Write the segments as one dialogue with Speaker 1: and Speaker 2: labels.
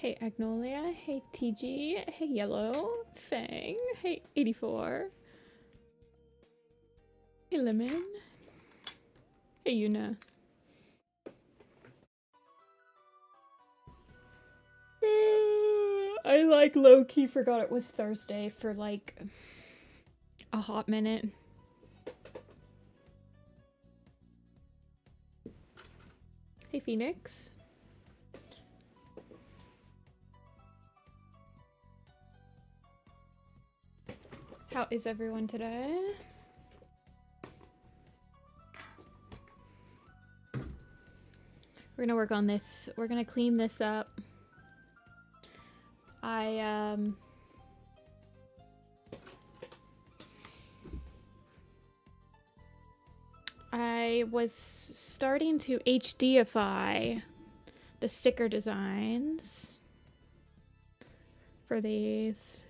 Speaker 1: Hey Agnolia, hey TG, hey Yellow, Fang, hey 84, hey Lemon, hey Yuna. I like low-key forgot it was Thursday for like a hot minute. Hey Phoenix. How is everyone today? We're gonna work on this. We're gonna clean this up. I was starting to HDify the sticker designs for these.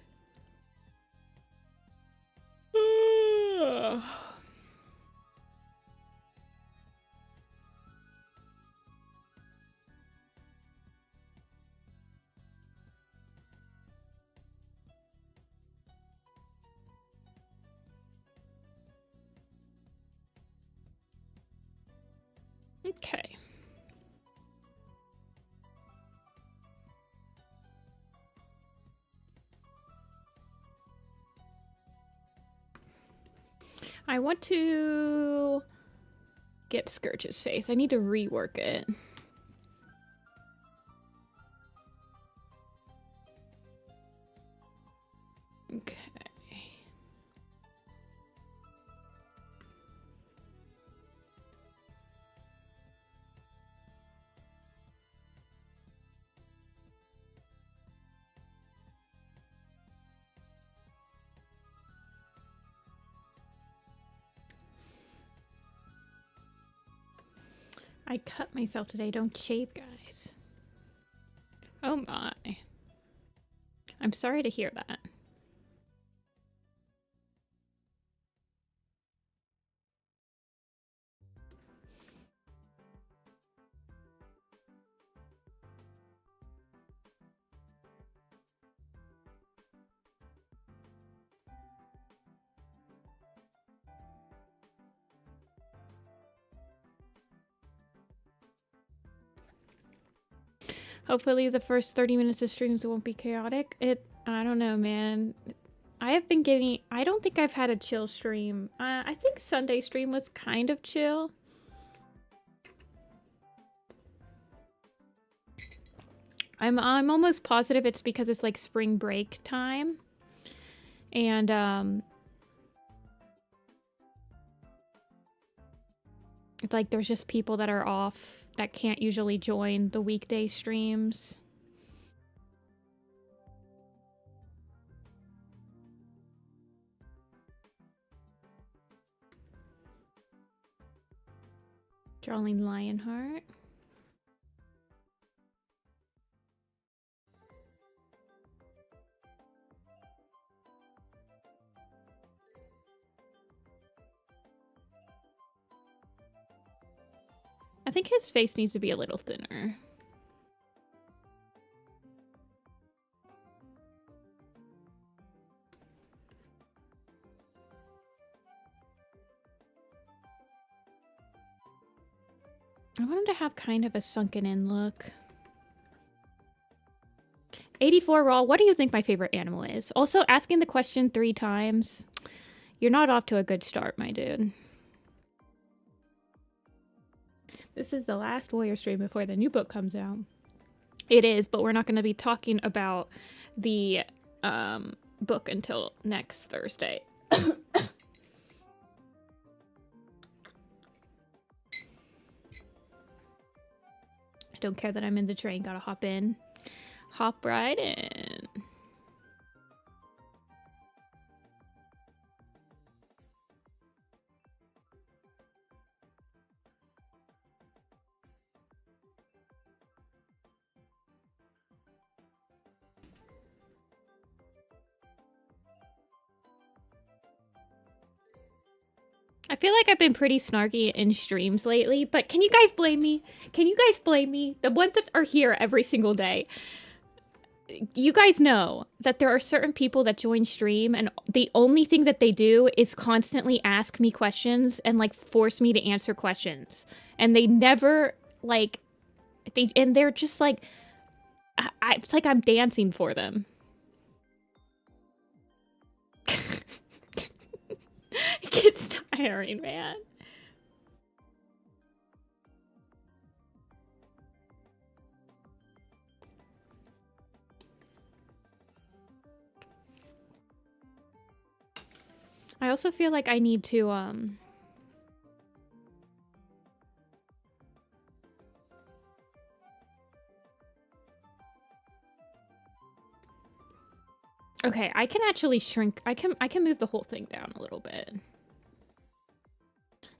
Speaker 1: Okay. I want to get Scourge's face. I need to rework it. Okay. I cut myself today. Don't shave, guys. Oh my. I'm sorry to hear that. Hopefully the first 30 minutes of streams won't be chaotic. I don't know, man. I have been getting, I don't think I've had a chill stream. I think Sunday stream was kind of chill. I'm almost positive it's because it's like spring break time. And it's like there's just people that are off that can't usually join the weekday streams. Drawing Lionheart. I think his face needs to be a little thinner. I want him to have kind of a sunken in look. 84 Raw, what do you think my favorite animal is? Also, asking the question 3 times. You're not off to a good start, my dude. This is the last Warrior stream before the new book comes out. It is, but we're not going to be talking about the book until next Thursday. I don't care that I'm in the train. Gotta hop in. Hop right in. I feel like I've been pretty snarky in streams lately, but can you guys blame me? Can you guys blame me? The ones that are here every single day. you guys know that there are certain people that join stream and the only thing that they do is constantly ask me questions and like force me to answer questions. And they never like they're just like it's like I'm dancing for them. It gets tiring, man. I also feel like I need to okay, I can actually shrink. I can move the whole thing down a little bit.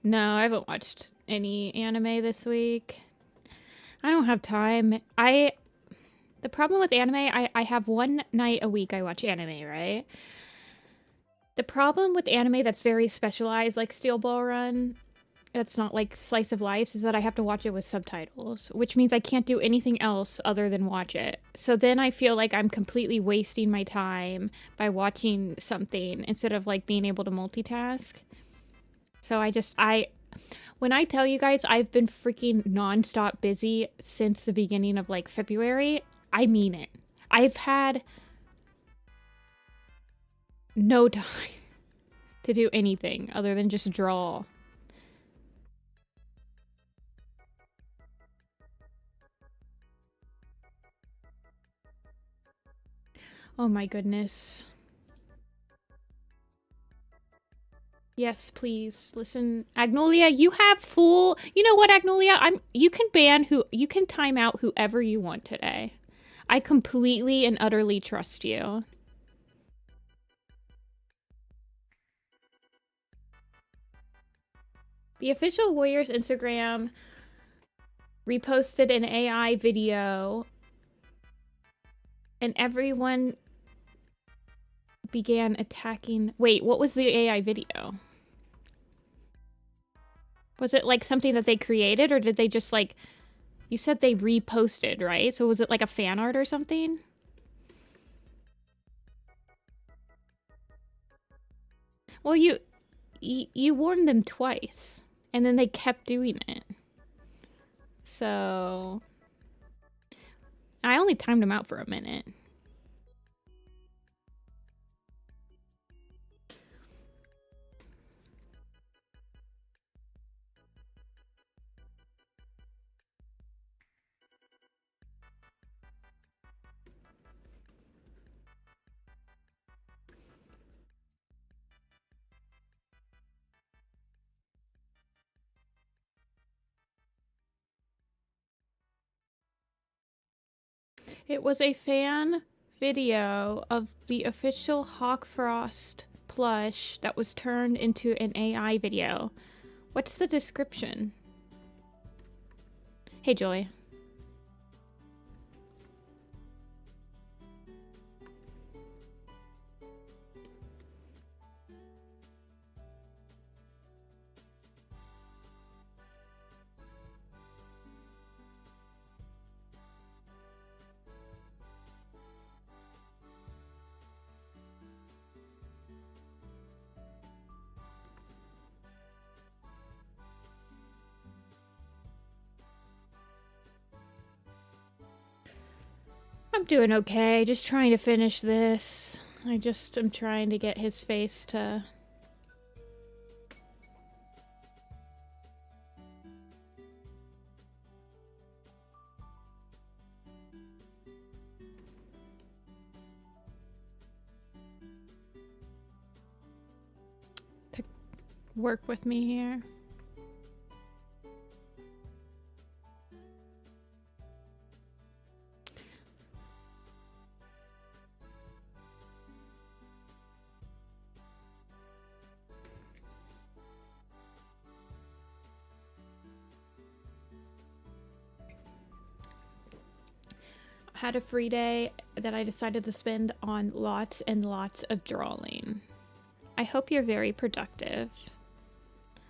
Speaker 1: No, I haven't watched any anime this week. I don't have time. The problem with anime, I have one night a week I watch anime, right? The problem with anime that's very specialized, like Steel Ball Run, that's not like slice of life, is that I have to watch it with subtitles, which means I can't do anything else other than watch it. So then I feel like I'm completely wasting my time by watching something instead of like being able to multitask. So when I tell you guys I've been freaking nonstop busy since the beginning of like February, I mean it. I've had no time to do anything other than just draw. Oh my goodness. Yes, please. Listen, Agnolia, you have full... You know what, Agnolia? You can time out whoever you want today. I completely and utterly trust you. The official Warriors Instagram reposted an AI video and everyone began attacking... Wait, what was the AI video? Was it like something that they created, or did they just like... You said they reposted, right? So was it like a fan art or something? Well, you warned them twice, and then they kept doing it. So... I only timed them out for a minute. It was a fan video of the official Hawkfrost plush that was turned into an AI video. What's the description? Hey, Joy. I'm doing okay, just trying to finish this. I just am trying to get his face to... work with me here. Had a free day that I decided to spend on lots and lots of drawing. I hope you're very productive.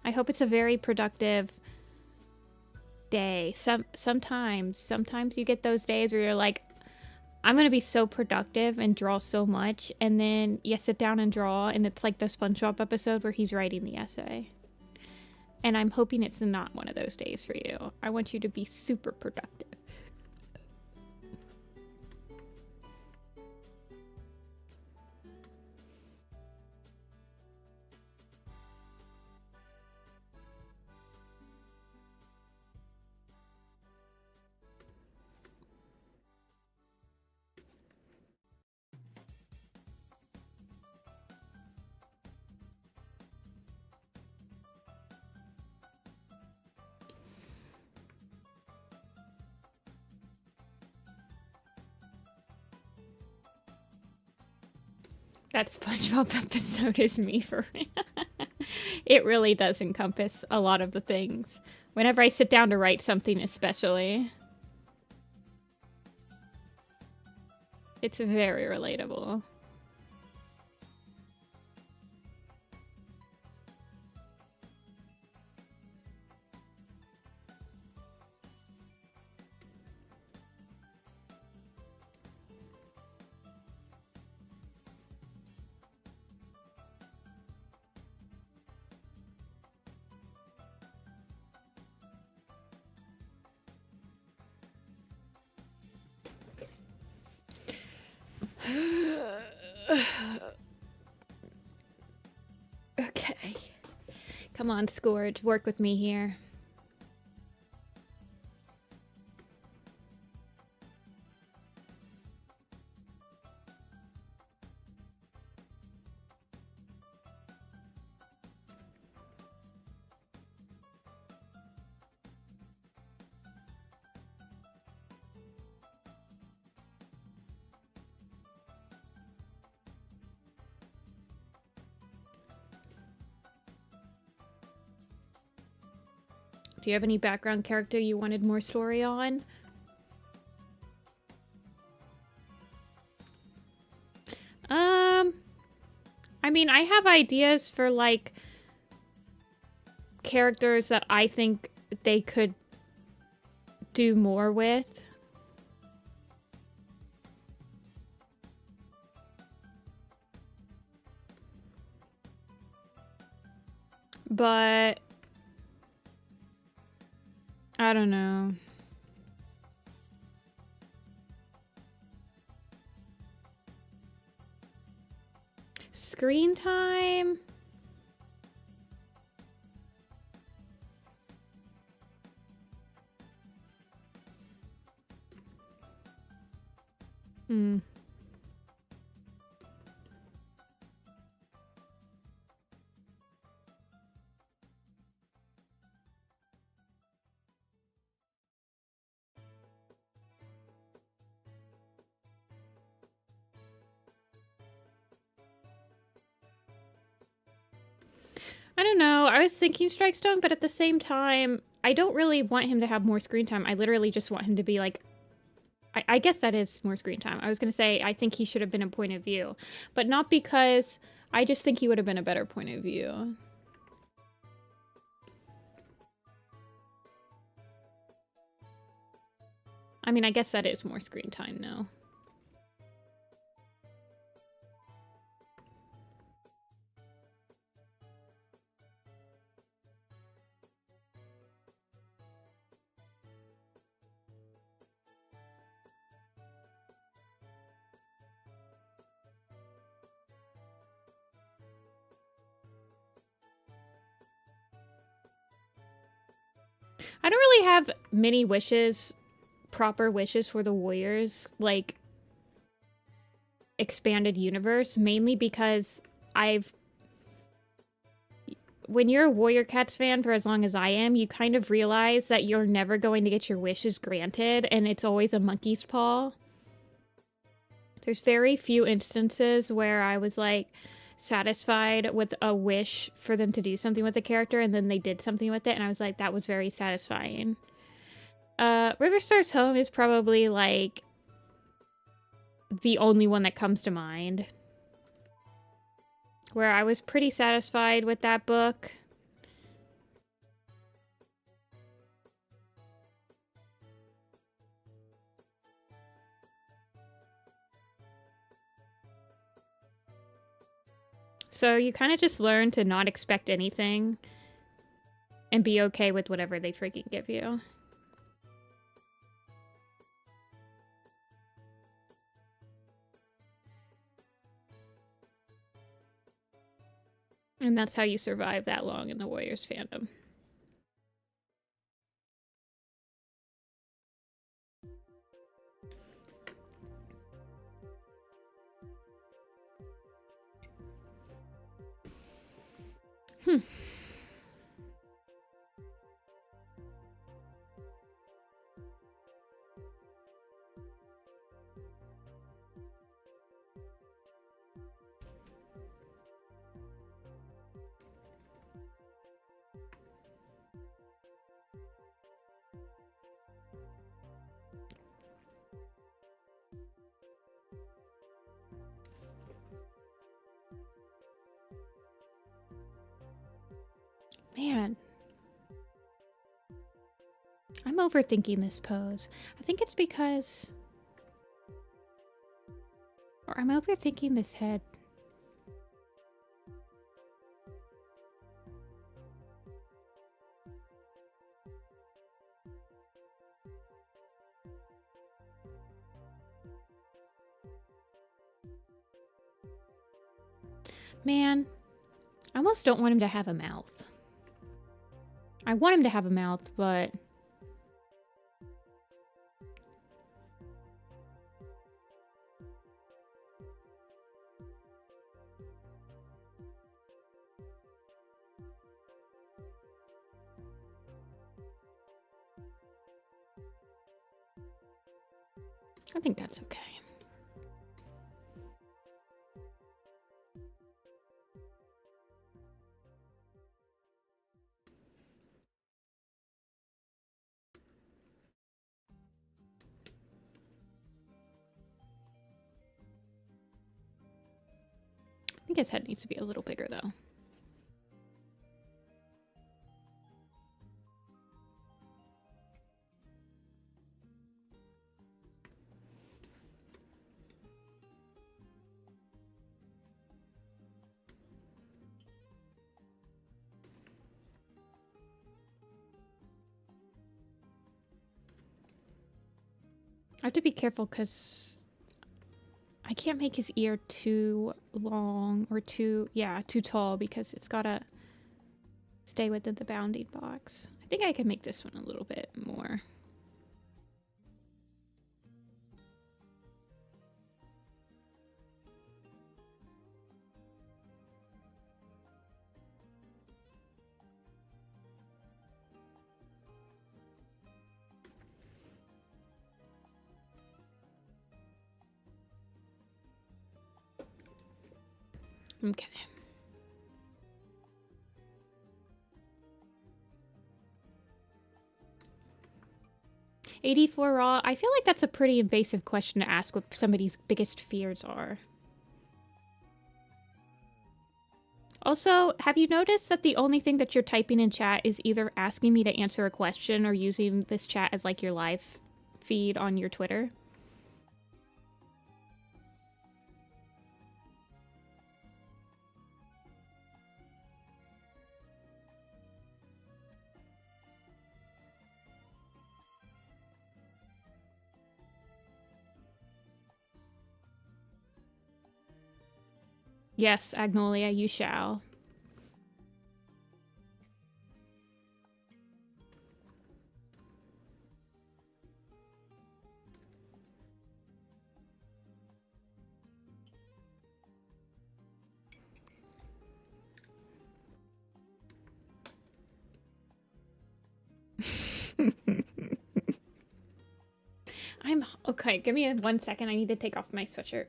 Speaker 1: I hope it's a very productive day. Sometimes you get those days where you're like, I'm going to be so productive and draw so much, and then you sit down and draw, and it's like the SpongeBob episode where he's writing the essay. And I'm hoping it's not one of those days for you. I want you to be super productive. That SpongeBob episode is me for it really does encompass a lot of the things. Whenever I sit down to write something especially. It's very relatable. Okay. Come on, Scourge. Work with me here. Do you have any background character you wanted more story on? I mean, I have ideas for, like, characters that I think they could do more with. But I don't know. Screen time? I don't know. I was thinking Strike Stone, but at the same time, I don't really want him to have more screen time. I literally just want him to be like... I guess that is more screen time. I was going to say, I think he should have been a point of view. But not because... I just think he would have been a better point of view. I mean, I guess that is more screen time now. I don't really have many wishes, proper wishes for the Warriors, like, expanded universe, mainly because when you're a Warrior Cats fan for as long as I am, you kind of realize that you're never going to get your wishes granted, and it's always a monkey's paw. There's very few instances where I was, like, satisfied with a wish for them to do something with the character, and then they did something with it, and I was like, that was very satisfying. Riverstar's Home is probably, like, the only one that comes to mind. Where I was pretty satisfied with that book. So you kind of just learn to not expect anything and be okay with whatever they freaking give you. And that's how you survive that long in the Warriors fandom. Man. I'm overthinking this pose. I think it's because... Or I'm overthinking this head. Man, I almost don't want him to have a mouth. I want him to have a mouth, but... I think that's okay. I think his head needs to be a little bigger, though. I have to be careful because I can't make his ear too long or too tall because it's gotta stay within the bounding box. I think I can make this one a little bit more. Okay. $84 raw. I feel like that's a pretty invasive question to ask what somebody's biggest fears are. Also, have you noticed that the only thing that you're typing in chat is either asking me to answer a question or using this chat as like your live feed on your Twitter? Yes, Agnolia, you shall. Okay, give me 1 second. I need to take off my sweatshirt.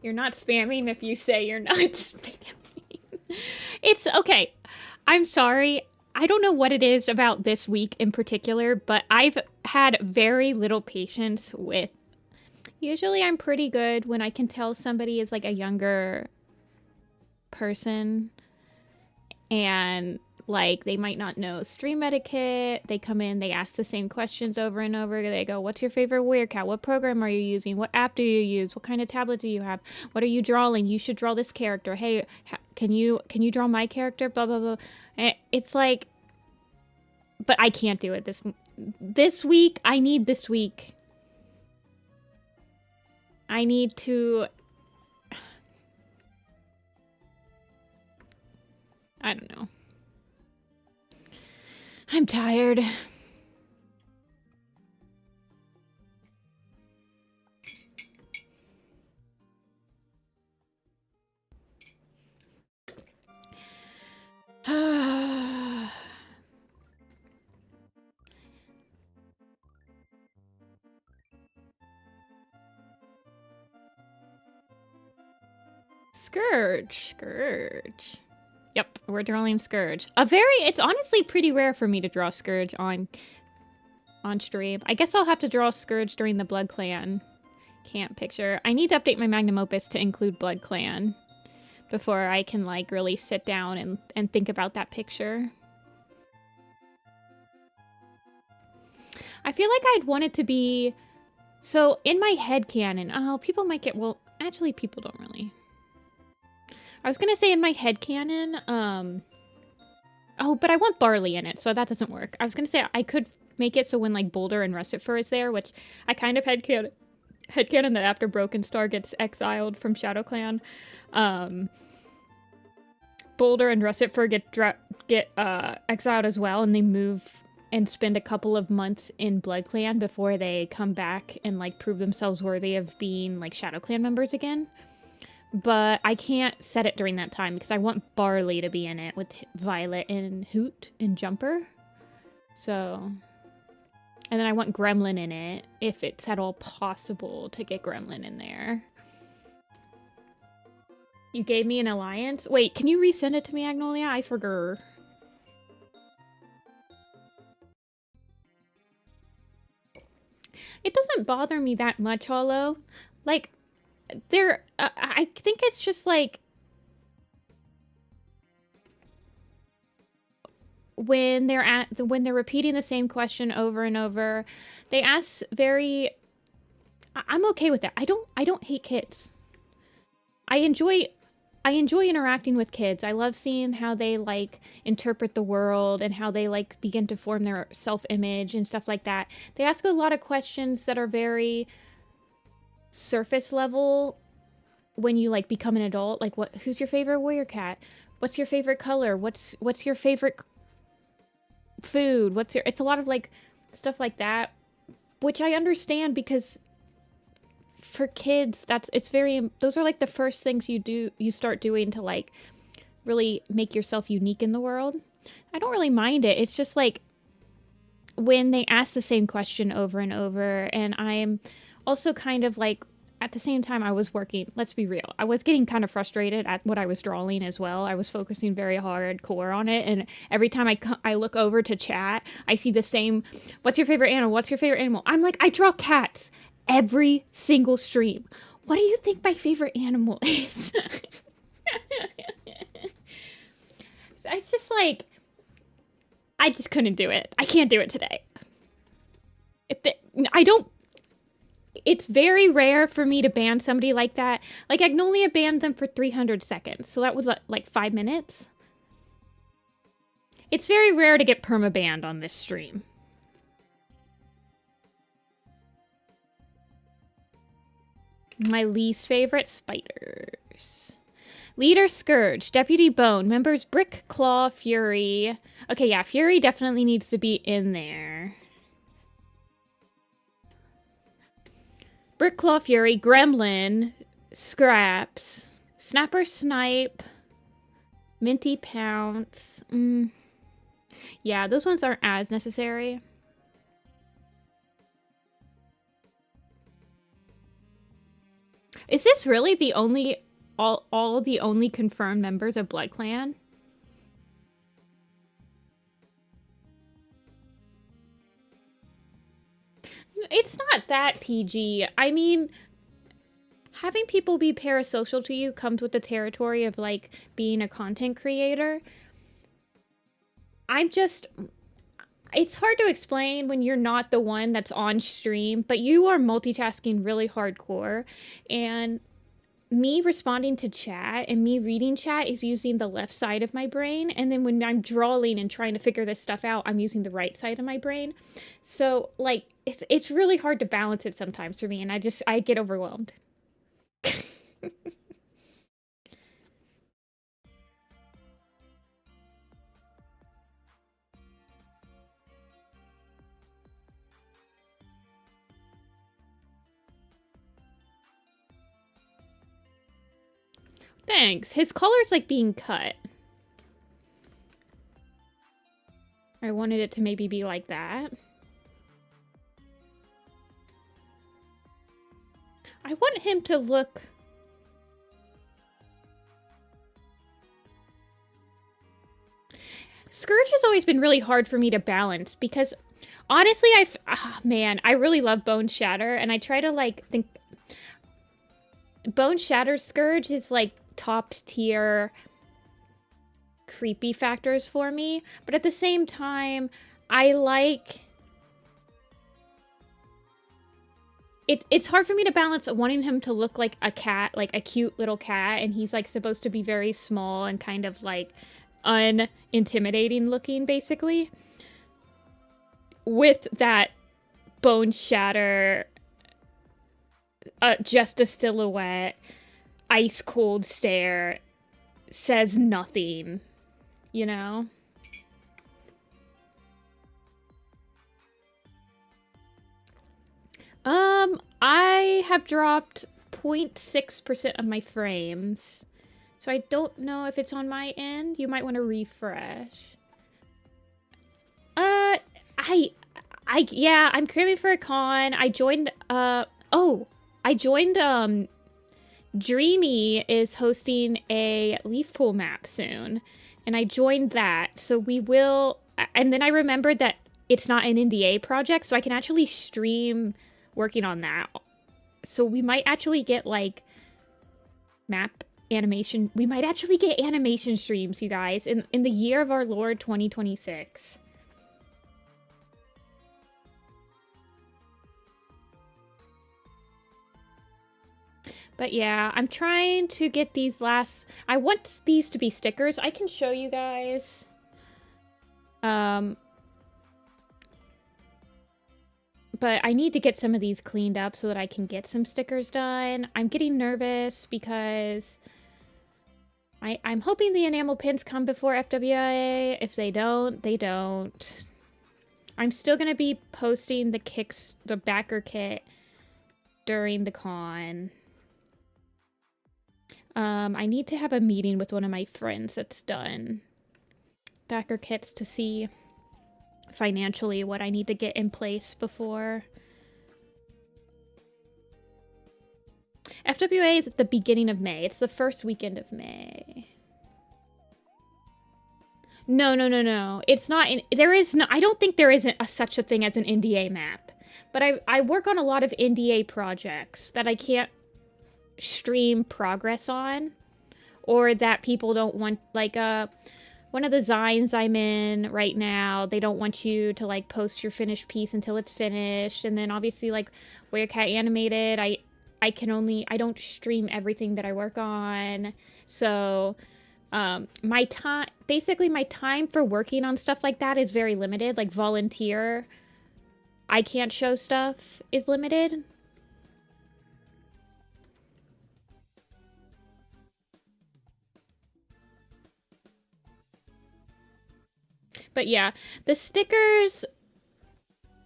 Speaker 1: You're not spamming if you say you're not spamming. It's okay. I'm sorry. I don't know what it is about this week in particular, but I've had very little patience with Usually I'm pretty good when I can tell somebody is like a younger person and like they might not know stream etiquette. They come in, they ask the same questions over and over. They go, what's your favorite warrior cat? What program are you using? What app do you use? What kind of tablet do you have? What are you drawing? You should draw this character. Hey, can you draw my character? Blah blah blah. And it's like, but I can't do it this week. I need this week. I need to, I don't know. I'm tired. Scourge. Yep, we're drawing Scourge. It's honestly pretty rare for me to draw Scourge on stream. I guess I'll have to draw Scourge during the BloodClan camp picture. I need to update my Magnum opus to include BloodClan before I can like really sit down and think about that picture. I feel like I'd want it to be, so in my headcanon, oh, people might get, well, actually people don't really. I was gonna say in my headcanon, oh, but I want Barley in it, so that doesn't work. I was gonna say I could make it so when like Boulder and Russet Fur is there, which I kind of headcanon that after Broken Star gets exiled from ShadowClan, Boulder and Russet Fur get exiled as well, and they move and spend a couple of months in BloodClan before they come back and like prove themselves worthy of being like ShadowClan members again. But I can't set it during that time because I want Barley to be in it with Violet and Hoot and Jumper. So, and then I want Gremlin in it if it's at all possible to get Gremlin in there. You gave me an alliance? Wait, can you resend it to me, Agnolia? I forgot. It doesn't bother me that much, Hollow. Like, I think it's just like when they're repeating the same question over and over, they ask very. I'm okay with that. I don't hate kids. I enjoy interacting with kids. I love seeing how they like interpret the world and how they like begin to form their self-image and stuff like that. They ask a lot of questions that are very surface level when you like become an adult. Like, who's your favorite warrior cat? What's your favorite color? What's your favorite food? It's a lot of like stuff like that, which I understand because for kids those are like the first things you start doing to like really make yourself unique in the world. I don't really mind it. It's just like when they ask the same question over and over, and I'm also kind of like, at the same time I was working, let's be real, I was getting kind of frustrated at what I was drawing as well. I was focusing very hardcore on it, and every time I look over to chat, I see the same, what's your favorite animal? What's your favorite animal? I'm like, I draw cats every single stream. What do you think my favorite animal is? It's just like, I just couldn't do it. I can't do it today. It's very rare for me to ban somebody like that. Like, Agnolia banned them for 300 seconds. So that was like 5 minutes. It's very rare to get perma-banned on this stream. My least favorite, spiders. Leader, Scourge. Deputy, Bone. Members, Brick, Claw, Fury. Okay, yeah, Fury definitely needs to be in there. Brick, Claw, Fury, Gremlin, Scraps, Snapper, Snipe, Minty, Pounce. Yeah, those ones aren't as necessary. Is this really the only, all the only confirmed members of BloodClan? It's not that TG. I mean, having people be parasocial to you comes with the territory of like being a content creator. It's hard to explain when you're not the one that's on stream, but you are multitasking really hardcore, and me responding to chat and me reading chat is using the left side of my brain, and then when I'm drawing and trying to figure this stuff out, I'm using the right side of my brain. So like it's really hard to balance it sometimes for me, and I get overwhelmed. Thanks. His collar's like being cut. I wanted it to maybe be like that. I want him to look... Scourge has always been really hard for me to balance because honestly, man, I really love Bone Shatter, and I try to like think... Bone Shatter Scourge is like top tier creepy factors for me, but at the same time I like it's hard for me to balance wanting him to look like a cat, like a cute little cat, and he's like supposed to be very small and kind of like unintimidating looking basically, with that Bone Shatter just a silhouette, ice cold stare, says nothing, you know? I have dropped 0.6% of my frames, so I don't know if it's on my end. You might want to refresh. Yeah, I'm cramming for a con. I joined, Dreamy is hosting a leaf pool map soon, and I joined that, so we will... And then I remembered that it's not an NDA project, so I can actually stream working on that. So we might actually get, like, map animation... We might actually get animation streams, you guys, in the year of our Lord 2026. But yeah, I'm trying to get these last... I want these to be stickers. I can show you guys. But I need to get some of these cleaned up so that I can get some stickers done. I'm getting nervous because I'm hoping the enamel pins come before FWA. If they don't, they don't. I'm still going to be posting the backer kit during the con. I need to have a meeting with one of my friends that's done backer kits to see financially what I need to get in place before. FWA is at the beginning of May. It's the first weekend of May. No. It's not. I don't think there isn't such a thing as an NDA map. But I work on a lot of NDA projects that I can't stream progress on, or that people don't want, like one of the Zines I'm in right now, they don't want you to like post your finished piece until it's finished. And then obviously like Werecat Animated, I don't stream everything that I work on. So my time for working on stuff like that is very limited. Like volunteer, I can't show stuff is limited. But yeah, the stickers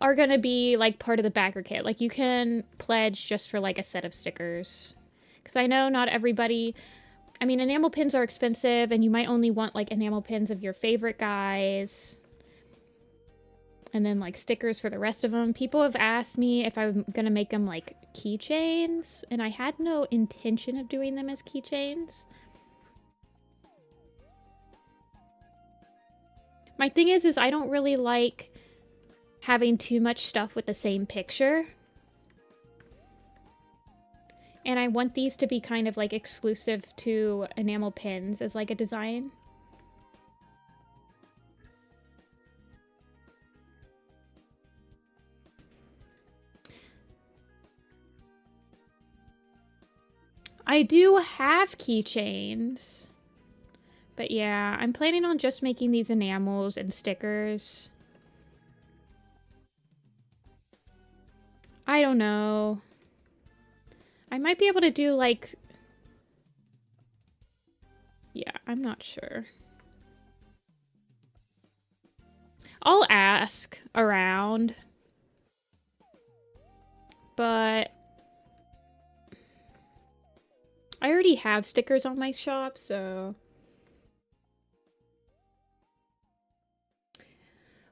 Speaker 1: are gonna be like part of the backer kit. Like you can pledge just for like a set of stickers. Because I know not everybody... I mean, enamel pins are expensive, and you might only want like enamel pins of your favorite guys. And then like stickers for the rest of them. People have asked me if I'm gonna make them like keychains, and I had no intention of doing them as keychains. My thing is I don't really like having too much stuff with the same picture. And I want these to be kind of like exclusive to enamel pins as like a design. I do have keychains. But yeah, I'm planning on just making these enamels and stickers. I don't know. I might be able to do like... Yeah, I'm not sure. I'll ask around. But... I already have stickers on my shop, so...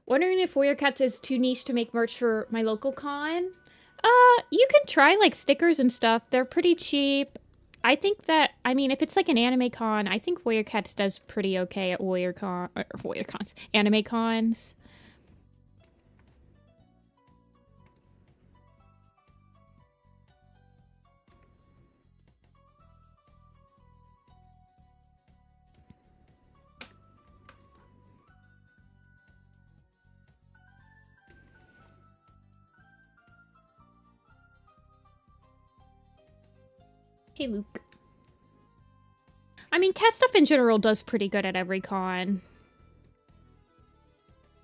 Speaker 1: Wondering if Warrior Cats is too niche to make merch for my local con? You can try, like, stickers and stuff. They're pretty cheap. I think that, I mean, if it's, like, an anime con, I think Warrior Cats does pretty okay at Warrior Cons, anime cons. Hey, Luke. I mean, cat stuff in general does pretty good at every con.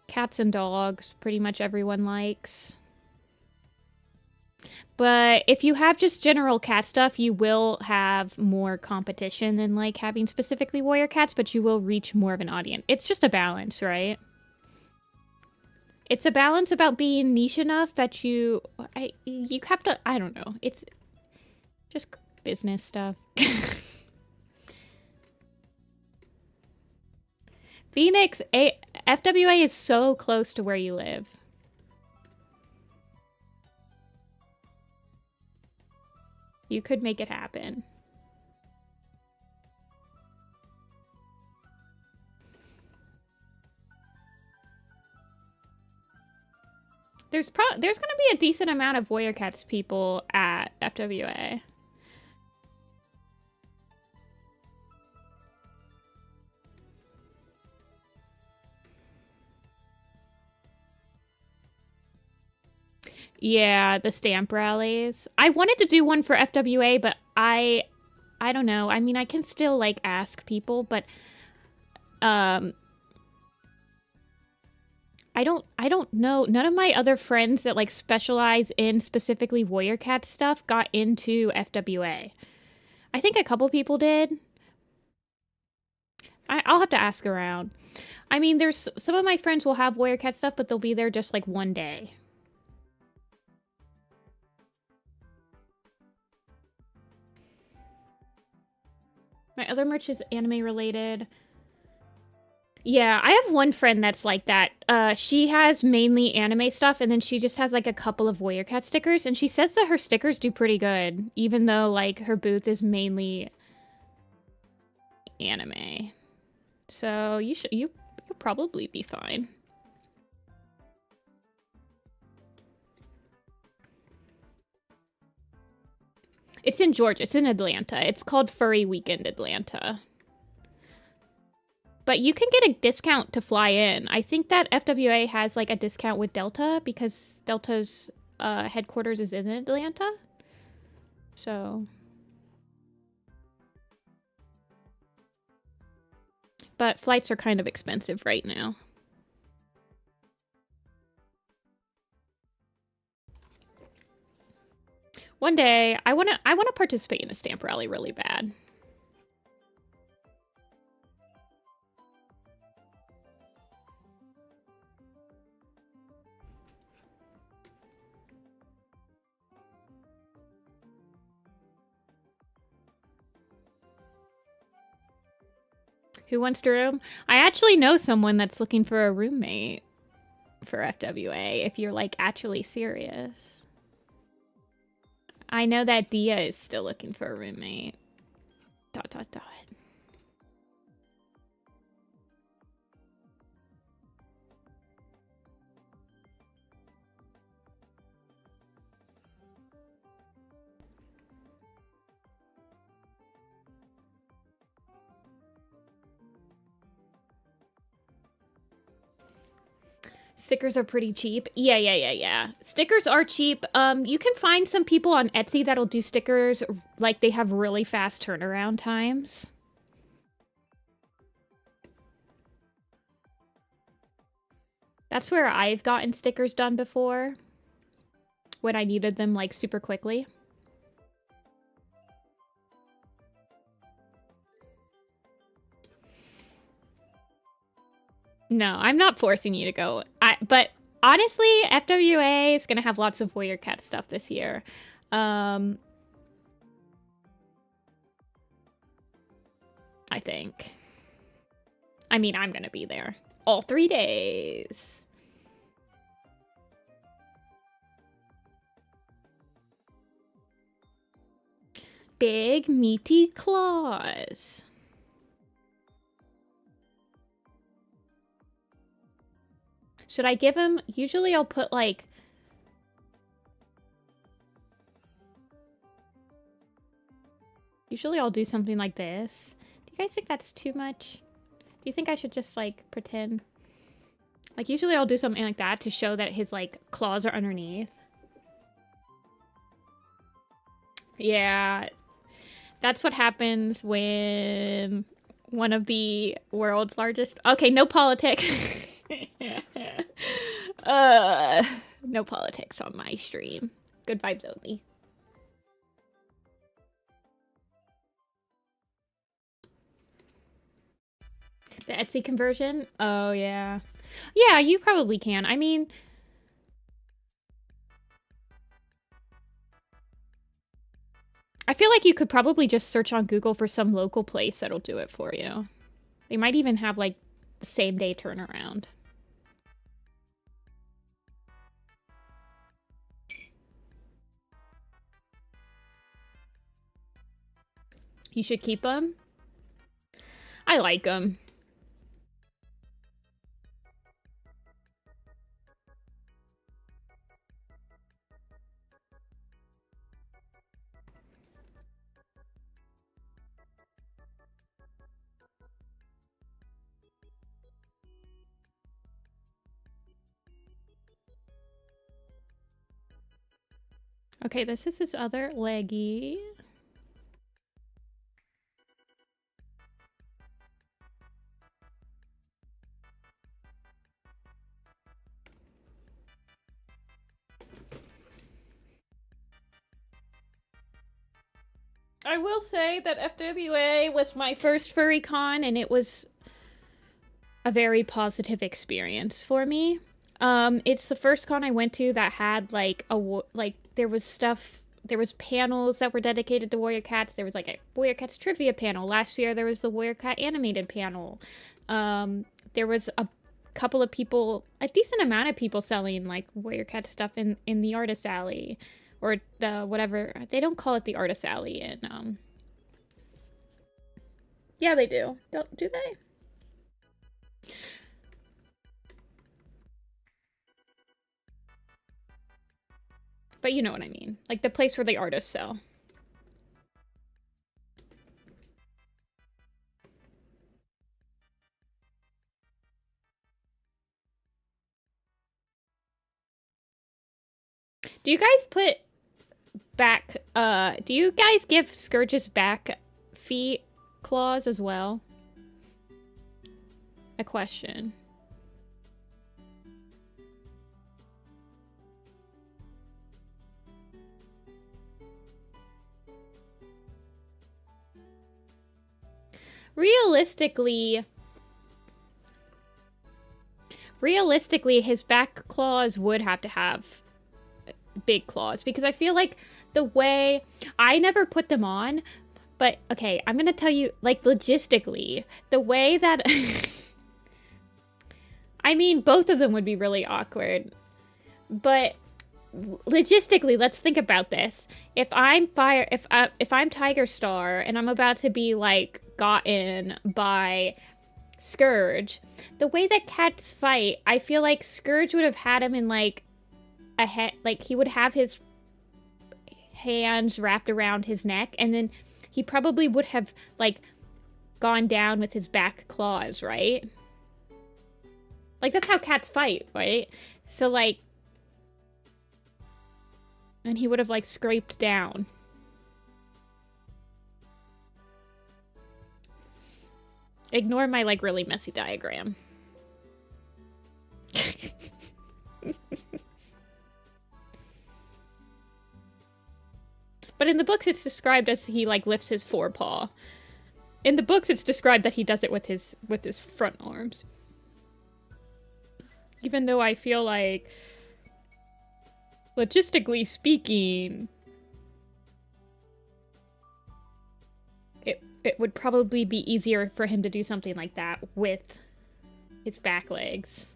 Speaker 1: Cats and dogs, pretty much everyone likes. But if you have just general cat stuff, you will have more competition than, like, having specifically warrior cats, but you will reach more of an audience. It's just a balance, right? It's a balance about being niche enough that you have to, I don't know. It's just business stuff. Phoenix, FWA is so close to where you live. You could make it happen. There's gonna be a decent amount of Warrior Cats people at FWA. Yeah, the stamp rallies. I wanted to do one for FWA, but I don't know. I mean, I can still, like, ask people, but I don't know. None of my other friends that, like, specialize in specifically Warrior Cat stuff got into FWA. I think a couple people did. I'll have to ask around. I mean, there's some of my friends will have Warrior Cat stuff, but they'll be there just, like, one day. My other merch is anime related. Yeah, I have one friend that's like that. She has mainly anime stuff, and then she just has, like, a couple of Warrior Cat stickers, and she says that her stickers do pretty good, even though, like, her booth is mainly anime. So you'll probably be fine. It's in Georgia. It's in Atlanta. It's called Furry Weekend Atlanta. But you can get a discount to fly in. I think that FWA has, like, a discount with Delta because Delta's headquarters is in Atlanta. So... But flights are kind of expensive right now. One day, I wanna participate in a stamp rally really bad. Who wants to room? I actually know someone that's looking for a roommate for FWA, if you're, like, actually serious. I know that Dia is still looking for a roommate. ... Stickers are pretty cheap. Yeah. Stickers are cheap. You can find some people on Etsy that'll do stickers, like they have really fast turnaround times. That's where I've gotten stickers done before, when I needed them, like, super quickly. No, I'm not forcing you to go. But honestly, FWA is gonna have lots of Warrior Cat stuff this year. I think. I mean, I'm gonna be there all 3 days. Big meaty claws. Should I give him... Usually I'll put, like... Usually I'll do something like this. Do you guys think that's too much? Do you think I should just, like, pretend? Like, usually I'll do something like that to show that his, like, claws are underneath. Yeah. That's what happens when one of the world's largest... Okay, no politics. No politics on my stream. Good vibes only. The Etsy conversion? Oh, yeah. Yeah, you probably can. I mean... I feel like you could probably just search on Google for some local place that'll do it for you. They might even have, like, the same day turnaround. You should keep them? I like them. Okay, this is his other leggy. I will say that FWA was my first furry con, and it was a very positive experience for me. It's the first con I went to that had, like, there was stuff, there was panels that were dedicated to Warrior Cats. There was, like, a Warrior Cats trivia panel. Last year, there was the Warrior Cat animated panel. There was a couple of people, a decent amount of people selling, like, Warrior Cat stuff in the Artist Alley. Or the whatever. They don't call it the Artist Alley in, Yeah, they do. Do they? But you know what I mean. Like, the place where the artists sell. Do you guys put back, do you guys give Scourge's back feet claws as well? A question. Realistically, his back claws would have to have big claws, because I feel like the way I never put them on, but okay, I'm gonna tell you, like, logistically, the way that I mean, both of them would be really awkward, but logistically, let's think about this. If I'm Tiger Star and I'm about to be, like, gotten by Scourge, the way that cats fight, I feel like Scourge would have had him in, like, a head, like, he would have his hands wrapped around his neck, and then he probably would have, like, gone down with his back claws, right? Like, that's how cats fight, right? So, like... And he would have, like, scraped down. Ignore my, like, really messy diagram. But in the books, it's described as he, like, lifts his forepaw. In the books, it's described that he does it with his front arms. Even though I feel like, logistically speaking, it would probably be easier for him to do something like that with his back legs.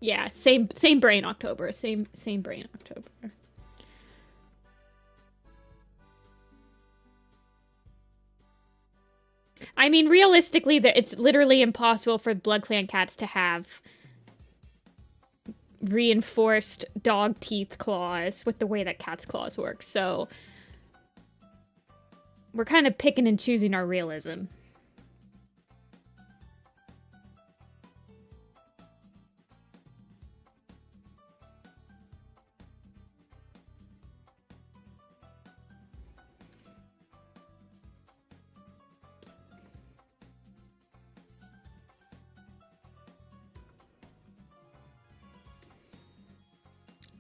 Speaker 1: Yeah, same brain October. Same brain October. I mean, realistically, it's literally impossible for BloodClan cats to have reinforced dog teeth claws with the way that cat's claws work, so we're kind of picking and choosing our realism.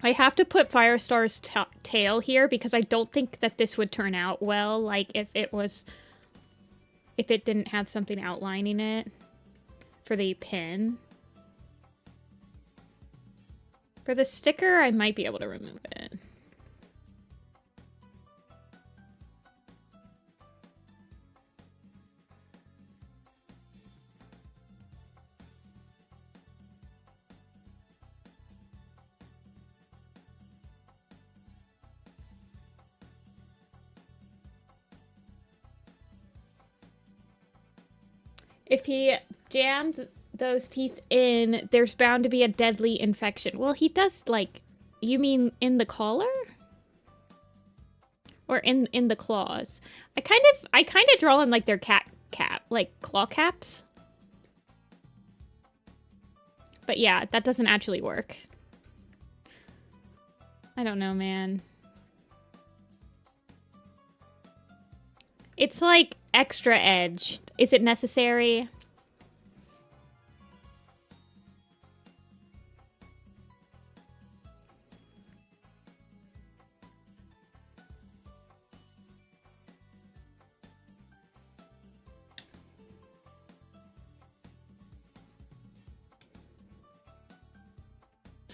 Speaker 1: I have to put Firestar's tail here because I don't think that this would turn out well, like, if it didn't have something outlining it for the pin. For the sticker, I might be able to remove it. If he jammed those teeth in, there's bound to be a deadly infection. Well, he does, like... You mean in the collar? Or in the claws? I kind of draw them like they're like claw caps. But yeah, that doesn't actually work. I don't know, man. It's like extra edge. Is it necessary?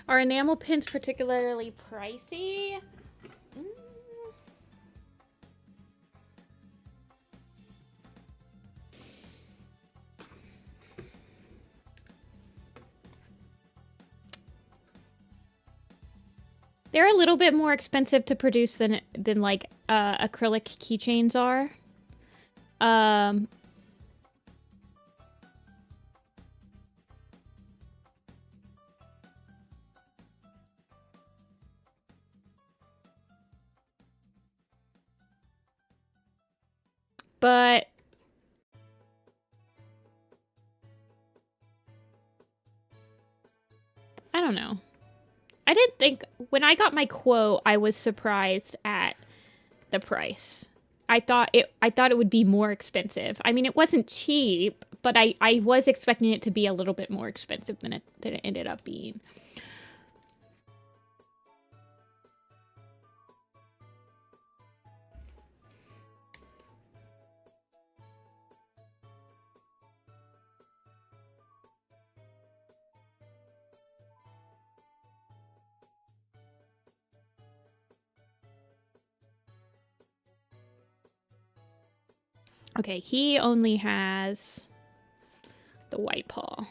Speaker 1: Are enamel pins particularly pricey? They're a little bit more expensive to produce than like acrylic keychains are. But I don't know. I didn't think, when I got my quote, I was surprised at the price. I thought it would be more expensive. I mean, it wasn't cheap, but I was expecting it to be a little bit more expensive than it ended up being. Okay, he only has the white paw.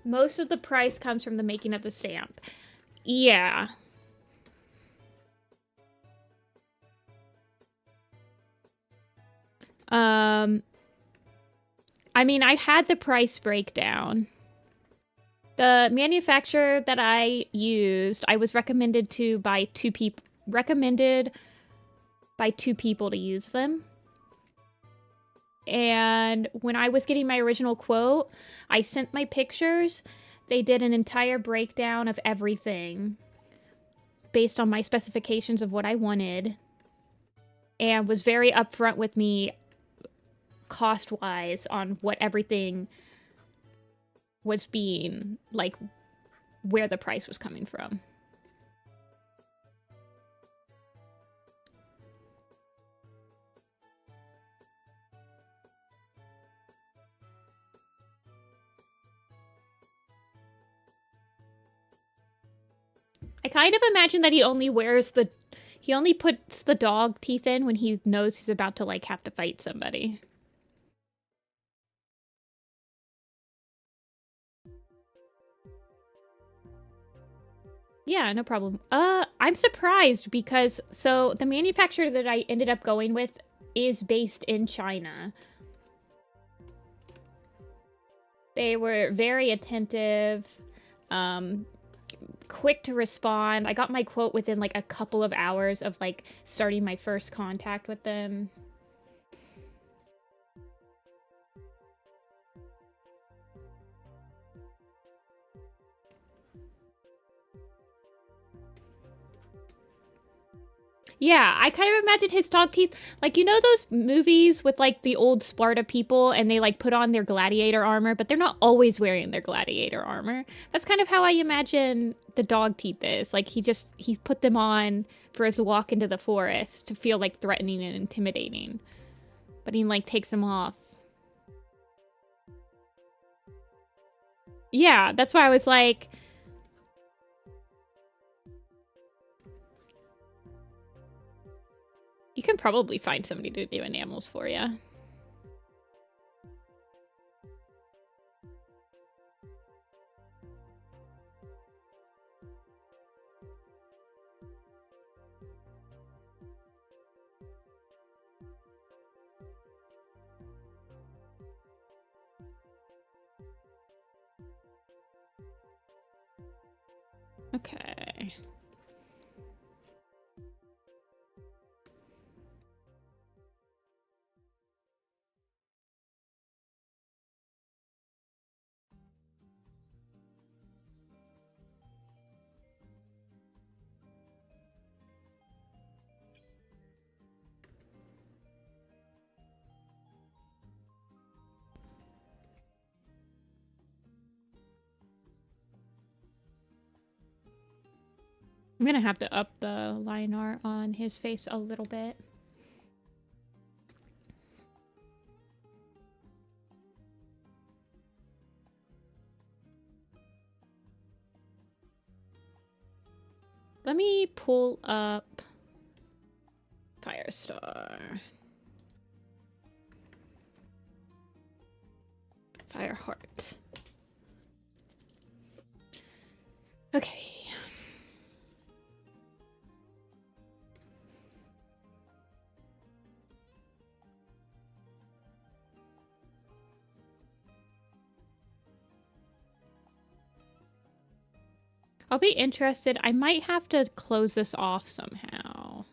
Speaker 1: Most of the price comes from the making of the stamp. Yeah. I mean, I had the price breakdown. The manufacturer that I used, I was recommended by two people to use them. And when I was getting my original quote, I sent my pictures. They did an entire breakdown of everything based on my specifications of what I wanted, and was very upfront with me cost-wise on what everything was being, like, where the price was coming from. I kind of imagine that he only puts the dog teeth in when he knows he's about to, like, have to fight somebody. Yeah, no problem. I'm surprised because, so, the manufacturer that I ended up going with is based in China. They were very attentive, quick to respond. I got my quote within, like, a couple of hours of, like, starting my first contact with them. Yeah, I kind of imagine his dog teeth, like, you know those movies with, like, the old Sparta people and they, like, put on their gladiator armor, but they're not always wearing their gladiator armor. That's kind of how I imagine the dog teeth is. Like, he put them on for his walk into the forest to feel, like, threatening and intimidating. But he, like, takes them off. Yeah, that's why I was like... You can probably find somebody to do enamels for you. Okay. I'm gonna have to up the line art on his face a little bit. Let me pull up Firestar. Fireheart. Okay. I'll be interested. I might have to close this off somehow.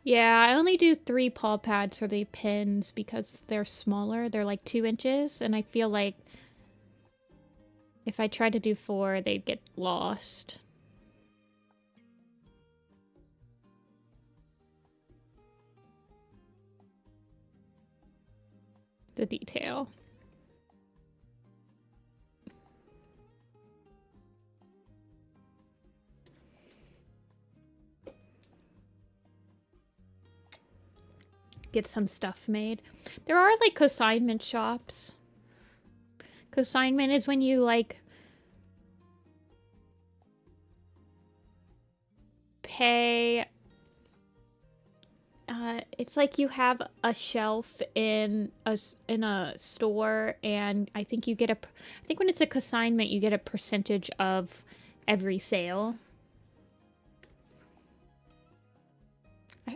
Speaker 1: Yeah, I only do 3 paw pads for the pins because they're smaller. They're like 2 inches, and I feel like if I tried to do 4, they'd get lost. The detail. get some stuff made. There are like consignment shops. Consignment is when you like pay. It's like you have a shelf in a store, and I think you get I think when it's a consignment, you get a percentage of every sale.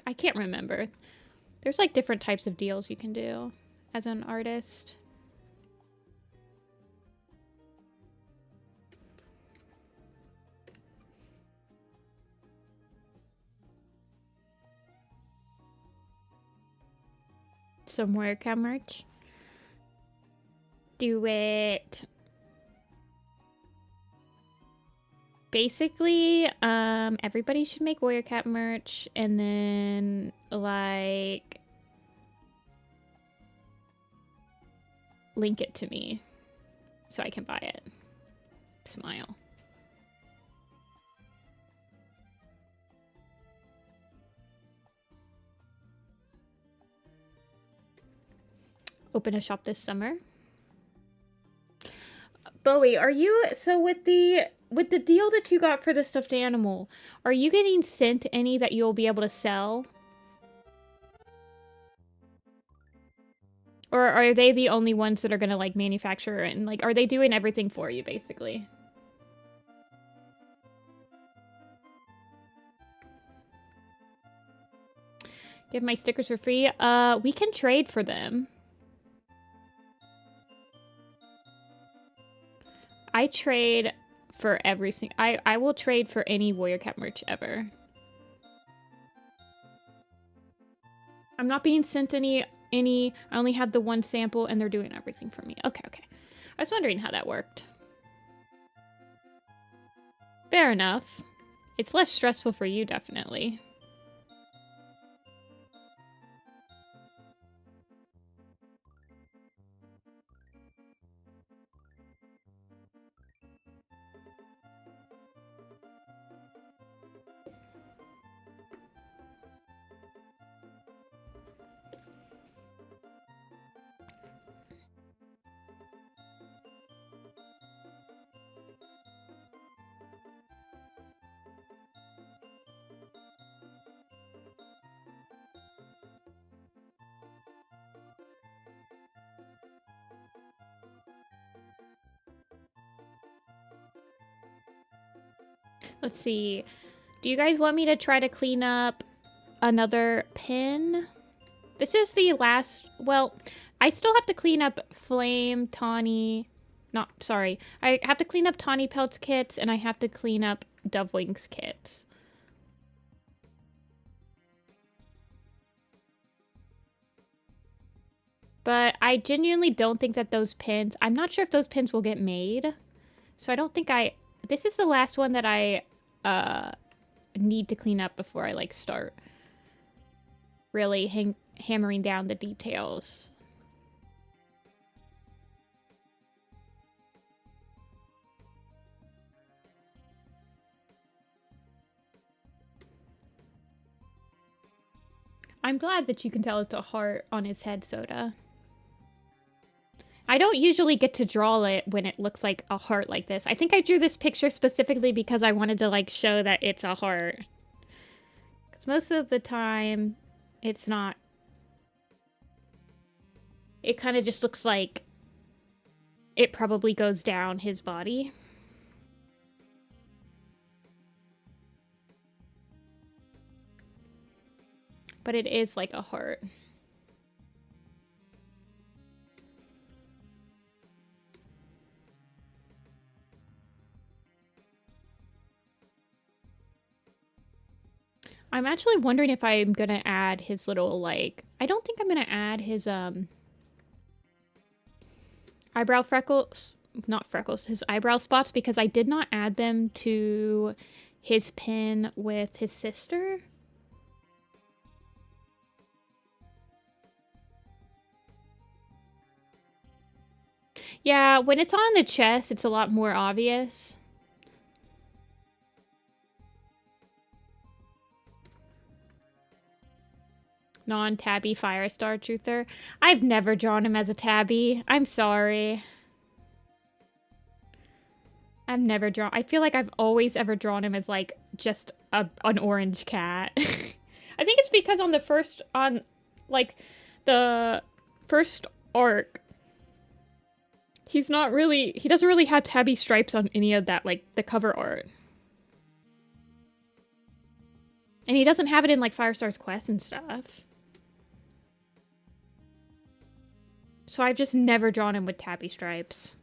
Speaker 1: I can't remember. There's like different types of deals you can do as an artist. Some WordCamp merch. Do it. Basically, everybody should make Warrior Cat merch, and then like link it to me so I can buy it. Smile. Open a shop this summer. Bowie, are you so with the deal that you got for the stuffed animal, are you getting sent any that you'll be able to sell? Or are they the only ones that are gonna like manufacture and like are they doing everything for you basically? Give my stickers for free. We can trade for them. I trade for every single... I will trade for any Warrior Cat merch ever. I'm not being sent any... I only had the one sample and they're doing everything for me. Okay, okay. I was wondering how that worked. Fair enough. It's less stressful for you, definitely. Let's see. Do you guys want me to try to clean up another pin? This is the last... Well, I still have to clean up Flame, Tawny... Not... Sorry. I have to clean up Tawny Pelt's kits, and I have to clean up Dovewing's kits. But I genuinely don't think that those pins... I'm not sure if those pins will get made. So I don't think I... This is the last one that I need to clean up before I like start really hammering down the details. I'm glad that you can tell it's a heart on his head, Soda. I don't usually get to draw it when it looks like a heart like this. I think I drew this picture specifically because I wanted to like show that it's a heart. Because most of the time, it's not. It kind of just looks like it probably goes down his body. But it is like a heart. I'm actually wondering if I'm gonna add his little, like... I don't think I'm gonna add his, eyebrow freckles... Not freckles, his eyebrow spots, because I did not add them to his pin with his sister. Yeah, when it's on the chest, it's a lot more obvious. Non-tabby Firestar truther. I've never drawn him as a tabby. I'm sorry. I've never drawn... I feel like I've always ever drawn him as, like, just an orange cat. I think it's because on the first... like, the first arc, he's not really... He doesn't really have tabby stripes on any of that, like, the cover art. And he doesn't have it in, like, Firestar's Quest and stuff. So I've just never drawn him with tabby stripes.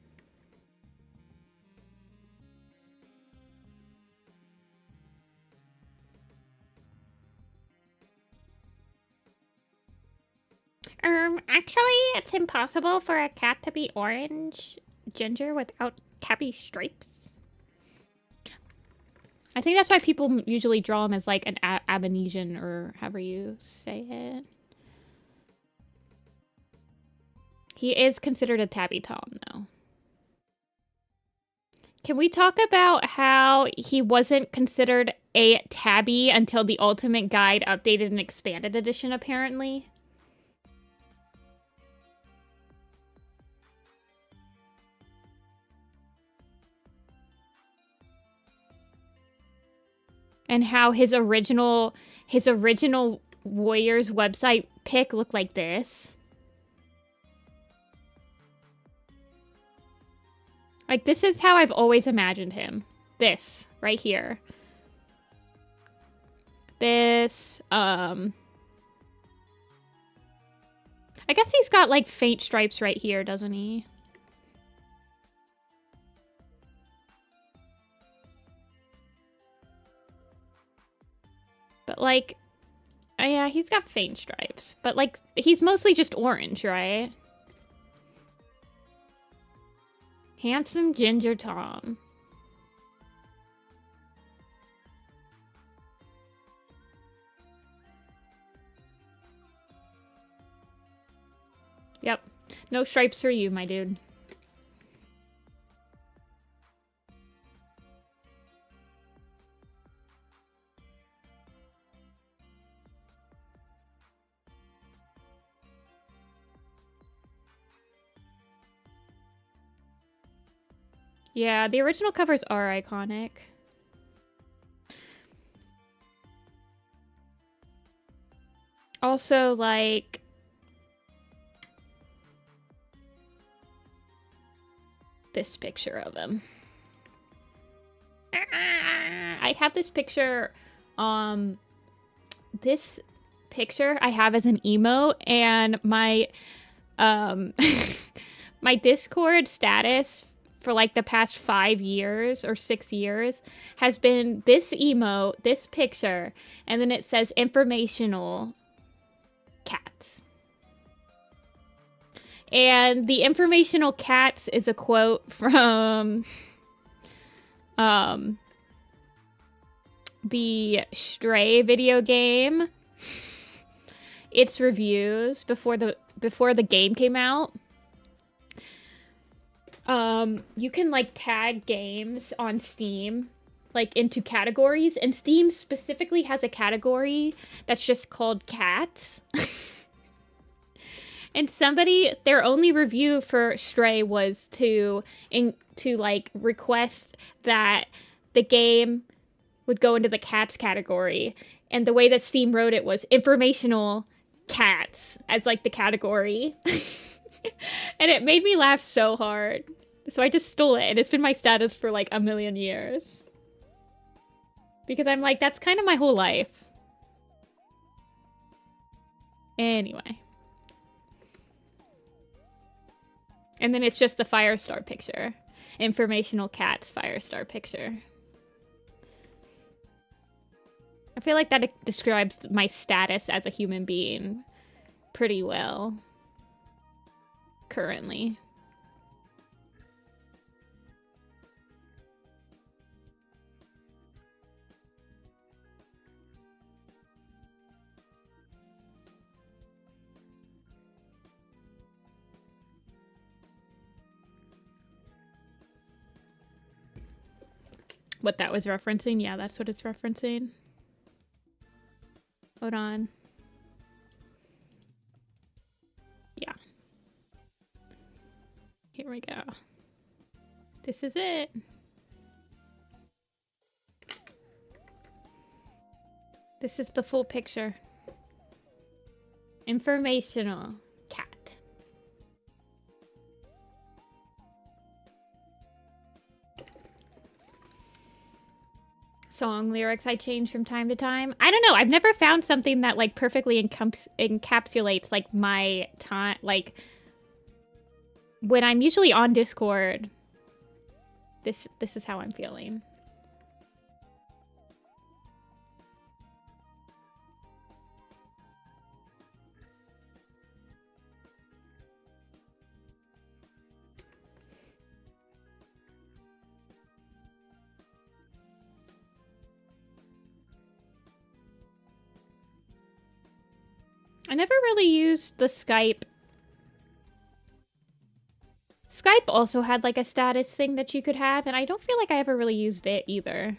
Speaker 1: Actually, it's impossible for a cat to be orange ginger without tabby stripes. I think that's why people usually draw him as, like, an Abenesian, or however you say it. He is considered a tabby tom, though. Can we talk about how he wasn't considered a tabby until the Ultimate Guide updated and expanded edition, apparently? And how his original Warriors website pic looked like this. Like, this is how I've always imagined him. This, right here. This, I guess he's got, like, faint stripes right here, doesn't he? But, like, yeah, he's got faint stripes. But, like, he's mostly just orange, right? Handsome Ginger Tom. Yep. No stripes for you, my dude. Yeah, the original covers are iconic. Also, like... this picture of him. I have this picture, this picture I have as an emote, and my, my Discord status for like the past 5 years or 6 years has been this emote, this picture, and then it says informational cats. And the informational cats is a quote from the Stray video game. Its reviews before the game came out. You can like tag games on Steam like into categories, and Steam specifically has a category that's just called cats. And somebody, their only review for Stray was to like request that the game would go into the cats category. And the way that Steam wrote it was informational cats as like the category. And it made me laugh so hard. So I just stole it, and it's been my status for like a million years. Because I'm like, that's kind of my whole life. Anyway. And then it's just the Firestar picture. Informational cats Firestar picture. I feel like that describes my status as a human being pretty well. Currently. What that was referencing? Yeah, that's what it's referencing. Hold on. There we go. This is it. This is the full picture. Informational cat. Song lyrics I change from time to time. I don't know. I've never found something that like perfectly encapsulates like my time. Like when I'm usually on Discord, this is how I'm feeling. I never really used the Skype. Skype also had like a status thing that you could have, and I don't feel like I ever really used it either.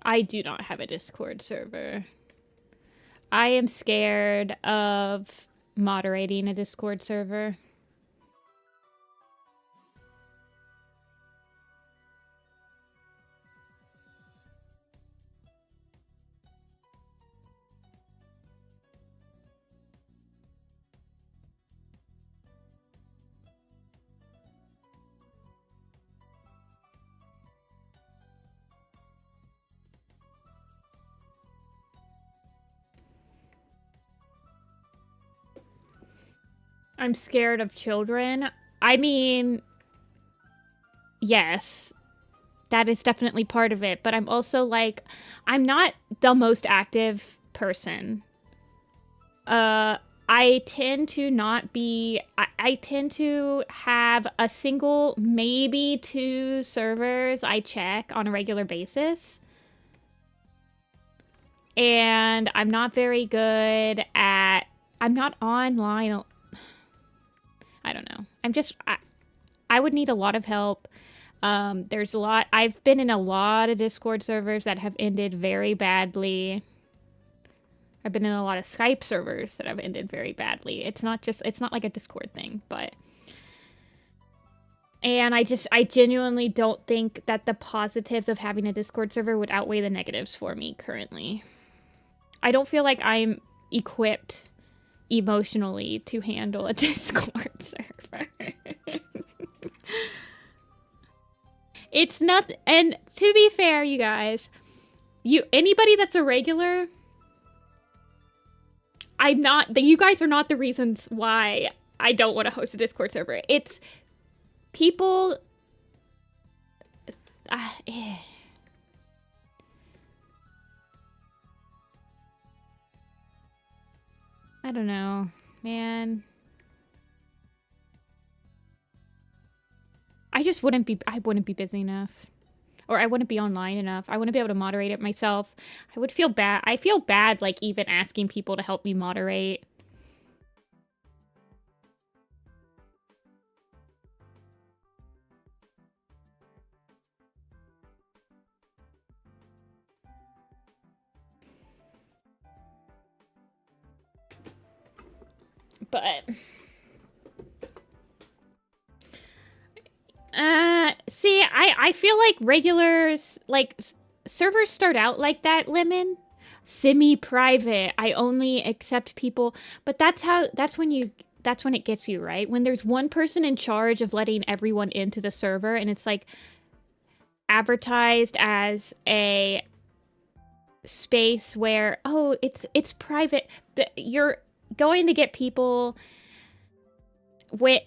Speaker 1: I do not have a Discord server. I am scared of moderating a Discord server. I'm scared of children. I mean, yes, that is definitely part of it. But I'm also like, I'm not the most active person. I tend to not be, I tend to have a single, maybe 2 servers I check on a regular basis. And I'm not very good at, I'm not online. I don't know. I would need a lot of help. There's a lot, I've been in a lot of Discord servers that have ended very badly. I've been in a lot of Skype servers that have ended very badly. It's not like a Discord thing, but... And I genuinely don't think that the positives of having a Discord server would outweigh the negatives for me currently. I don't feel like I'm equipped emotionally to handle a Discord server. It's not, and to be fair, you guys, anybody that's a regular, you guys are not the reasons why I don't want to host a Discord server. It's people, I don't know, man. I wouldn't be busy enough. Or I wouldn't be online enough. I wouldn't be able to moderate it myself. I would feel bad. I feel bad, like, even asking people to help me moderate. But... see, I feel like regulars, like, servers start out like that, Lemon. Semi-private. I only accept people, but that's when it gets you, right? When there's one person in charge of letting everyone into the server, and it's, like, advertised as a space where, oh, it's private. You're going to get people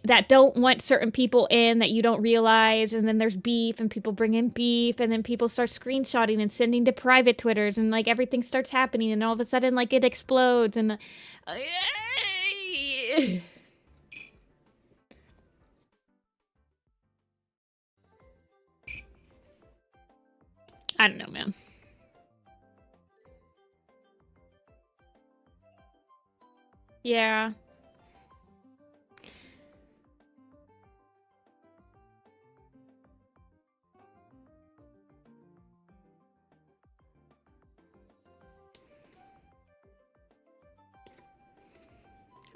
Speaker 1: that don't want certain people in that you don't realize, and then there's beef, and people bring in beef, and then people start screenshotting and sending to private Twitters, and like everything starts happening, and all of a sudden like it explodes, and I don't know, man. Yeah.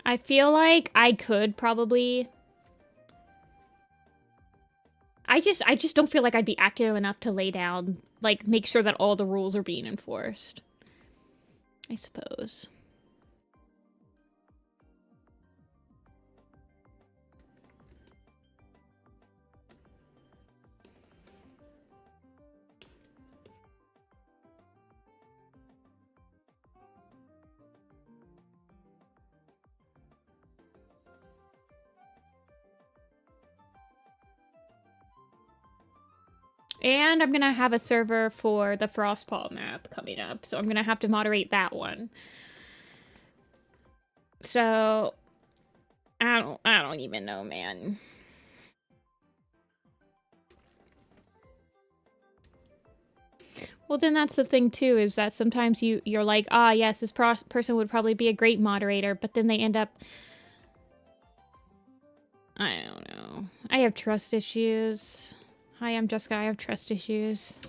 Speaker 1: I feel like I could probably... I just don't feel like I'd be active enough to lay down, like, make sure that all the rules are being enforced. I suppose. And I'm gonna have a server for the Frostpaw map coming up, so I'm gonna have to moderate that one. So I don't even know, man. Well, then that's the thing too, is that sometimes you're like, ah, yes, this person would probably be a great moderator, but then they end up... I don't know. I have trust issues. Hi, I'm Jessica. I have trust issues.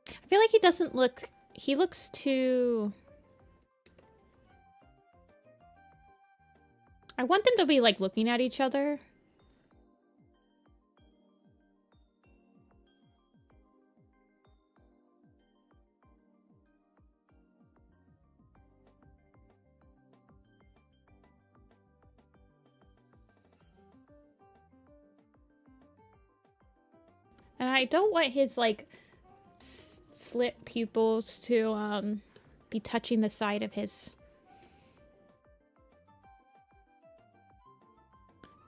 Speaker 1: I feel like he doesn't look... He looks too... I want them to be, like, looking at each other. And I don't want his, like, slit pupils to, be touching the side of his...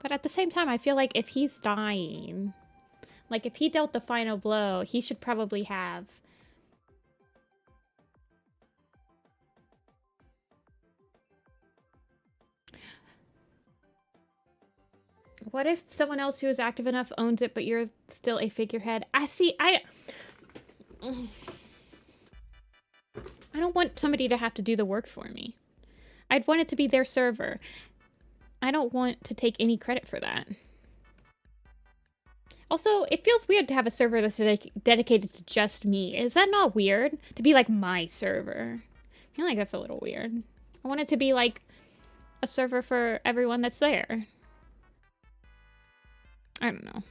Speaker 1: But at the same time, I feel like if he's dying... Like, if he dealt the final blow, he should probably have... What if someone else who is active enough owns it, but you're still a figurehead? I don't want somebody to have to do the work for me. I'd want it to be their server. I don't want to take any credit for that. Also, it feels weird to have a server that's dedicated to just me. Is that not weird? To be like my server. I feel like that's a little weird. I want it to be like a server for everyone that's there. I don't know.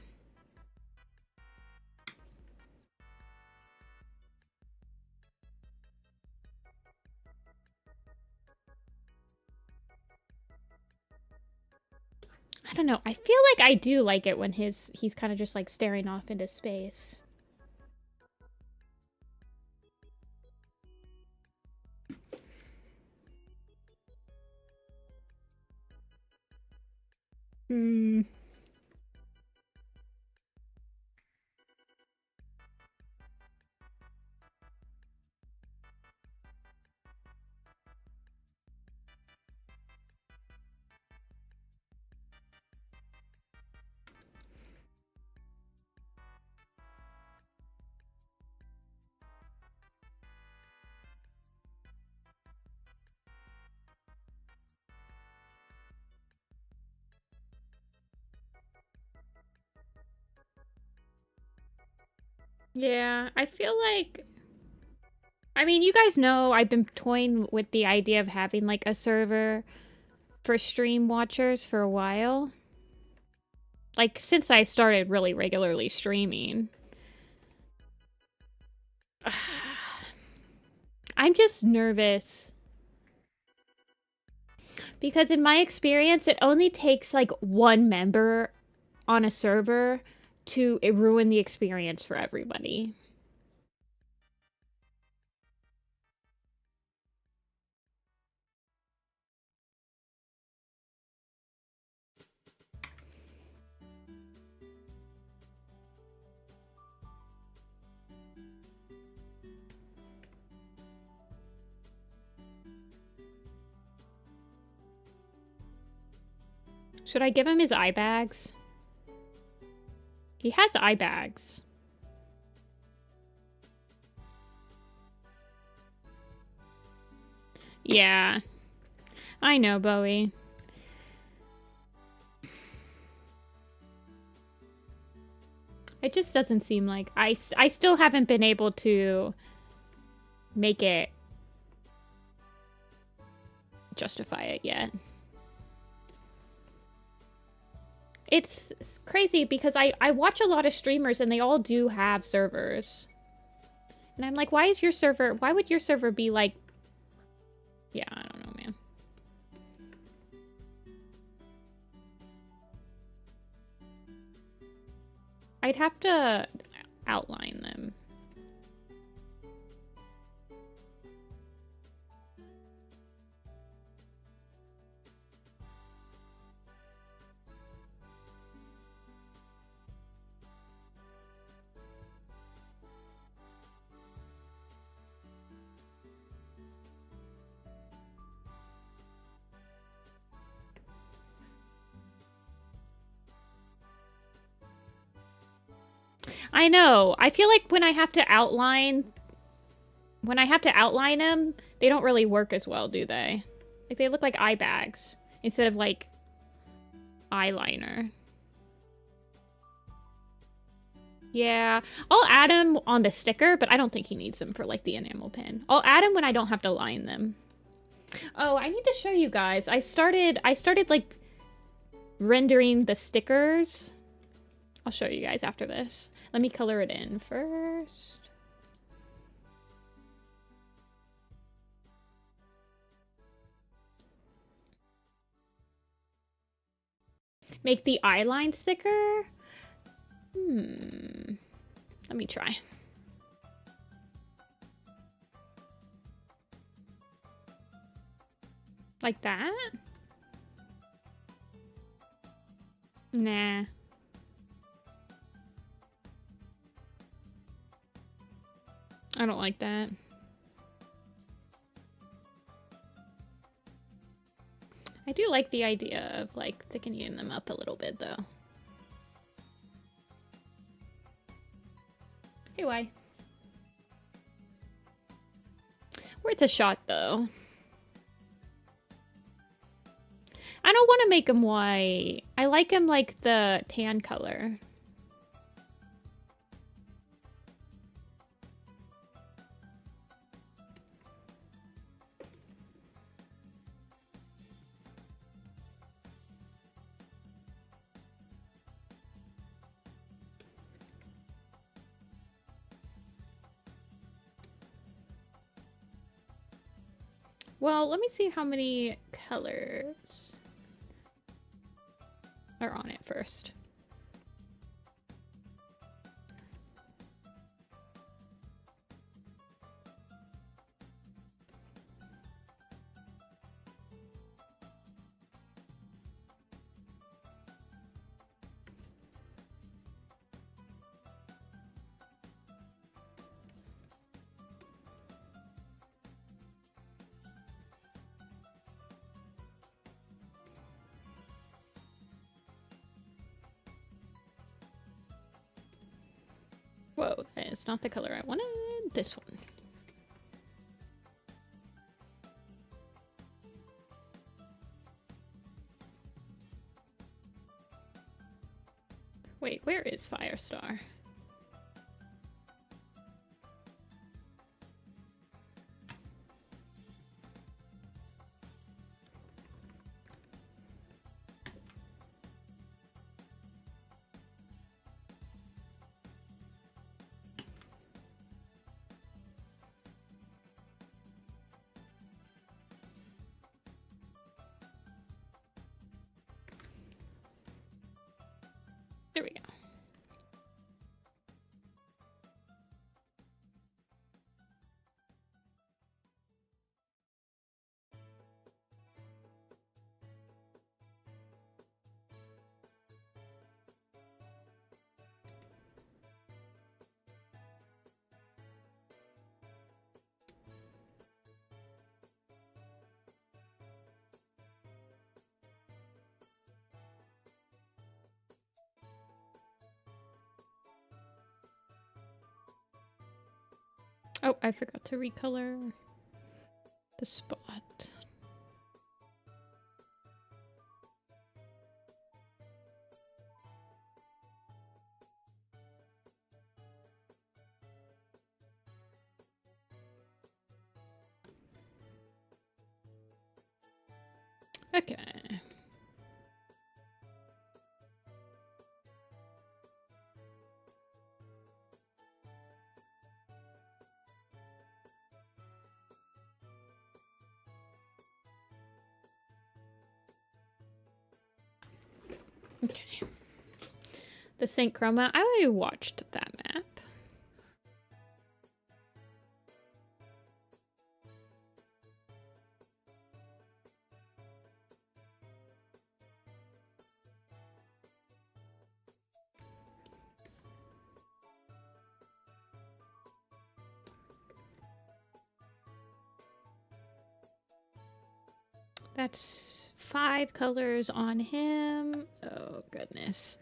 Speaker 1: I don't know. I feel like I do like it when he's kind of just like staring off into space. Hmm. Yeah, I feel like... I mean, you guys know I've been toying with the idea of having, like, a server for stream watchers for a while. Like, since I started really regularly streaming. I'm just nervous. Because in my experience, it only takes, like, one member on a server to ruin the experience for everybody. Should I give him his eye bags? He has eye bags. Yeah. I know, Bowie. It just doesn't seem like... I still haven't been able to make it justify it yet. It's crazy because I watch a lot of streamers and they all do have servers. And I'm like, why would your server be like, yeah, I don't know, man. I'd have to outline them. I know. I feel like when I have to outline them, they don't really work as well, do they? Like they look like eye bags instead of like eyeliner. Yeah, I'll add him on the sticker, but I don't think he needs them for like the enamel pin. I'll add him when I don't have to line them. Oh, I need to show you guys. I started like rendering the stickers. I'll show you guys after this. Let me color it in first. Make the eyeline thicker? Let me try. Like that? Nah. I don't like that. I do like the idea of like thickening them up a little bit though. Hey, why? Worth a shot though. I don't want to make him white. I like him like the tan color. Well, let me see how many colors are on it first. Whoa, that is not the color I wanted. This one. Wait, where is Firestar? There we go. Oh, I forgot to recolor the spot. Okay. Okay. The Saint Chroma. I already watched that map. That's 5 colors on him. Oh, goodness.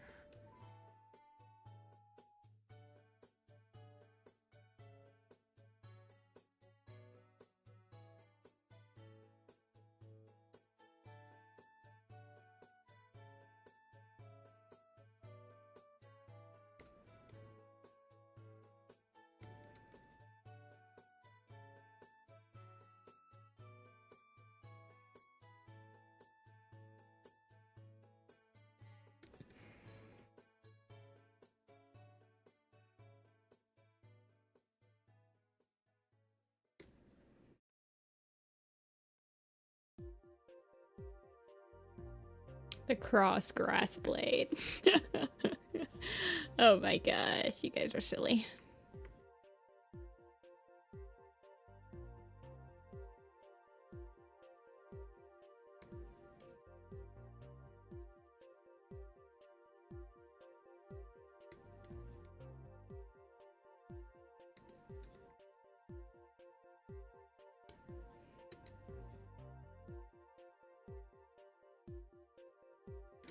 Speaker 1: The cross grass blade. Oh my gosh, you guys are silly.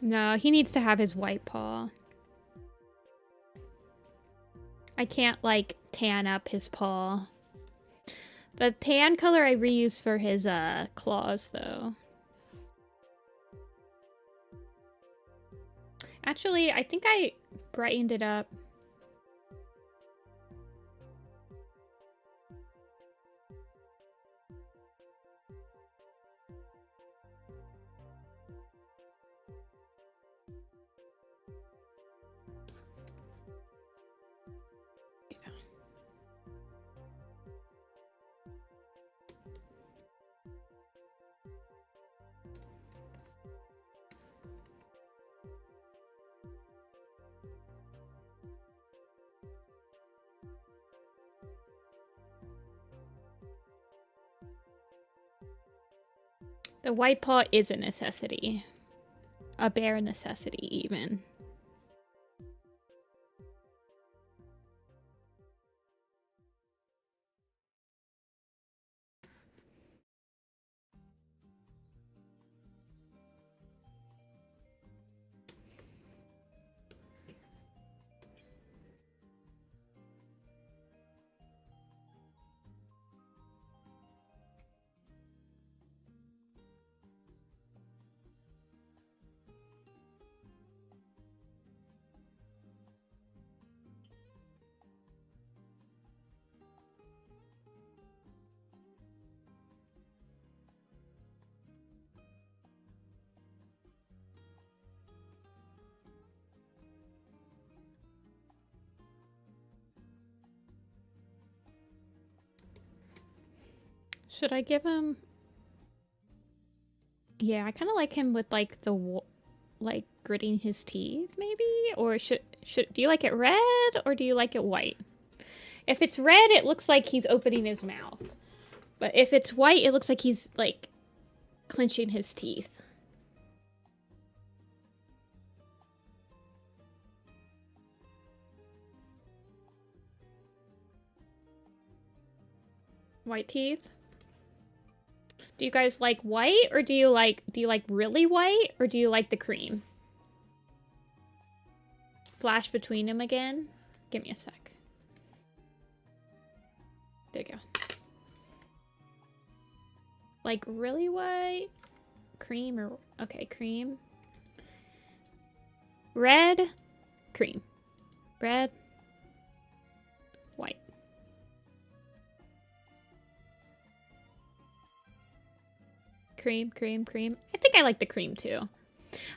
Speaker 1: No, he needs to have his white paw. I can't, like, tan up his paw. The tan color I reuse for his claws, though. Actually, I think I brightened it up. The white paw is a necessity. A bare necessity, even. Should I give him... Yeah, I kind of like him with, like, the... like, gritting his teeth, maybe? Or should... Do you like it red, or do you like it white? If it's red, it looks like he's opening his mouth. But if it's white, it looks like he's, like, clenching his teeth. White teeth? Do you guys like white, or do you like really white, or do you like the cream? Flash between them again? Give me a sec. There you go. Like really white? Cream or... Okay, cream. Red. Cream. Red. White. Cream, cream, cream. I think I like the cream too.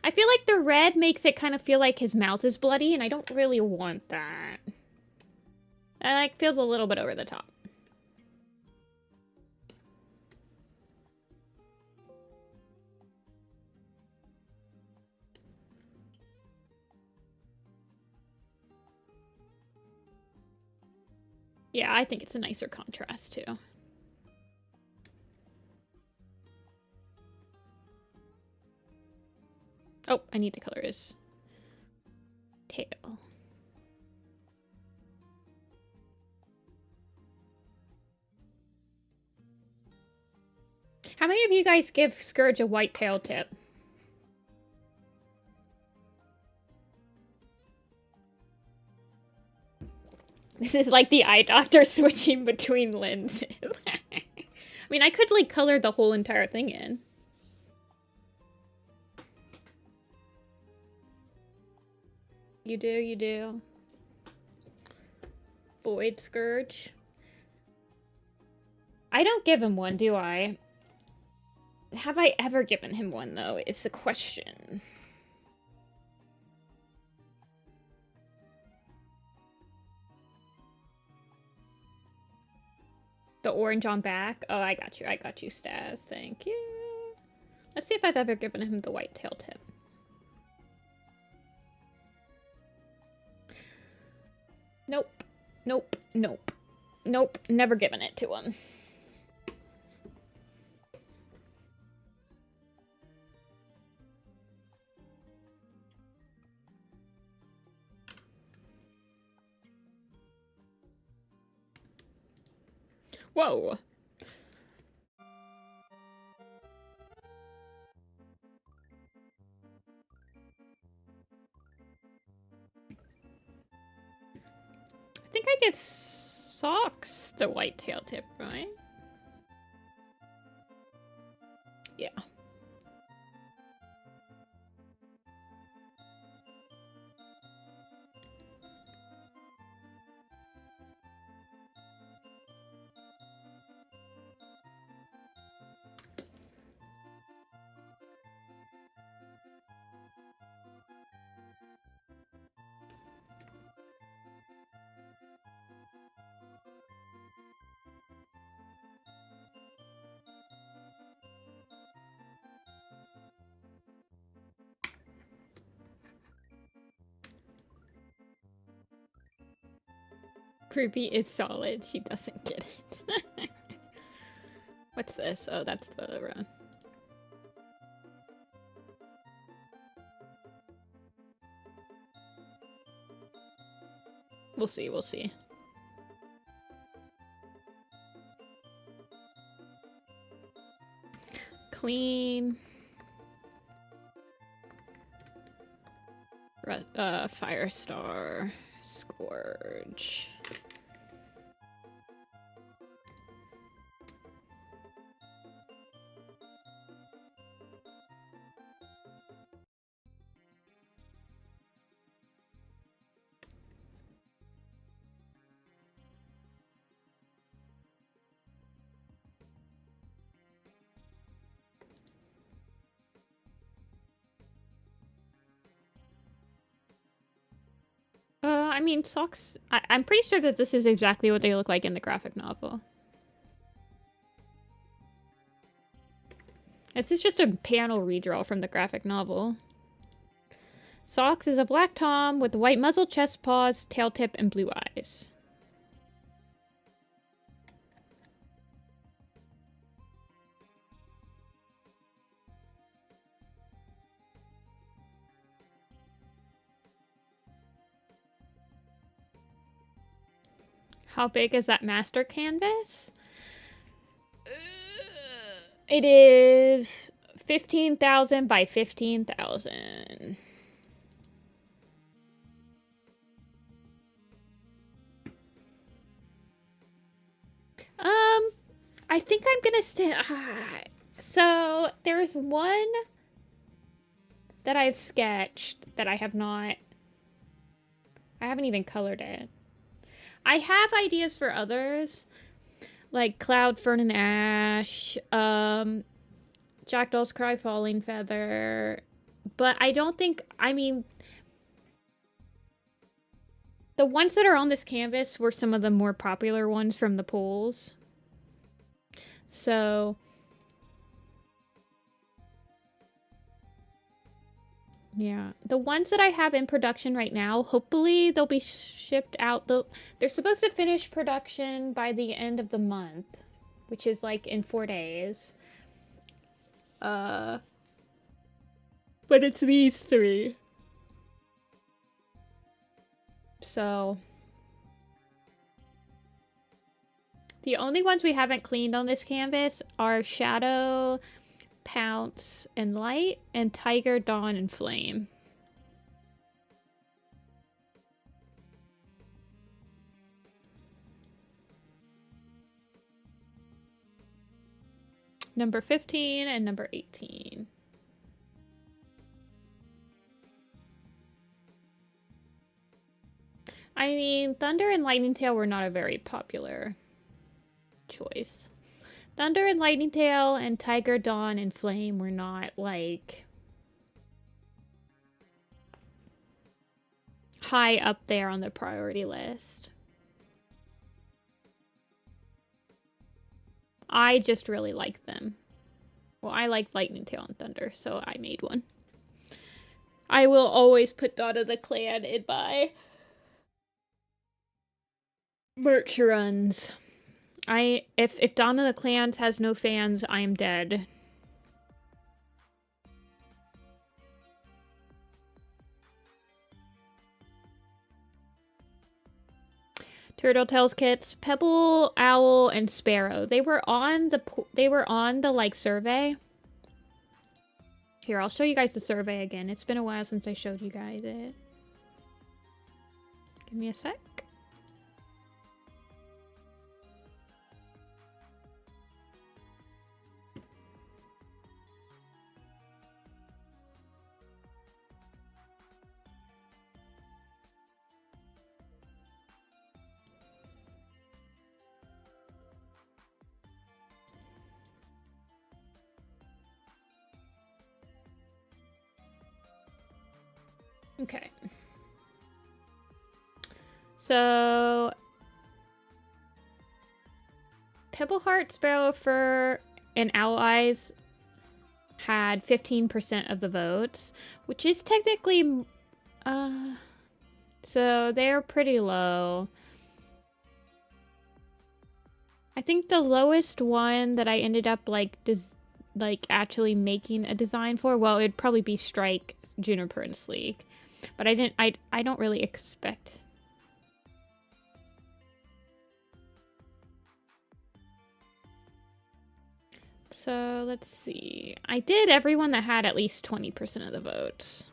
Speaker 1: I feel like the red makes it kind of feel like his mouth is bloody, and I don't really want that. That like feels a little bit over the top. Yeah, I think it's a nicer contrast too. Oh, I need to color his tail. How many of you guys give Scourge a white tail tip? This is like the eye doctor switching between lenses. I mean, I could like color the whole entire thing in. You do, you do. Void Scourge. I don't give him one, do I? Have I ever given him one, though, is the question. The orange on back? Oh, I got you, Staz. Thank you. Let's see if I've ever given him the white tail tip. Nope. Nope. Nope. Nope. Never given it to him. Whoa. I think I give Socks the white tail tip, right? Yeah. Ruby is solid. She doesn't get it. What's this? Oh, that's the run. We'll see, we'll see. Clean. Firestar. Scourge. I mean, Socks... I'm pretty sure that this is exactly what they look like in the graphic novel. This is just a panel redraw from the graphic novel. Socks is a black tom with white muzzle, chest, paws, tail tip, and blue eyes. How big is that master canvas? It is 15,000 by 15,000. I think I'm gonna stay. So there's one that I've sketched that I haven't even colored it. I have ideas for others, like Cloud, Fern, and Ash, Jackdaw's Cry, Falling Feather. But I don't think, I mean, the ones that are on this canvas were some of the more popular ones from the polls. So, yeah. The ones that I have in production right now, hopefully they'll be shipped out. They're supposed to finish production by the end of the month, which is like in 4 days. But it's these 3. So, the only ones we haven't cleaned on this canvas are Shadow, Pounce, and Light, and Tiger, Dawn, and Flame. Number 15 and number 18. I mean, Thunder and Lightning Tail were not a very popular choice. Thunder and Lightning Tail and Tiger, Dawn, and Flame were not, like, high up there on the priority list. I just really like them. Well, I like Lightning Tail and Thunder, so I made one. I will always put Dawn of the Clan in my merch runs. If Dawn of the Clans has no fans, I am dead. Turtletails kits, Pebble, Owl, and Sparrow. They were on the like survey. Here, I'll show you guys the survey again. It's been a while since I showed you guys it. Give me a sec. Okay. So, Pebbleheart, Sparrow Fur, and Owl Eyes had 15% of the votes, which is technically, so they're pretty low. I think the lowest one that I ended up like actually making a design for, well, it'd probably be Strike, Juniper, and Sleek. But I don't really expect. So let's see. I did everyone that had at least 20% of the votes.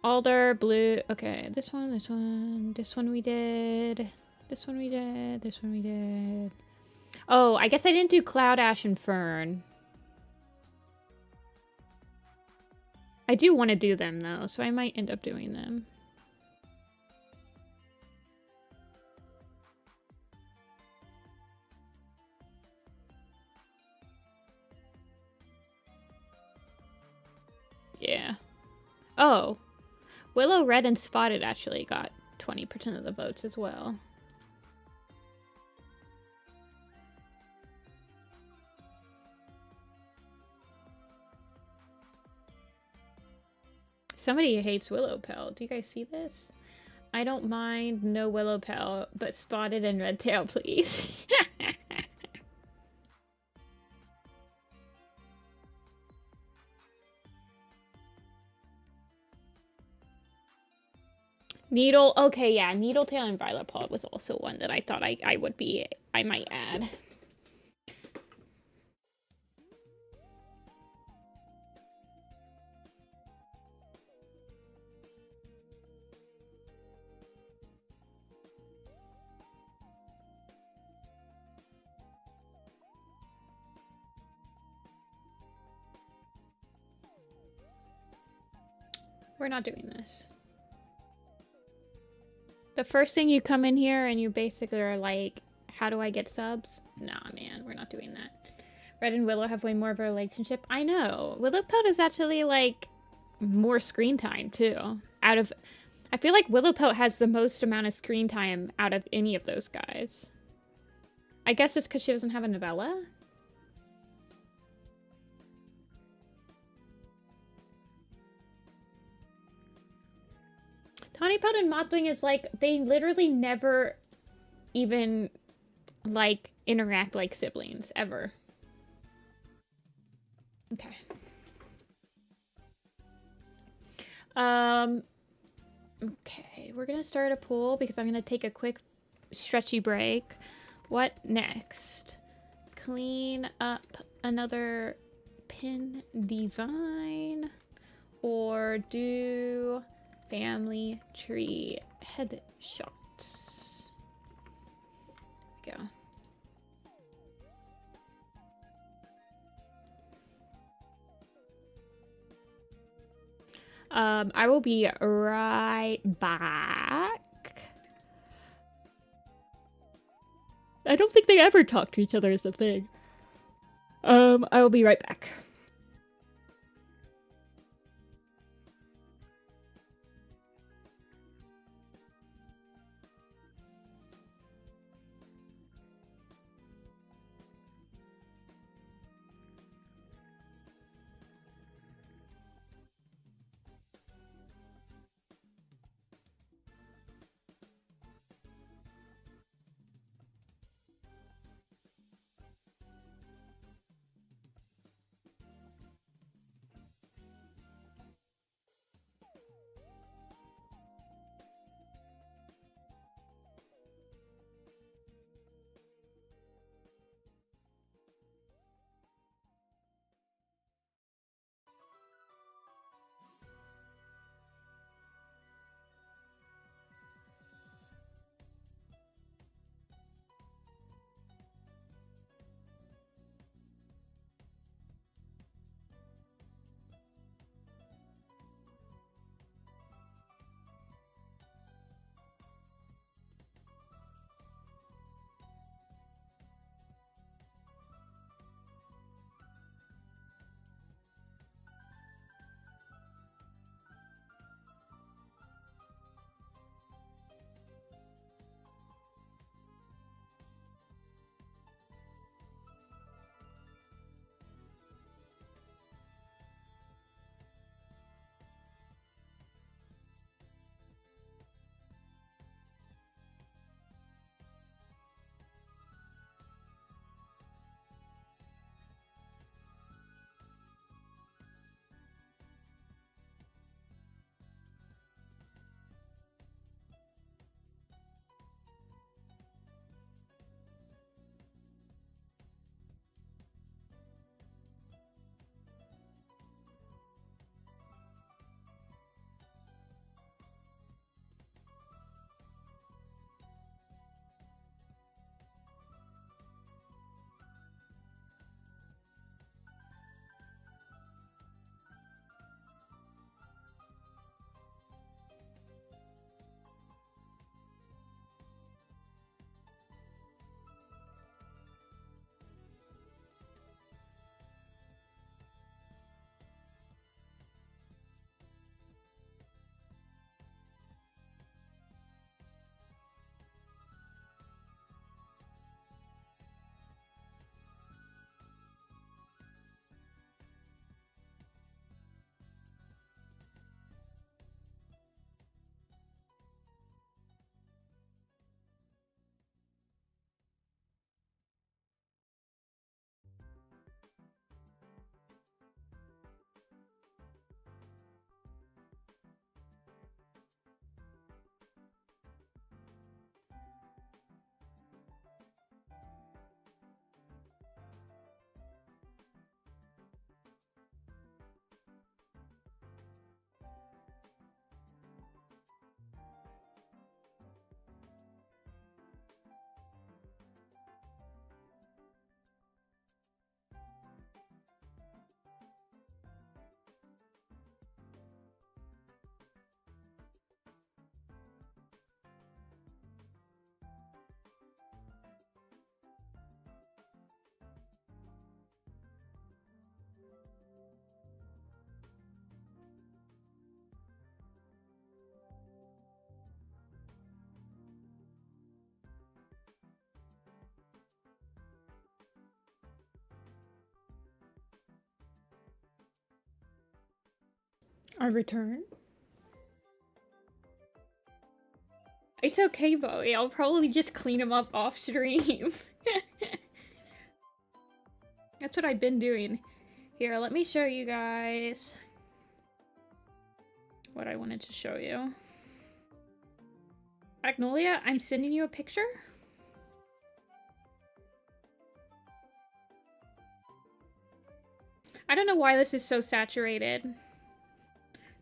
Speaker 1: Alder, Blue, okay, this one we did, this one we did, this one we did. Oh, I guess I didn't do Cloud Ash and Fern. I do want to do them, though, so I might end up doing them. Yeah. Oh. Willow Red and Spotted actually got 20% of the votes as well. Somebody hates Willow Pelt. Do you guys see this? I don't mind no Willow Pelt, but Spotted and Red Tail, please. Needle, okay, yeah, Needletail and Violet Paw was also one that I thought I might add. We're not doing this. The first thing you come in here and you basically are like, how do I get subs? Nah, man, we're not doing that. Red and Willow have way more of a relationship. I know. Willow Pelt is actually like more screen time too. I feel like Willow Pelt has the most amount of screen time out of any of those guys. I guess it's because she doesn't have a novella. Tawny Pelt and Mothwing is like, they literally never even like interact like siblings ever. Okay. Okay, we're gonna start a pool because I'm gonna take a quick stretchy break. What next? Clean up another pin design or do family tree headshots. There we go. I will be right back. I don't think they ever talk to each other as a thing. I will be right back. I return. It's okay, Bowie. I'll probably just clean him up off stream. That's what I've been doing. Here, let me show you guys what I wanted to show you. Magnolia, I'm sending you a picture. I don't know why this is so saturated.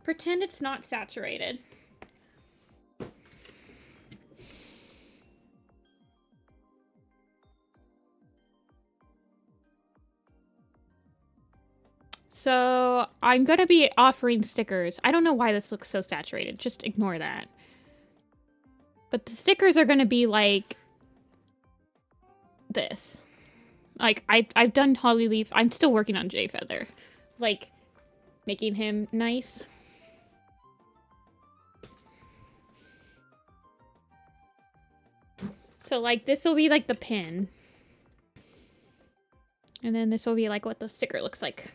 Speaker 1: Pretend it's not saturated. So I'm gonna be offering stickers. I don't know why this looks so saturated. Just ignore that. But the stickers are gonna be like this. Like I've done Hollyleaf. I'm still working on Jay Feather. Like making him nice. So like this will be like the pin. And then this will be like what the sticker looks like.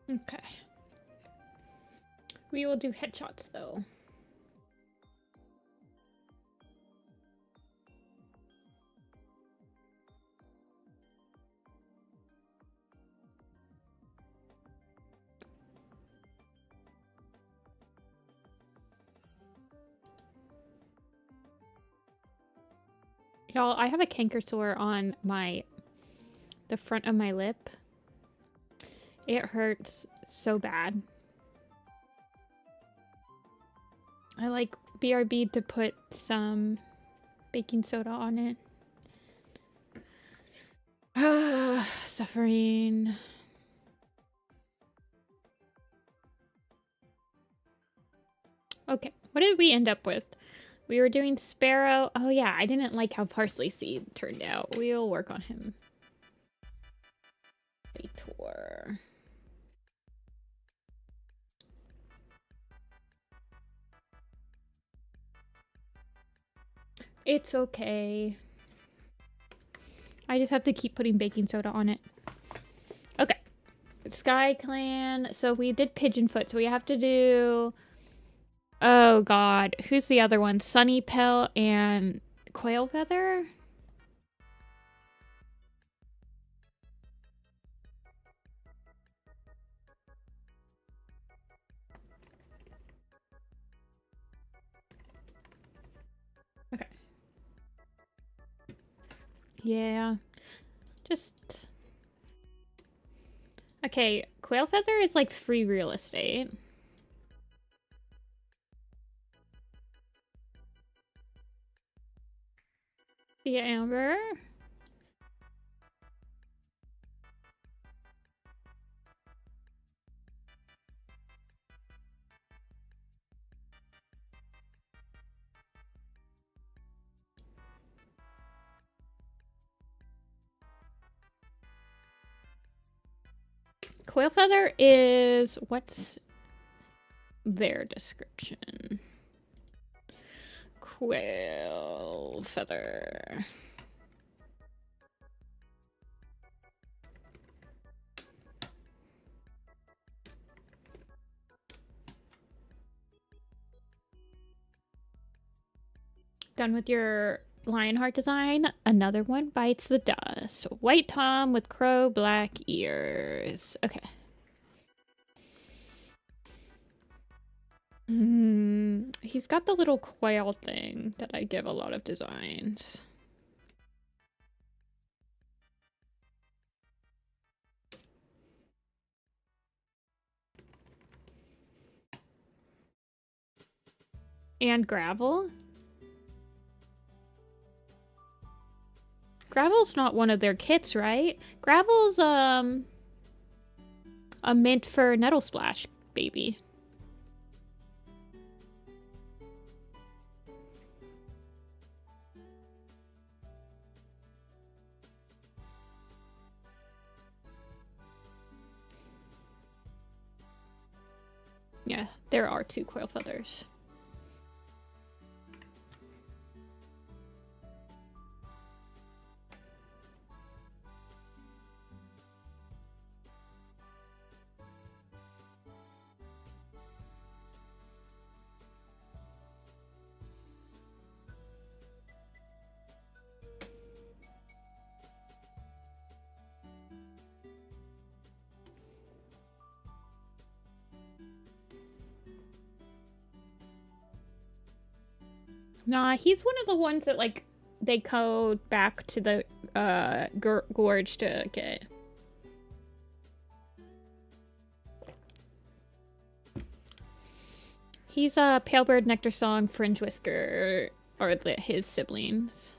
Speaker 1: Okay. We will do headshots though. Y'all, I have a canker sore on the front of my lip. It hurts so bad. I like BRB to put some baking soda on it. Suffering. Okay, what did we end up with? We were doing Sparrow. Oh yeah, I didn't like how Parsley Seed turned out. We'll work on him. Tour. It's okay. I just have to keep putting baking soda on it. Okay. SkyClan. So we did Pigeonfoot, so we have to do... Oh god. Who's the other one? Sunny Pelt and Quail Feather? Okay. Yeah. Just... Okay, Quail Feather is like free real estate. The Amber. Quail Feather is... What's their description? Quail Feather. Done with your Lionheart design. Another one bites the dust. White Tom with crow black ears. Okay. He's got the little quail thing that I give a lot of designs. And Gravel. Gravel's not one of their kits, right? Gravel's a mint for Nettle Splash. baby. Yeah, there are 2 coil feathers. Nah, he's one of the ones that, like, they go back to the gorge to get. He's a Palebird, Nectar Song, Fringe Whisker, or his siblings.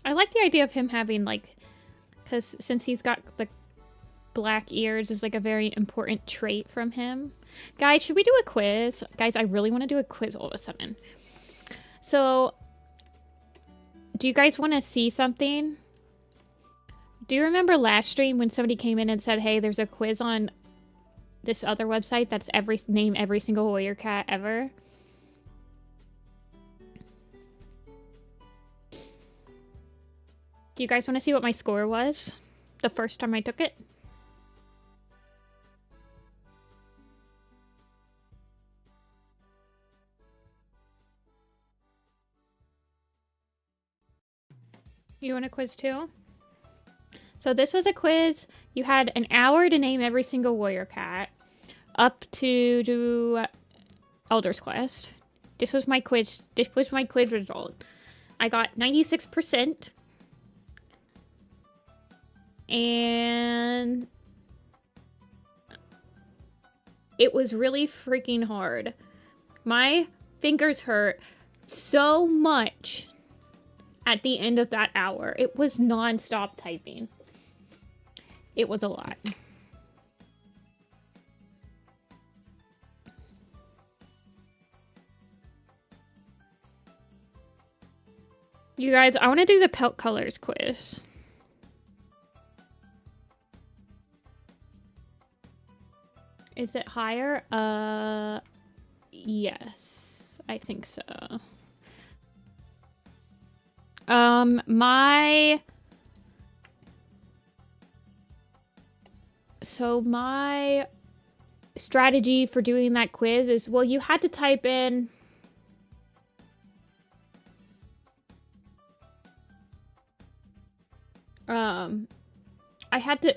Speaker 1: I like the idea of him having, like, because since he's got the black ears is like a very important trait from him. Guys, should we do a quiz? Guys, I really want to do a quiz all of a sudden. So, do you guys want to see something? Do you remember last stream when somebody came in and said, hey, there's a quiz on this other website that's name every single warrior cat ever? Do you guys want to see what my score was the first time I took it? You want a quiz too? So this was a quiz. You had an hour to name every single warrior cat up to Elder's Quest. This was my quiz. This was my quiz result. I got 96%. And it was really freaking hard. My fingers hurt so much at the end of that hour. It was non-stop typing. It was a lot. You guys, I want to do the Pelt colors quiz. Is it higher? Yes, I think so. My strategy for doing that quiz is, well, you had to type in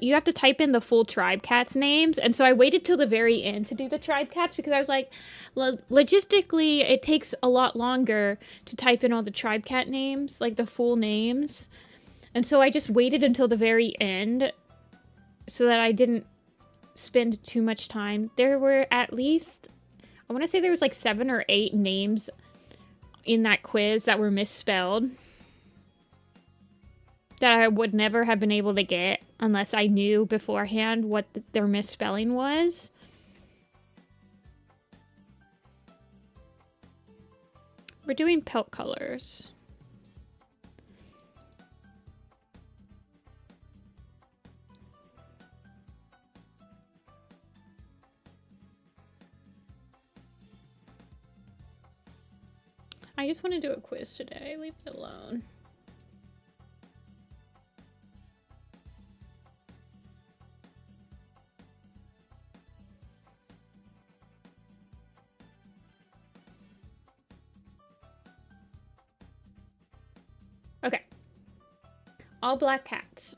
Speaker 1: you have to type in the full tribe cats names, and so I waited till the very end to do the tribe cats because I was like, logistically it takes a lot longer to type in all the tribe cat names, like the full names, and so I just waited until the very end so that I didn't spend too much time. There were at least, I want to say there was like 7 or 8 names in that quiz that were misspelled that I would never have been able to get unless I knew beforehand what their misspelling was. We're doing Pelt colors. I just want to do a quiz today. Leave it alone. Okay. All black cats.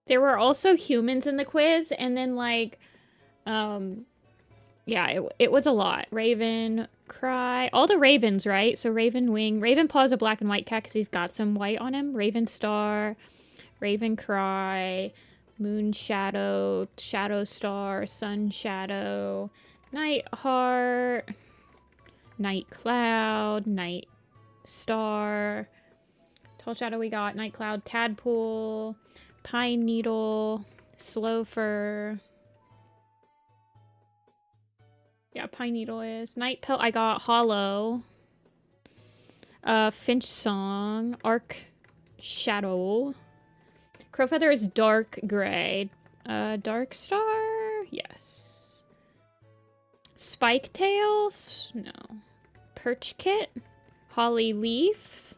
Speaker 1: There were also humans in the quiz, and then, like, yeah, it was a lot. Raven, Cry, all the ravens, right? So Raven Wing, Raven Paw's a black and white cat because he's got some white on him. Raven Star, Raven Cry, Moon Shadow, Shadow Star, Sun Shadow, Night Heart, Night Cloud, Night Star, Tall Shadow we got, Night Cloud, Tadpole, Pine Needle, Slowfur. Yeah, Pine Needle is. Night Pelt I got, Hollow. Finch Song, Arc Shadow. Crowfeather is dark gray. Dark Star? Yes. Spike Tails? No. Perch Kit? Holly Leaf?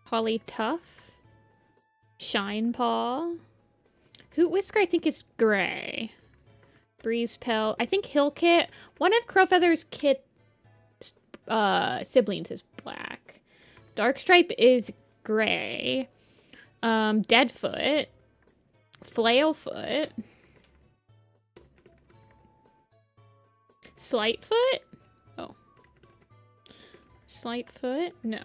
Speaker 1: Holly Tuff? Shine Paw? Hoot Whisker I think is gray. Breeze Pelt. I think Hill Kit. One of Crowfeather's kit siblings is black. Darkstripe is gray. Deadfoot. Flailfoot. Slightfoot? Oh. Slightfoot? No.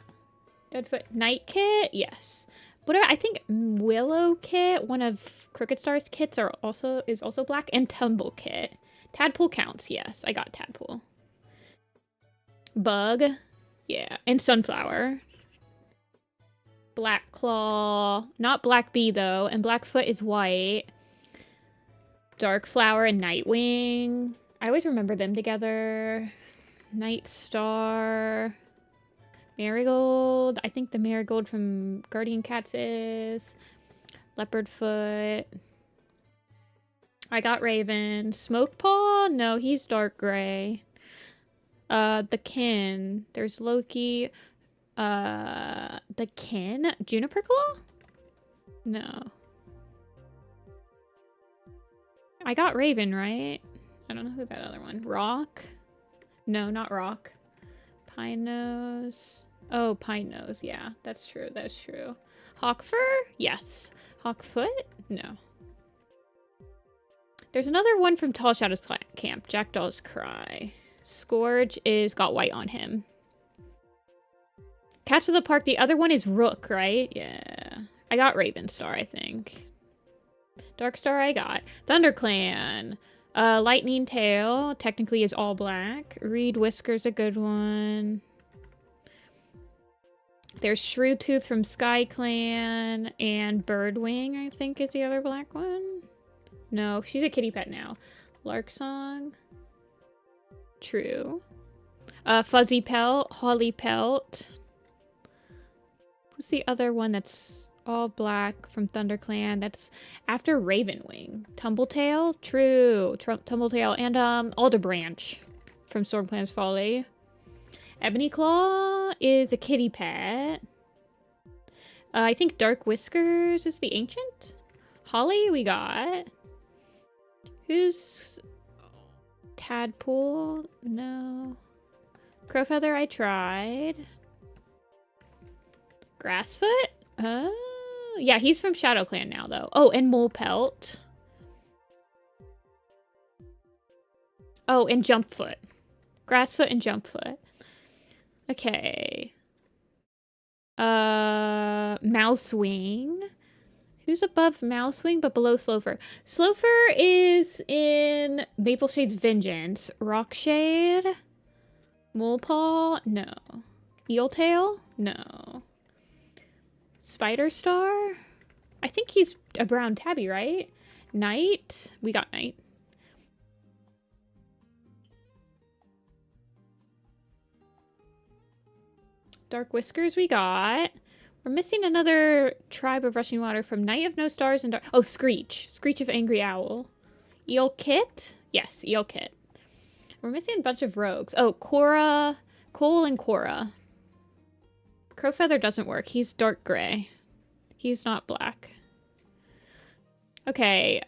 Speaker 1: Deadfoot. Night Kit? Yes. Whatever. I think Willow Kit, one of Crooked Star's kits, is also black. And Tumble Kit. Tadpole counts. Yes, I got Tadpole. Bug. Yeah. And Sunflower. Black Claw. Not Black Bee, though. And Blackfoot is white. Dark Flower and Nightwing. I always remember them together. Night Star. Marigold. I think the Marigold from Guardian Cats is. Leopard Foot. I got Raven. Smoke Paw? No, he's dark gray. The Kin. There's Loki. The Kin? Juniper Claw? No. I got Raven, right? I don't know who that other one. Rock? No, not Rock. Pine Nose. Oh, Pine Nose. Yeah, that's true. That's true. Hawkfur? Yes. Hawkfoot? No. There's another one from Tall Shadows Camp. Jackdaw's Cry. Scourge got white on him. Catch of the Park. The other one is Rook, right? Yeah. I got Raven Star, I think. Dark Star I got. ThunderClan. Lightning Tail. Technically is all black. Reed Whisker's a good one. There's Shrewtooth from SkyClan. And Birdwing, I think, is the other black one. No, she's a kitty pet now. Lark Song. True. Fuzzy Pelt. Holly Pelt. Who's the other one that's all black from ThunderClan? That's after Ravenwing. Tumbletail? True. Tumbletail. And Alderbranch from Stormclan's Folly. Ebony Claw is a kitty pet. I think Dark Whiskers is the ancient. Holly we got. Who's Tadpole? No. Crowfeather I tried. Grassfoot? Yeah, he's from ShadowClan now, though. Oh, and Mole Pelt. Oh, and Jumpfoot. Grassfoot and Jumpfoot. Okay. Mousewing. Who's above Mousewing but below Slowfur? Slowfur is in Maple Shade's Vengeance. Rockshade? Molepaw? No. Eeltail? No. Spider Star? I think he's a brown tabby, right? Knight? We got Knight. Dark Whiskers we got. We're missing another tribe of rushing water from Night of No Stars and Dark... Oh, Screech. Screech of Angry Owl. Eel Kit? Yes, Eel Kit. We're missing a bunch of rogues. Oh, Cora. Cole and Cora. Crowfeather doesn't work. He's dark gray. He's not black. Okay.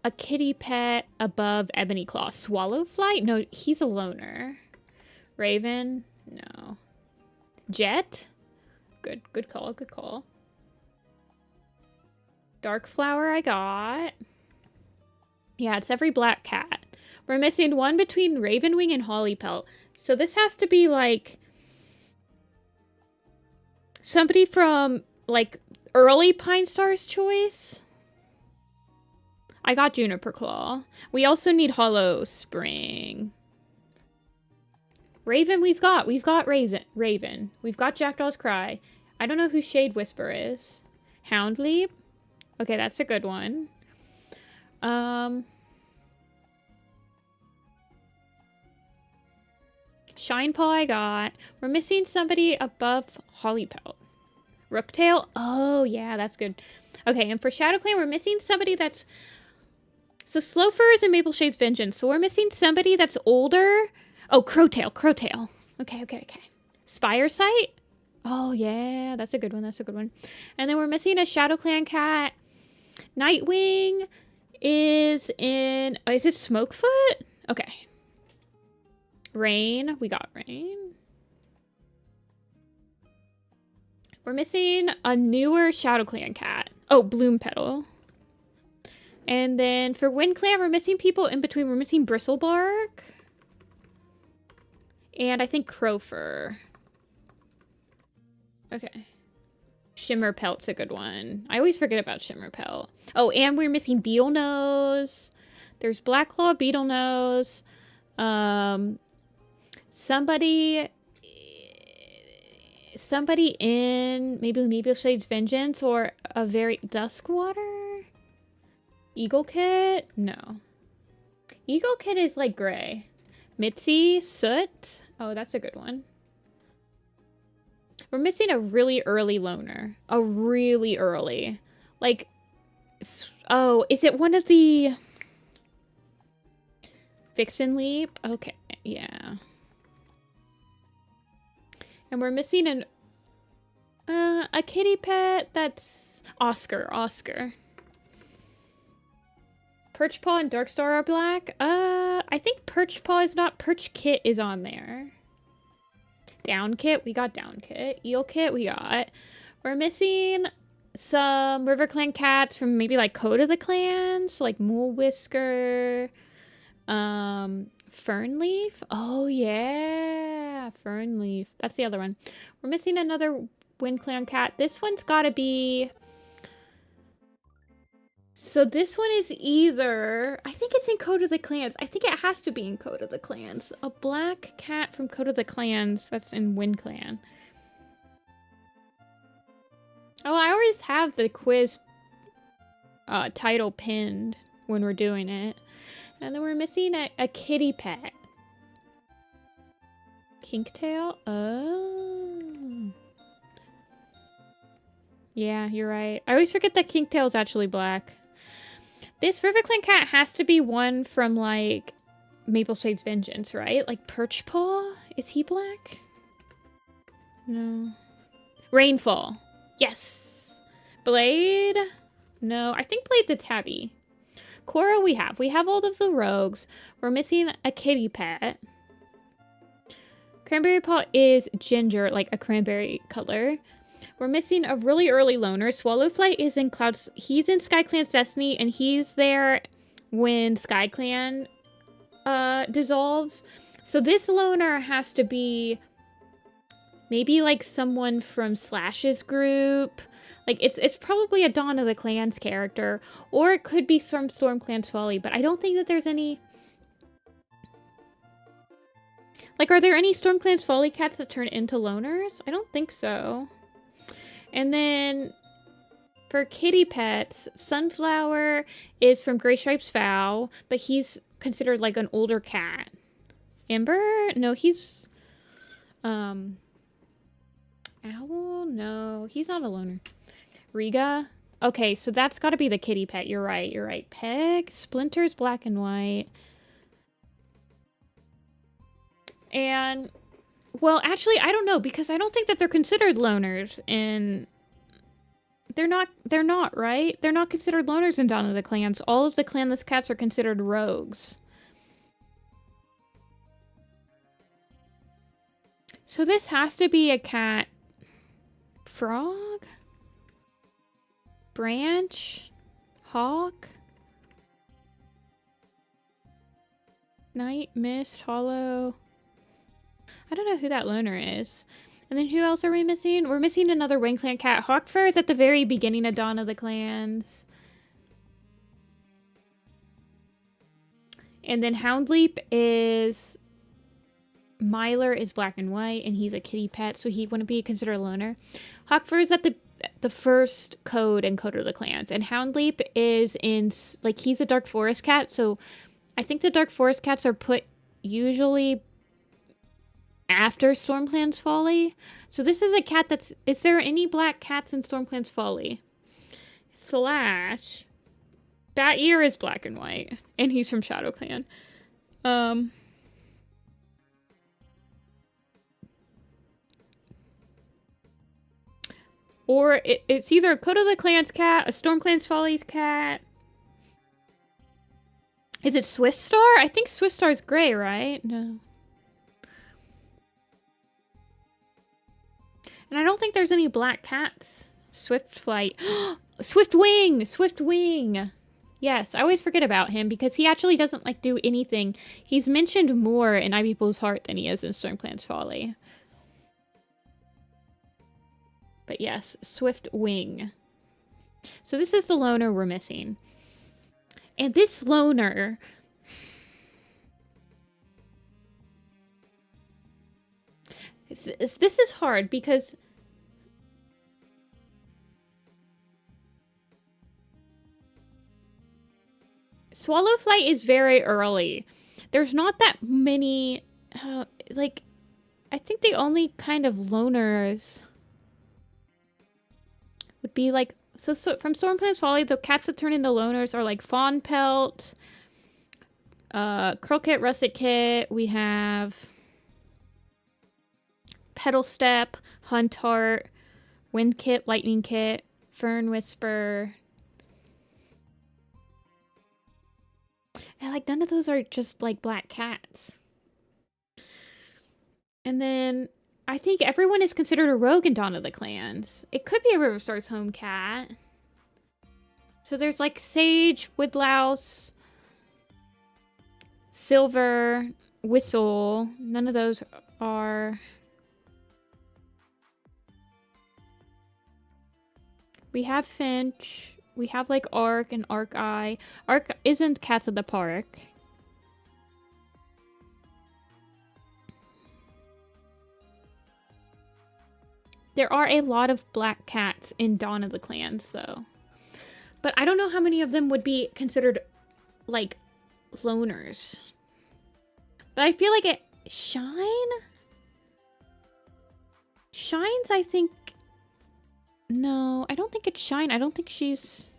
Speaker 1: A kitty pet above Ebony Claw. Swallowfly? No, he's a loner. Raven? No. Jet? Good call, good call. Dark Flower I got. Yeah, it's every black cat. We're missing one between Ravenwing and Holly Pelt. So this has to be like somebody from like early Pine Star's choice. I got Juniper Claw. We also need Hollow Spring. Raven, we've got Raven. We've got Jackdaw's Cry. I don't know who Shade Whisper is. Houndleap. Okay, that's a good one. Shinepaw I got. We're missing somebody above Hollypelt. Rooktail? Oh, yeah, that's good. Okay, and for ShadowClan, we're missing somebody that's... So Slowfur is in Maple Shade's Vengeance, so we're missing somebody that's older. Oh, Crowtail. Okay. Spire Sight? Oh, yeah, that's a good one, And then we're missing a ShadowClan cat. Nightwing is in... Oh, is it Smokefoot? Okay. Rain. We got Rain. We're missing a newer ShadowClan cat. Oh, Bloom Petal. And then for WindClan, we're missing people in between. We're missing Bristlebark. And I think Crowfur. Okay. Shimmer Pelt's a good one. I always forget about Shimmer Pelt. Oh, and we're missing Beetlenose. There's Blacklaw, Beetlenose. Somebody in maybe Maple Shade's Vengeance or a very Duskwater? Eagle Kit? No. Eagle Kit is like gray. Mitzi, Soot. Oh, that's a good one. We're missing a really early loner. A really early. Like, oh, is it one of the... Vixen Leap? Okay, yeah. And we're missing a kitty pet that's Oscar. Perchpaw and Darkstar are black. I think Perchpaw is not. Perch Kit is on there. Down Kit, we got Down Kit. Eel Kit, we got. We're missing some RiverClan cats from maybe like Code of the Clans, so like Mole Whisker, Fernleaf. Oh yeah, Fernleaf. That's the other one. We're missing another WindClan cat. This one's gotta be... So this one is either... I think it's in Code of the Clans. I think it has to be in Code of the Clans. A black cat from Code of the Clans that's in WindClan. Oh, I always have the quiz title pinned when we're doing it. And then we're missing a kitty pet. Kinktail? Oh. Yeah, you're right. I always forget that Kinktail is actually black. This RiverClan cat has to be one from, like, Maple Shade's Vengeance, right? Like, Perchpaw? Is he black? No. Rainfall. Yes. Blade? No, I think Blade's a tabby. Cora we have. We have all of the rogues. We're missing a kitty pet. Cranberry Paw is ginger, like a cranberry color. We're missing a really early loner. Swallowflight is in Clouds. He's in SkyClan's Destiny, and he's there when SkyClan dissolves. So this loner has to be maybe like someone from Slash's group. Like, it's probably a Dawn of the Clans character, or it could be from StormClan's Folly, but I don't think that there's any... Like, are there any StormClan's Folly cats that turn into loners? I don't think so. And then, for kitty pets, Sunflower is from Gray Stripe's Vow, but he's considered, like, an older cat. Ember? No, he's... Owl? No, he's not a loner. Riga? Okay, so that's got to be the kitty pet. You're right. Peg? Splinter's black and white. And, well, actually, I don't know, because I don't think that they're considered loners in... They're not, right? They're not considered loners in Dawn of the Clans. All of the clanless cats are considered rogues. So this has to be a cat... Frog? Branch? Hawk? Night, Mist, Hollow... I don't know who that loner is. And then who else are we missing? We're missing another Wing Clan cat. Hawkfur is at the very beginning of Dawn of the Clans. And then Houndleap is... Myler is black and white, and he's a kitty pet, so he wouldn't be considered a loner. Hawkfur is at the first code in Code of the Clans, and Houndleap is in... Like, he's a Dark Forest cat, so I think the Dark Forest cats are put usually... after Stormclan's Folly. So this is a cat that's... Is there any black cats in Stormclan's Folly? Slash... Bat Ear is black and white. And he's from ShadowClan. Or it's either a Code of the Clans cat, a Stormclan's Follies cat. Is it Swiftstar? I think Swiftstar's gray, right? No. And I don't think there's any black cats. Swiftflight. Swiftwing! Swiftwing! Yes, I always forget about him because he actually doesn't, like, do anything. He's mentioned more in I People's Heart than he is in Stormclan's Folly. But yes, Swiftwing. So this is the loner we're missing. And this loner... This is hard because... Swallowflight is very early. There's not that many... like, I think the only kind of loners... would be like... So from Stormclan's Folly, the cats that turn into loners are like Fawn Pelt, Croquet Russet Kit, we have... Petal Step, Huntheart, Wind Kit, Lightning Kit, Fern Whisper. And like none of those are just like black cats. And then I think everyone is considered a rogue in Dawn of the Clans. It could be a Riverstar's home cat. So there's like Sage, Woodlouse, Silver, Whistle. None of those are... We have Finch. We have like Arc and Arc-Eye. Arc isn't Cats of the Park. There are a lot of black cats in Dawn of the Clans, though. But I don't know how many of them would be considered, like, loners. But I feel like it... Shine? Shine's, I think... No, I don't think it's Shine. I don't think she's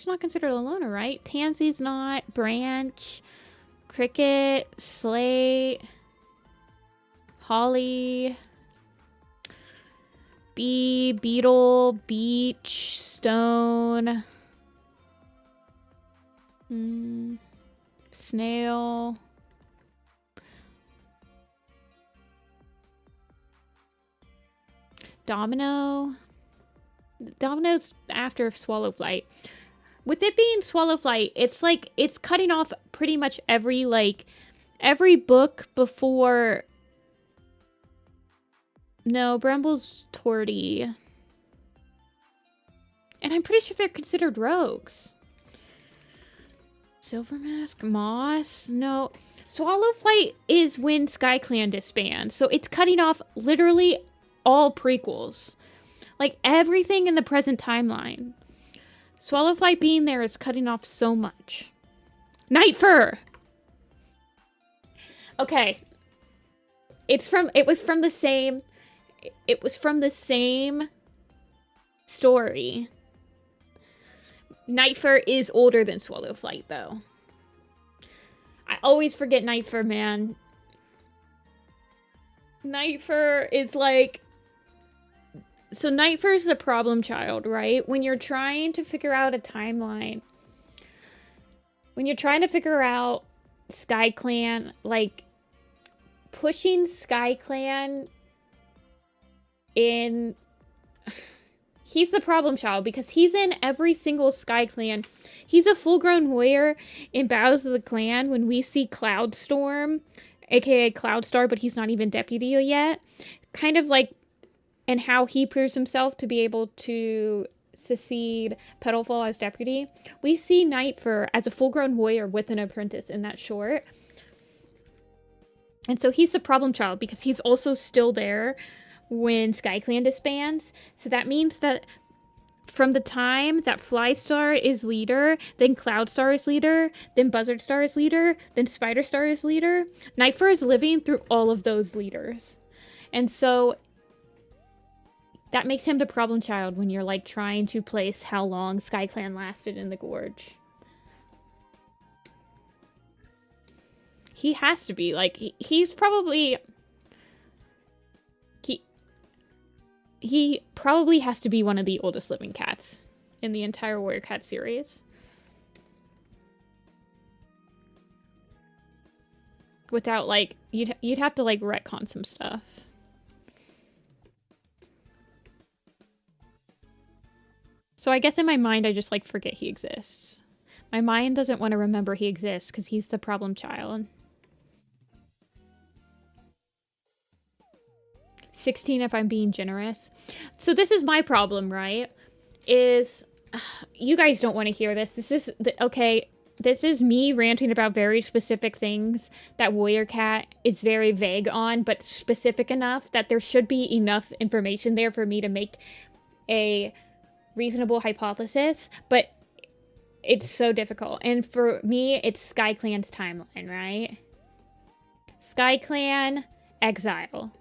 Speaker 1: not considered a loner, right? Tansy's not. Branch. Cricket. Slate. Holly. Bee. Beetle. Beach. Stone. Snail. Domino. Domino's after Swallowflight. With it being Swallowflight, it's like, it's cutting off pretty much every, like, every book before... No, Bramble's Torty. And I'm pretty sure they're considered rogues. Silvermask? Moss? No. Swallowflight is when SkyClan disbands, so it's cutting off literally all prequels. Like, everything in the present timeline. Swallowflight being there is cutting off so much. Nightfur! Okay. It was from the same story. Nightfur is older than Swallowflight, though. I always forget Nightfur, man. Nightfur is like... So Nightfur is the problem child, right? When you're trying to figure out a timeline, when you're trying to figure out SkyClan, like, pushing SkyClan in... He's the problem child because he's in every single SkyClan. He's a full-grown warrior in Battles of the Clan when we see Cloudstorm, aka Cloudstar, but he's not even deputy yet. Kind of like and how he proves himself to be able to succeed Petalfall as deputy. We see Nightfur as a full-grown warrior with an apprentice in that short. And so he's the problem child because he's also still there when SkyClan disbands. So that means that from the time that Flystar is leader, then Cloudstar is leader, then Buzzardstar is leader, then Spiderstar is leader, Nightfur is living through all of those leaders. And so that makes him the problem child when you're like trying to place how long SkyClan lasted in the Gorge. He has to be, like, he's probably... He probably has to be one of the oldest living cats in the entire Warrior Cat series. Without, like, you'd have to, like, retcon some stuff. So I guess in my mind, I just, like, forget he exists. My mind doesn't want to remember he exists because he's the problem child. 16 if I'm being generous. So this is my problem, right? Is you guys don't want to hear this. This is okay. This is me ranting about very specific things that Warrior Cat is very vague on, but specific enough that there should be enough information there for me to make a reasonable hypothesis, but it's so difficult. And for me, it's SkyClan's timeline, right? SkyClan, Exile.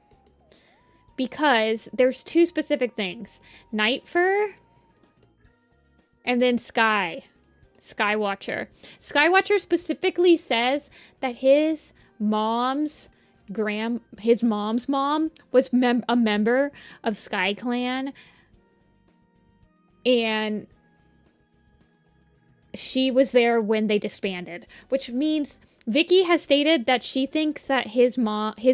Speaker 1: Because there's two specific things. Nightfur and then Skywatcher. Skywatcher specifically says that his mom's mom was a member of SkyClan, and she was there when they disbanded, which means Vicky has stated that she thinks that his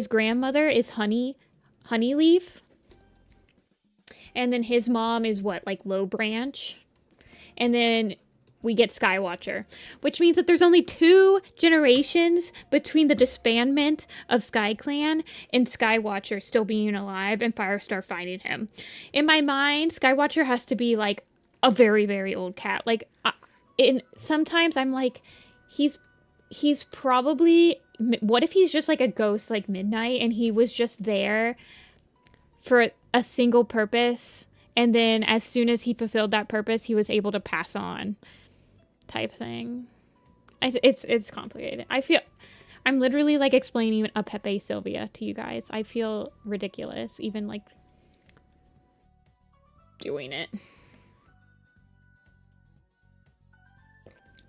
Speaker 1: grandmother is Honeyleaf, and then his mom is what, like Low Branch, and then we get Skywatcher, which means that there's only 2 generations between the disbandment of SkyClan and Skywatcher still being alive and Firestar finding him. In my mind, Skywatcher has to be like a very, very old cat. Like, sometimes I'm like, he's probably, what if he's just like a ghost like Midnight and he was just there for a single purpose, and then as soon as he fulfilled that purpose he was able to pass on, type thing. It's complicated. I feel I'm literally like explaining a Pepe Sylvia to you guys. I feel ridiculous even like doing it.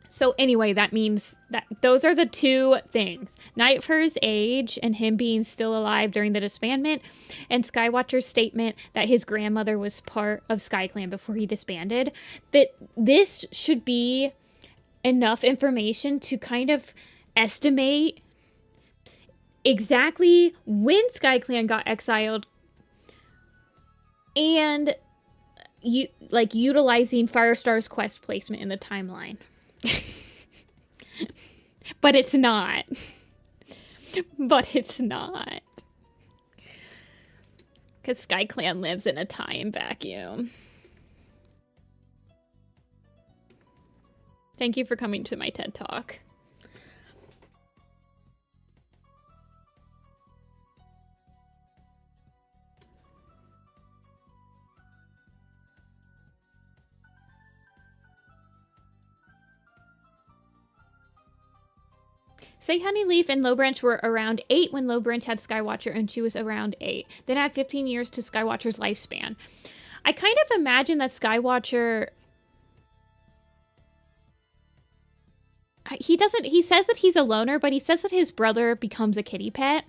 Speaker 1: So anyway, that means that those are the 2 things. Nightfur's age and him being still alive during the disbandment, and Skywatcher's statement that his grandmother was part of SkyClan before he disbanded. That this should be enough information to kind of estimate exactly when SkyClan got exiled and utilizing Firestar's quest placement in the timeline. But it's not. But it's not. Because SkyClan lives in a time vacuum. Thank you for coming to my TED Talk. Say Honeyleaf and Lowbranch were around 8 when Lowbranch had Skywatcher and she was around 8. Then add 15 years to Skywatcher's lifespan. I kind of imagine that Skywatcher... He says that he's a loner, but he says that his brother becomes a kitty pet.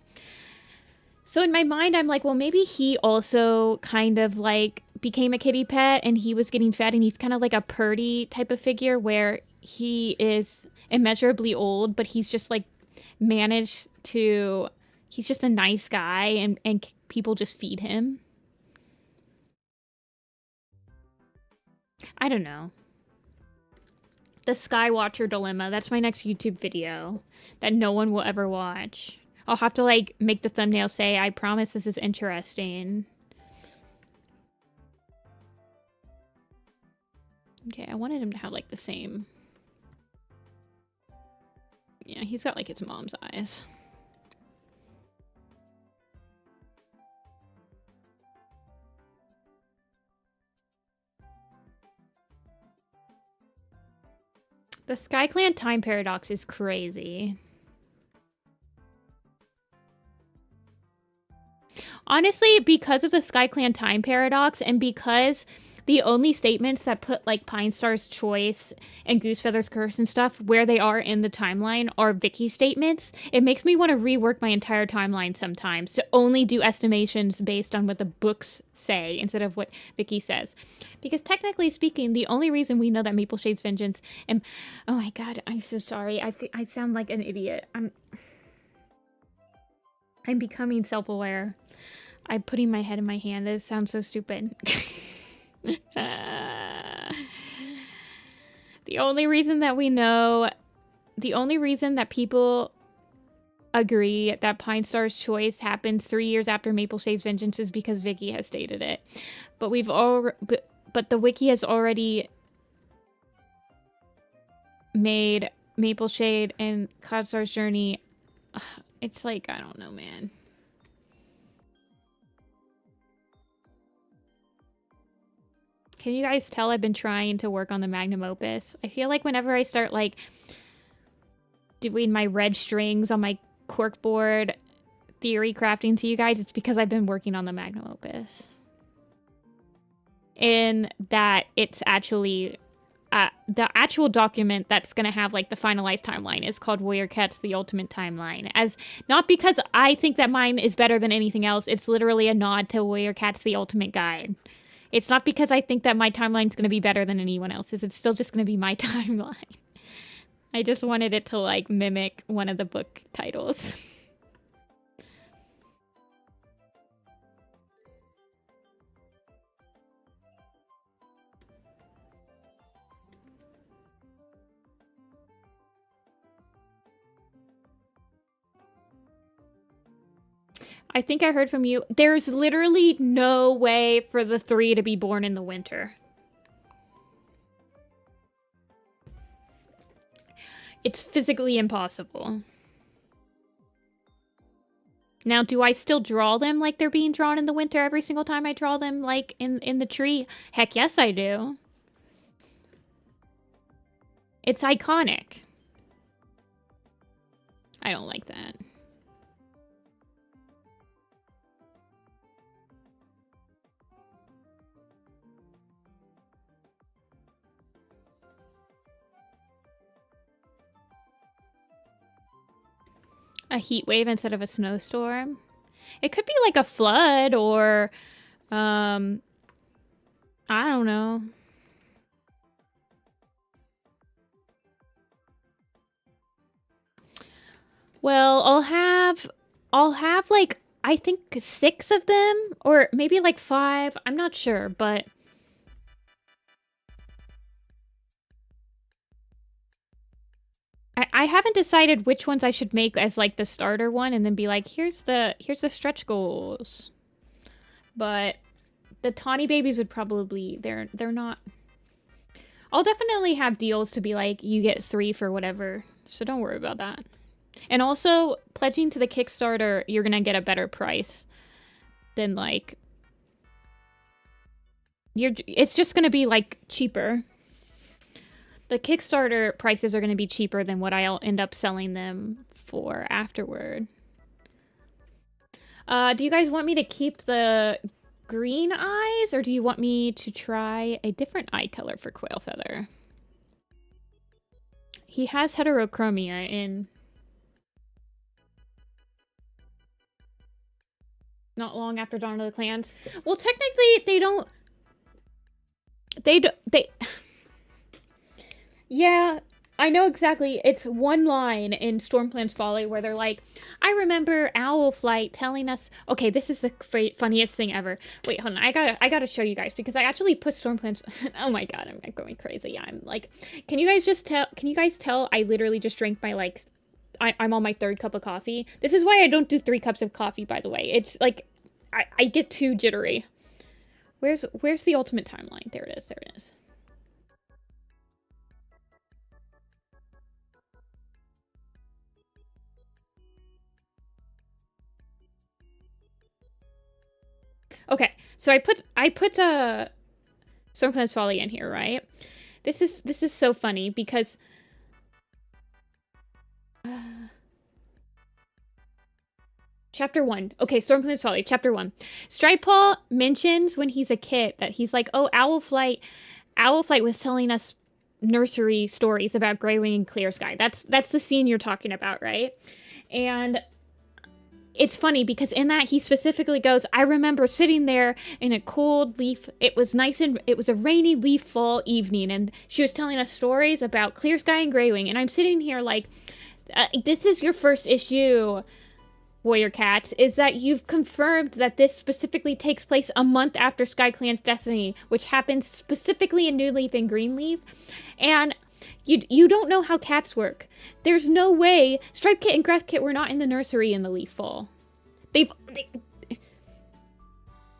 Speaker 1: So in my mind, I'm like, well, maybe he also kind of like became a kitty pet and he was getting fed and he's kind of like a Purdy type of figure where he is immeasurably old, but he's just like managed to, he's just a nice guy and people just feed him. I don't know. The Skywatcher dilemma. That's my next YouTube video that no one will ever watch. I'll have to like make the thumbnail say, I promise this is interesting. Okay, I wanted him to have, like, the same... Yeah, he's got, like, his mom's eyes. The SkyClan time paradox is crazy. Honestly, because of the SkyClan time paradox and because the only statements that put like Pine Star's choice and Goosefeather's curse and stuff where they are in the timeline are Vicky's statements, it makes me want to rework my entire timeline sometimes to only do estimations based on what the books say instead of what Vicky says. Because technically speaking, the only reason we know that Mapleshade's vengeance and oh my god, I'm so sorry. I sound like an idiot. I'm becoming self-aware. I'm putting my head in my hand. This sounds so stupid. The only reason that we know, the only reason that people agree that Pine Star's choice happens 3 years after Mapleshade's vengeance is because Vicky has stated it. But we've all, but the wiki has already made Mapleshade and Cloudstar's journey. It's like, I don't know, man. Can you guys tell I've been trying to work on the Magnum opus? I feel like whenever I start, like, doing my red strings on my corkboard theory crafting to you guys, it's because I've been working on the Magnum opus. And that it's actually... the actual document that's going to have, like, the finalized timeline is called Warrior Cats, the Ultimate Timeline. As, not because I think that mine is better than anything else, it's literally a nod to Warrior Cats, the Ultimate Guide. It's not because I think that my timeline's going to be better than anyone else's. It's still just going to be my timeline. I just wanted it to, like, mimic one of the book titles. I think I heard from you. There's literally no way for the 3 to be born in the winter. It's physically impossible. Now, do I still draw them like they're being drawn in the winter every single time I draw them, like, in the tree? Heck yes, I do. It's iconic. I don't like that. A heat wave instead of a snowstorm. It could be like a flood or, I don't know. Well, I'll have like, I think 6 of them or maybe like 5. I'm not sure, but I haven't decided which ones I should make as like the starter one and then be like, here's the stretch goals. But the Tawny babies would probably, they're not. I'll definitely have deals to be like, you get 3 for whatever. So don't worry about that. And also, pledging to the Kickstarter, you're gonna get a better price than like, it's just gonna be like cheaper. The Kickstarter prices are going to be cheaper than what I'll end up selling them for afterward. Do you guys want me to keep the green eyes, or do you want me to try a different eye color for Quailfeather? He has heterochromia in... Not long after Dawn of the Clans. Well, technically, they don't... They... Yeah, I know exactly. It's one line in Stormplan's Folly where they're like, I remember Owlflight telling us... Okay, this is the funniest thing ever. Wait, hold on. I gotta show you guys because I actually put Stormplan's... Oh my god, I'm going crazy. I'm like... Can you guys tell I literally just drank my, like... I'm on my 3rd cup of coffee. This is why I don't do 3 cups of coffee, by the way. It's like... I get too jittery. Where's the ultimate timeline? There it is. There it is. Okay, so I put Stormclan's Folly in here, right? This is so funny because Chapter 1. Okay, Stormclan's Folly, Chapter 1. Stripepaw mentions when he's a kid that he's like, oh, Owlflight was telling us nursery stories about Greywing and Clear Sky. That's the scene you're talking about, right? And it's funny because in that he specifically goes, I remember sitting there in a cold leaf. It was nice and it was a rainy leaf fall evening, and she was telling us stories about Clear Sky and Greywing. And I'm sitting here like, this is your first issue, Warrior Cats, is that you've confirmed that this specifically takes place a month after SkyClan's Destiny, which happens specifically in New Leaf and Green Leaf. And you don't know how cats work. There's no way Stripe Kit and Grass Kit were not in the nursery in the leaf fall.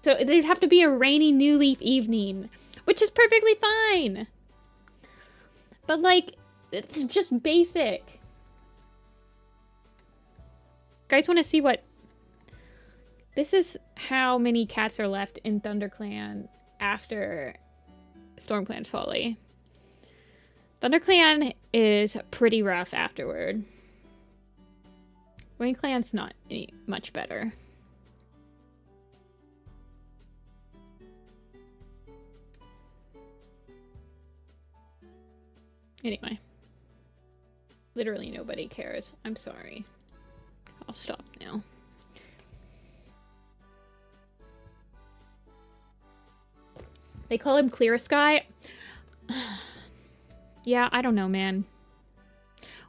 Speaker 1: So it'd have to be a rainy New Leaf evening, which is perfectly fine. But like, it's just basic. Guys want to see what... This is how many cats are left in ThunderClan after StormClan's Folly. ThunderClan is pretty rough afterward. WayneClan's not any much better. Anyway. Literally nobody cares. I'm sorry. I'll stop now. They call him Clear Sky. Yeah, I don't know, man.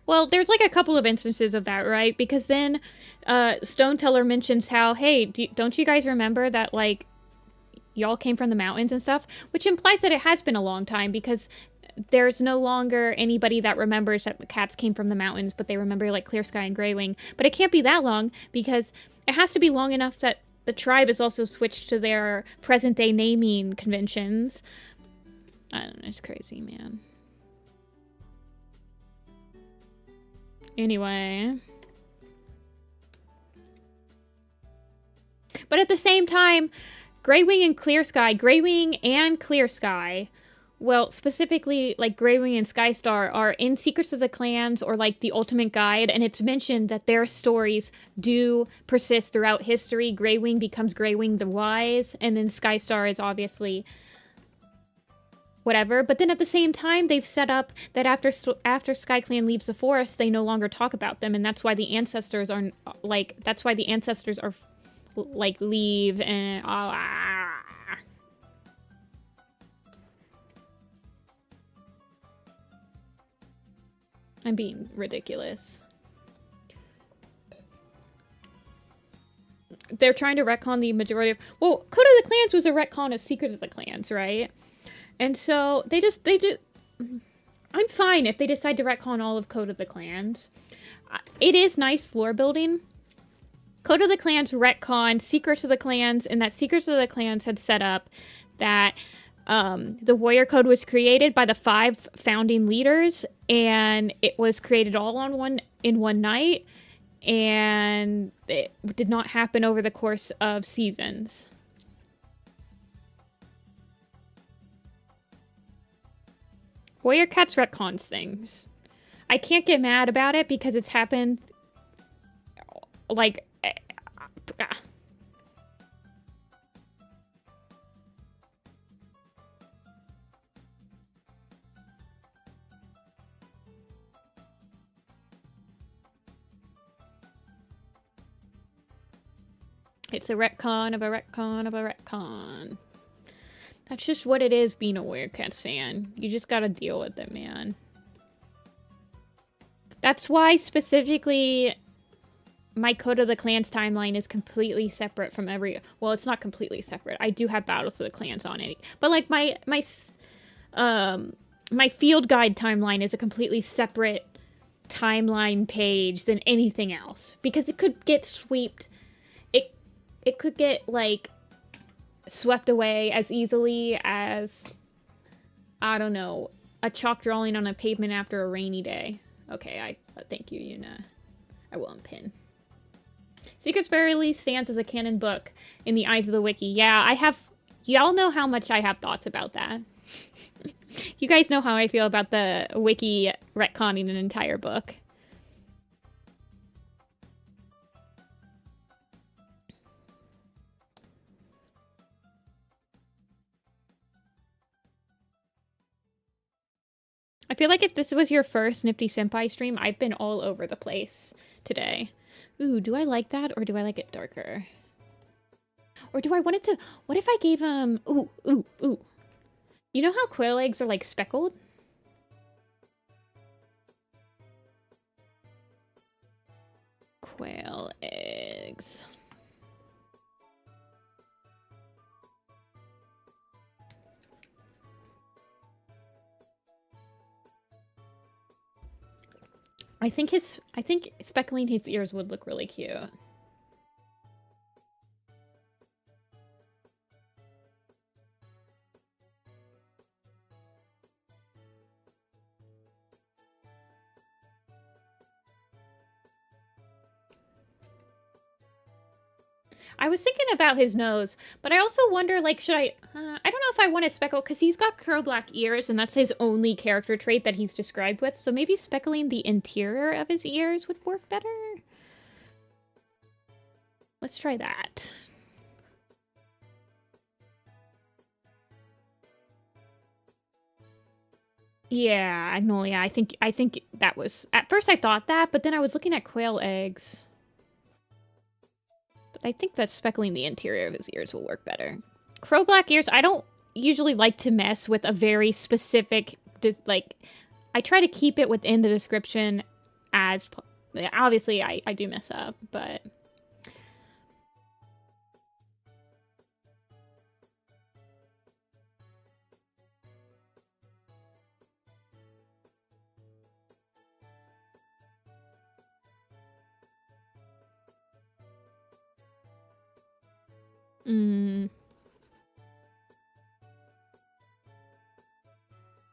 Speaker 1: Well, there's like a couple of instances of that, right? Because then Stone Teller mentions how, hey, don't you guys remember that, like, y'all came from the mountains and stuff? Which implies that it has been a long time because there's no longer anybody that remembers that the cats came from the mountains, but they remember, like, Clear Sky and Greywing. But it can't be that long because it has to be long enough that the tribe has also switched to their present-day naming conventions. I don't know, it's crazy, man. Anyway. But at the same time, Greywing and Clear Sky, well, specifically, like, Greywing and Skystar are in Secrets of the Clans or, like, the Ultimate Guide, and it's mentioned that their stories do persist throughout history. Greywing becomes Greywing the Wise, and then Skystar is obviously whatever. But then at the same time, they've set up that after SkyClan leaves the forest, they no longer talk about them, and that's why the ancestors are, like, leave and... I'm being ridiculous. They're trying to retcon the majority of... Well, Code of the Clans was a retcon of Secrets of the Clans, right? And so they just... I'm fine if they decide to retcon all of Code of the Clans. It is nice lore building. Code of the Clans retcon Secrets of the Clans, and that Secrets of the Clans had set up that the Warrior Code was created by the 5 founding leaders, and it was created all in one night, and it did not happen over the course of seasons. Warrior Cats retcons things. I can't get mad about it because it's happened, like... It's a retcon of a retcon of a retcon. That's just what it is being a Warrior Cats fan. You just gotta deal with it, man. That's why specifically my Code of the Clans timeline is completely separate from every... Well, it's not completely separate. I do have Battles of the Clans on it. But like my field guide timeline is a completely separate timeline page than anything else. Because it could get swept... It could get, like, swept away as easily as, I don't know, a chalk drawing on a pavement after a rainy day. Okay, thank you, Yuna. I will unpin. Secrets barely stands as a canon book in the eyes of the wiki. Yeah, I have... Y'all know how much I have thoughts about that. You guys know how I feel about the wiki retconning an entire book. I feel like if this was your first Nifty-Senpai stream, I've been all over the place today. Ooh, do I like that or do I like it darker? Or do I want it to... What if I gave him... Ooh. You know how quail eggs are like speckled? Quail eggs. I think speckling his ears would look really cute. I was thinking about his nose, but I also wonder, like, should I don't know if I want to speckle, because he's got curl black ears, and that's his only character trait that he's described with, so maybe speckling the interior of his ears would work better? Let's try that. Yeah, I think that was... At first I thought that, but then I was looking at quail eggs. I think that speckling the interior of his ears will work better. Crow black ears, I don't usually like to mess with a very specific, like, I try to keep it within the description as, obviously I do mess up, but...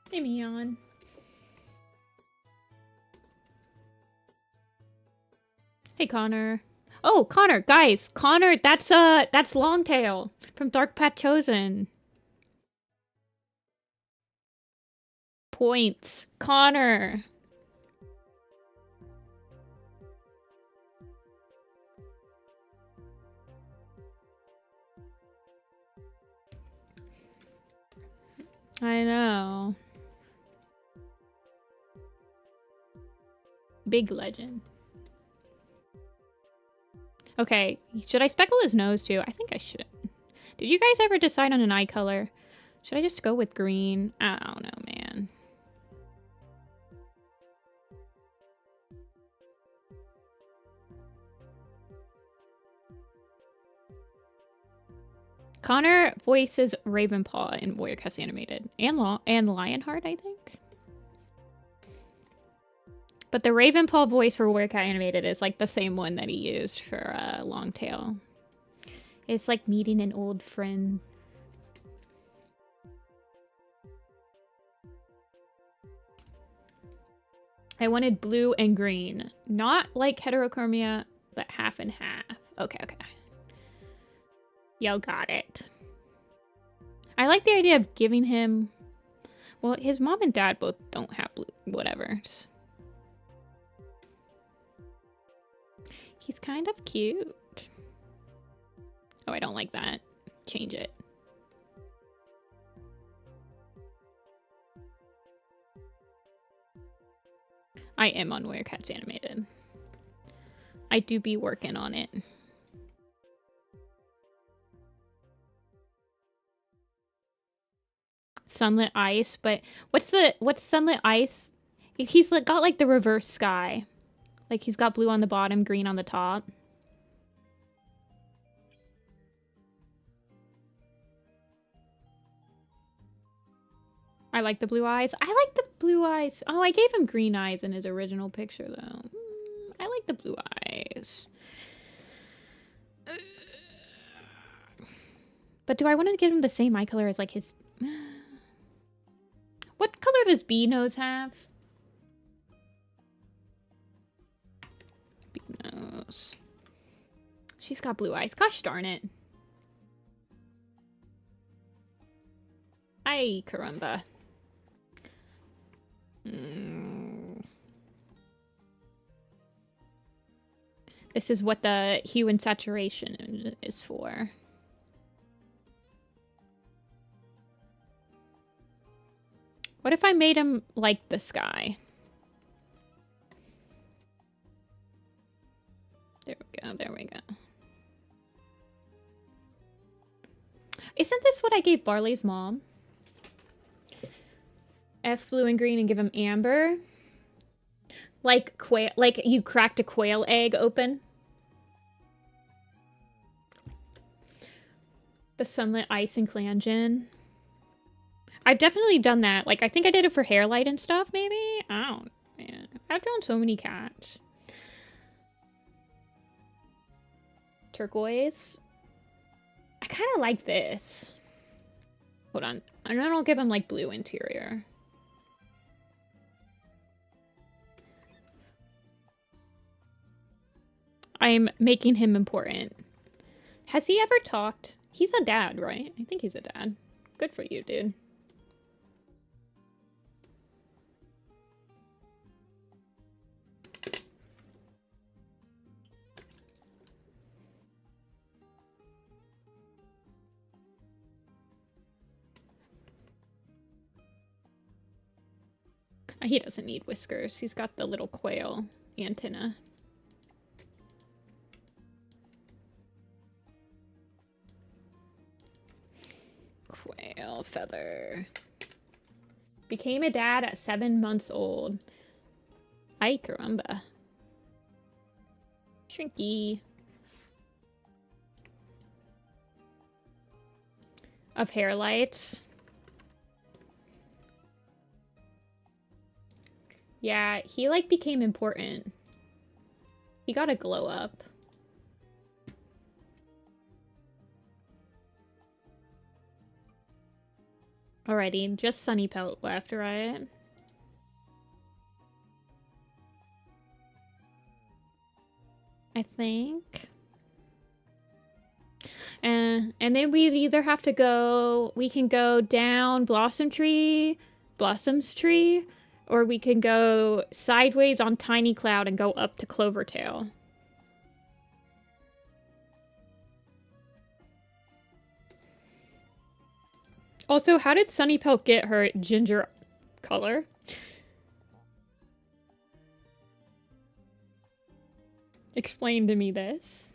Speaker 1: Hey, Mion. Hey, Connor. Oh, Connor, guys, Connor, that's Longtail from Dark Path Chosen. Points, Connor. I know. Big legend. Okay, should I speckle his nose too? I think I should. Did you guys ever decide on an eye color? Should I just go with green? I don't know, man. Connor voices Ravenpaw in Warrior Cast Animated. And Lionheart, I think. But the Ravenpaw voice for Warrior Cat Animated is like the same one that he used for Longtail. It's like meeting an old friend. I wanted blue and green. Not like heterochromia, but half and half. Okay. Y'all got it. I like the idea of giving him... Well, his mom and dad both don't have blue. Whatever. He's kind of cute. Oh, I don't like that. Change it. I am on Warrior Cats Animated. I do be working on it. Sunlit ice, but what's sunlit ice? He's got like the reverse sky. Like he's got blue on the bottom, green on the top. I like the blue eyes. I like the blue eyes. Oh, I gave him green eyes in his original picture though. I like the blue eyes. But do I want to give him the same eye color as like his... What color does B nose have? B nose. She's got blue eyes. Gosh darn it. Ay, caramba. This is what the hue and saturation is for. What if I made him like the sky? There we go, there we go. Isn't this what I gave Barley's mom? F blue and green and give him amber. Like quail, like you cracked a quail egg open. The sunlit ice and clan gin. I've definitely done that. Like, I think I did it for hair light and stuff, maybe? I don't, man. I've drawn so many cats. Turquoise. I kind of like this. Hold on. And then I'll give him, like, blue interior. I'm making him important. Has he ever talked? He's a dad, right? I think he's a dad. Good for you, dude. He doesn't need whiskers. He's got the little quail antenna. Quail feather. Became a dad at 7 months old. Ay, caramba. Shrinky. Of hair lights. Yeah, he like became important. He got a glow up. Alrighty, just Sunny Pelt left, right? I think. And then we either have to go, we can go down Blossom's Tree, or we can go sideways on Tiny Cloud and go up to Clovertail. Also, how did Sunny Pelt get her ginger color? Explain to me this.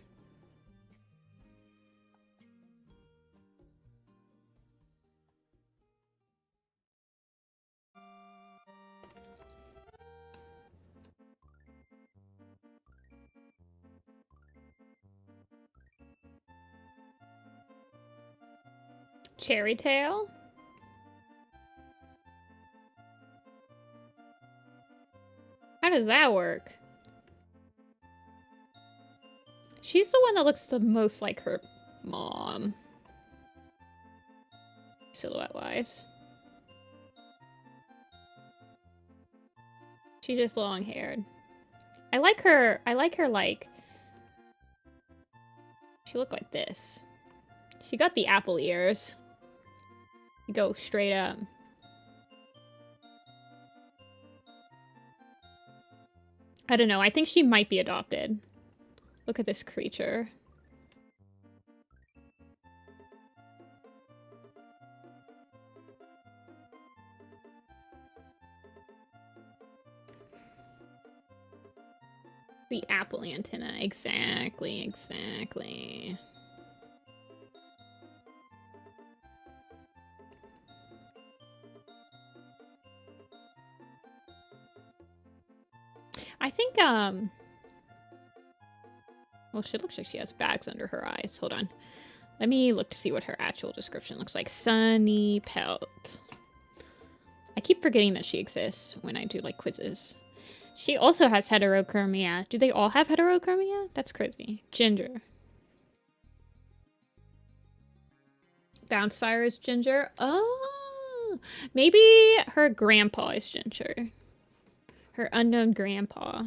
Speaker 1: Cherry Tail? How does that work? She's the one that looks the most like her mom. Silhouette-wise. She's just long-haired. I like her, like... She looked like this. She got the apple ears. You go straight up. I don't know. I think she might be adopted. Look at this creature. The apple antenna. Exactly, exactly. I think, well, she looks like she has bags under her eyes. Hold on. Let me look to see what her actual description looks like. Sunny Pelt. I keep forgetting that she exists when I do, like, quizzes. She also has heterochromia. Do they all have heterochromia? That's crazy. Ginger. Bounce Fire is ginger. Oh, maybe her grandpa is ginger. Her unknown grandpa.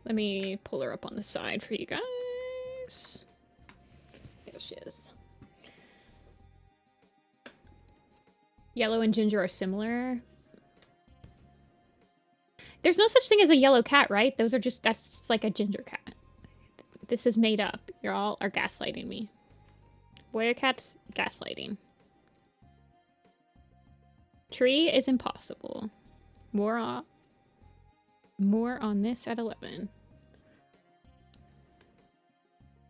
Speaker 1: Let me pull her up on the side for you guys. There she is. Yellow and ginger are similar. There's no such thing as a yellow cat, right? Those are just, that's just like a ginger cat. This is made up. You all are gaslighting me. Warrior cats, gaslighting. Tree is impossible. More on this at 11.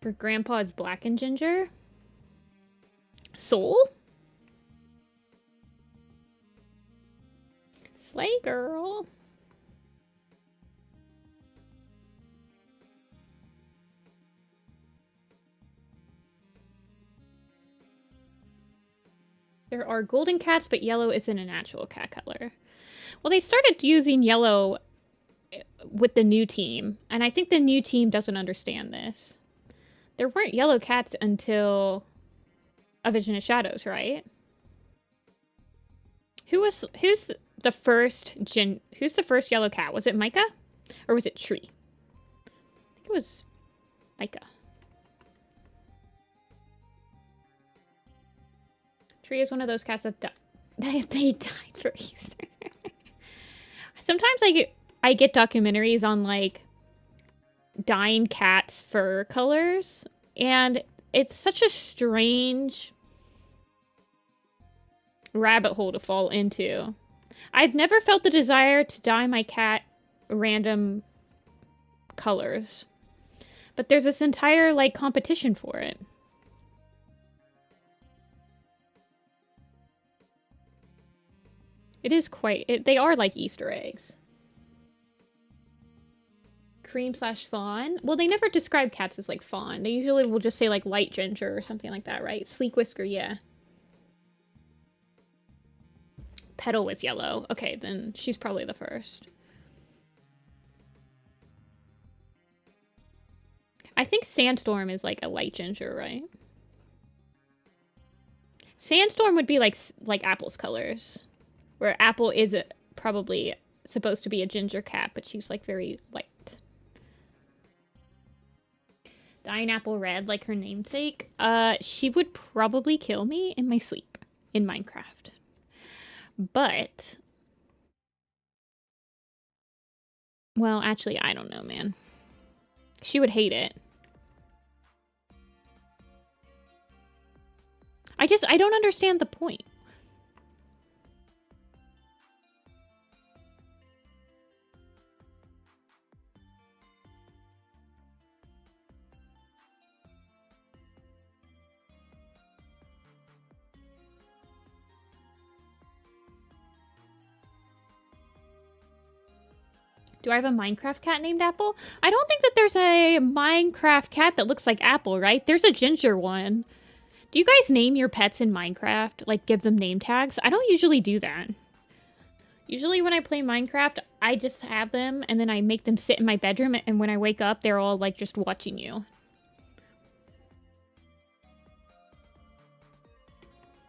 Speaker 1: For Grandpa, it's black and ginger. Soul? Slay girl. There are golden cats, but yellow isn't a natural cat color. Well, they started using yellow with the new team, and I think the new team doesn't understand this. There weren't yellow cats until A Vision of Shadows, right? Who's the first yellow cat? Was it Micah? Or was it Tree? I think it was Micah. Tree is one of those cats that they died for Easter. Sometimes I get documentaries on like dying cats' fur colors, and it's such a strange rabbit hole to fall into. I've never felt the desire to dye my cat random colors, but there's this entire like competition for it. It is quite... they are like Easter eggs. Cream / fawn. Well, they never describe cats as like fawn. They usually will just say like light ginger or something like that, right? Sleek whisker, yeah. Petal was yellow. Okay, then she's probably the first. I think Sandstorm is like a light ginger, right? Sandstorm would be like Apple's colors. Where Apple is probably supposed to be a ginger cat, but she's like very light. Dyeing Apple red like her namesake. She would probably kill me in my sleep in Minecraft. But, well, actually, I don't know, man. She would hate it. I don't understand the point. Do I have a Minecraft cat named Apple? I don't think that there's a Minecraft cat that looks like Apple, right? There's a ginger one. Do you guys name your pets in Minecraft? Like, give them name tags? I don't usually do that. Usually when I play Minecraft, I just have them, and then I make them sit in my bedroom, and when I wake up, they're all, like, just watching you.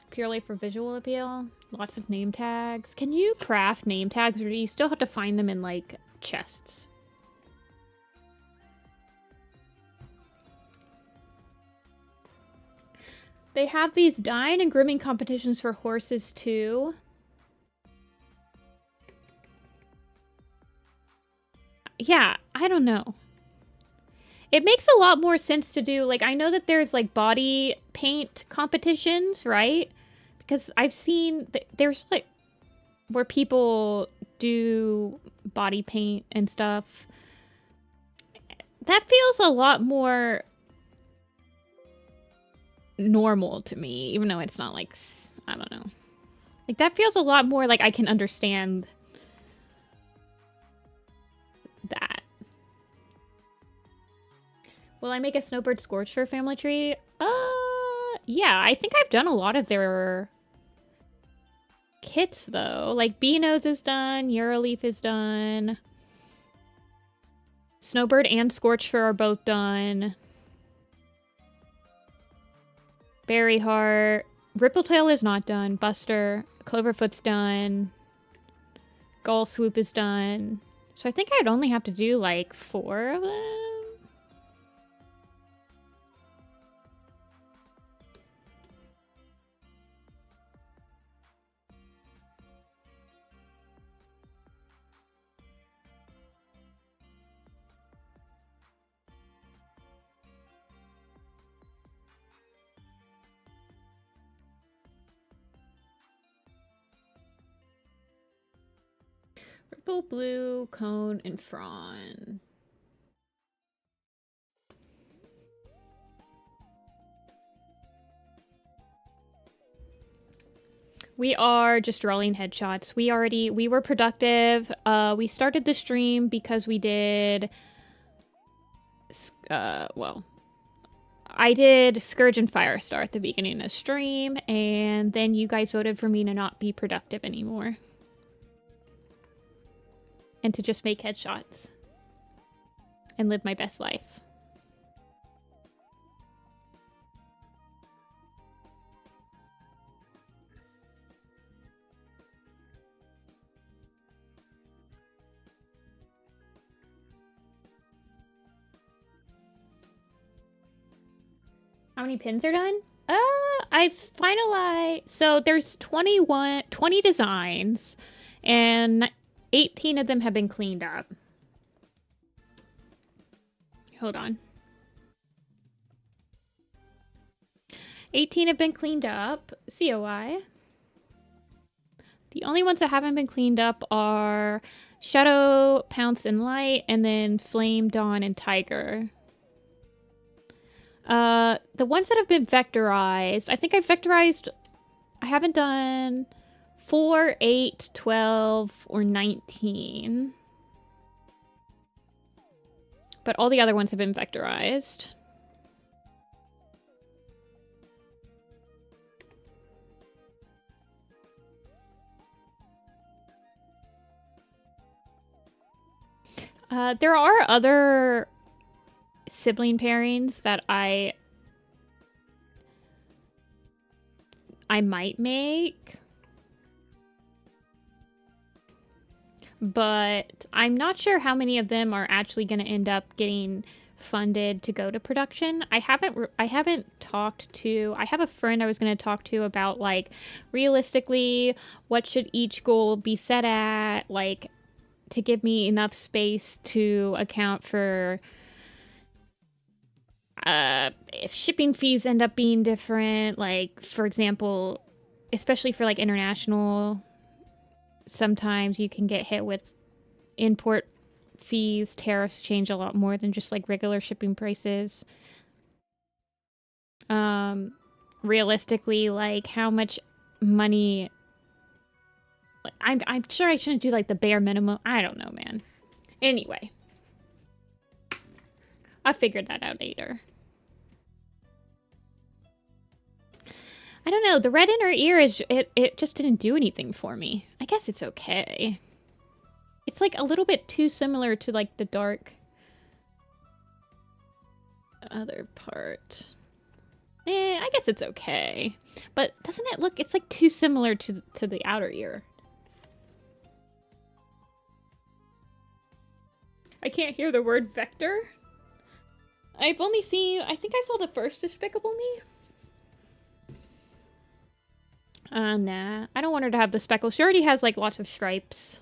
Speaker 1: Purely for visual appeal. Lots of name tags. Can you craft name tags, or do you still have to find them in, like, chests? They have these dyeing and grooming competitions for horses, too. Yeah, I don't know. It makes a lot more sense to do, like, I know that there's, like, body paint competitions, right? Because I've seen, there's, like, where people do body paint and stuff. That feels a lot more normal to me, even though it's not, like, I don't know. Like, that feels a lot more like I can understand that. Will I make a Snowbird Scourge for Family Tree? Yeah, I think I've done a lot of their kits, though. Like, Beano's is done, Euroleaf is done. Snowbird and Scorchfur are both done. Berryheart. Rippletail is not done. Buster. Cloverfoot's done. Gull Swoop is done. So I think I'd only have to do like 4 of them. Purple, blue, cone, and frond. We are just rolling headshots. We were productive. We started the stream because we did, well, I did Scourge and Firestar at the beginning of the stream, and then you guys voted for me to not be productive anymore. And to just make headshots. And live my best life. How many pins are done? I've finalized... So there's 20 designs, and 18 of them have been cleaned up. Hold on. 18 have been cleaned up. COI. The only ones that haven't been cleaned up are Shadow, Pounce, and Light, and then Flame, Dawn, and Tiger. The ones that have been vectorized, I think I've vectorized... I haven't done 4, 8, 12, or 19. But all the other ones have been vectorized. There are other sibling pairings that I might make. But I'm not sure how many of them are actually going to end up getting funded to go to production. I haven't talked to... I have a friend I was going to talk to about, like, realistically, what should each goal be set at, like, to give me enough space to account for if shipping fees end up being different, like, for example, especially for, like, international, sometimes you can get hit with import fees. Tariffs change a lot more than just, like, regular shipping prices. Realistically, like, how much money... I'm sure I shouldn't do, like, the bare minimum. I don't know, man. Anyway. I figured that out later. I don't know. The red inner ear is... It just didn't do anything for me. I guess it's okay. It's, like, a little bit too similar to, like, the dark... other part. I guess it's okay. But doesn't it look... It's, like, too similar to the outer ear. I can't hear the word vector. I've only seen... I think I saw the first Despicable Me. Nah. I don't want her to have the speckles. She already has, like, lots of stripes.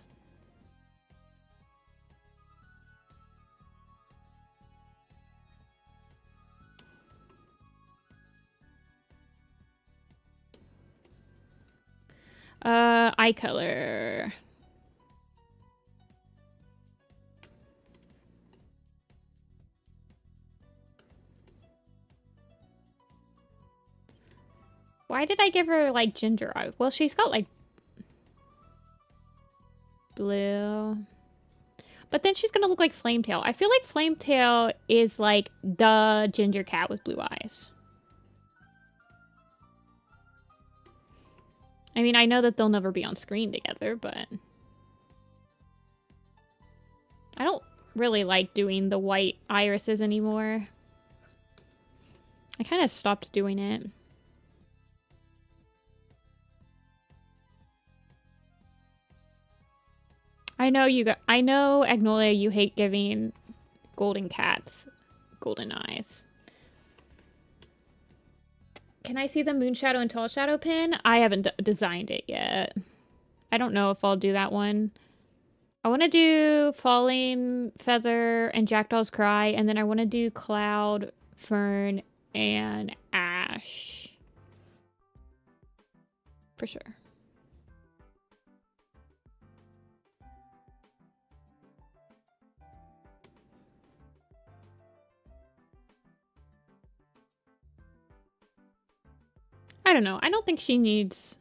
Speaker 1: Eye color. Why did I give her, like, ginger eye? Well, she's got, like, blue. But then she's gonna look like Flametail. I feel like Flametail is, like, the ginger cat with blue eyes. I mean, I know that they'll never be on screen together, but... I don't really like doing the white irises anymore. I kind of stopped doing it. I know, Agnolia, you hate giving golden cats golden eyes. Can I see the moon shadow and tall shadow pin? I haven't designed it yet. I don't know if I'll do that one. I want to do Falling Feather and Jackdaw's Cry, and then I want to do Cloud, Fern, and Ash. For sure. I don't know. I don't think she needs...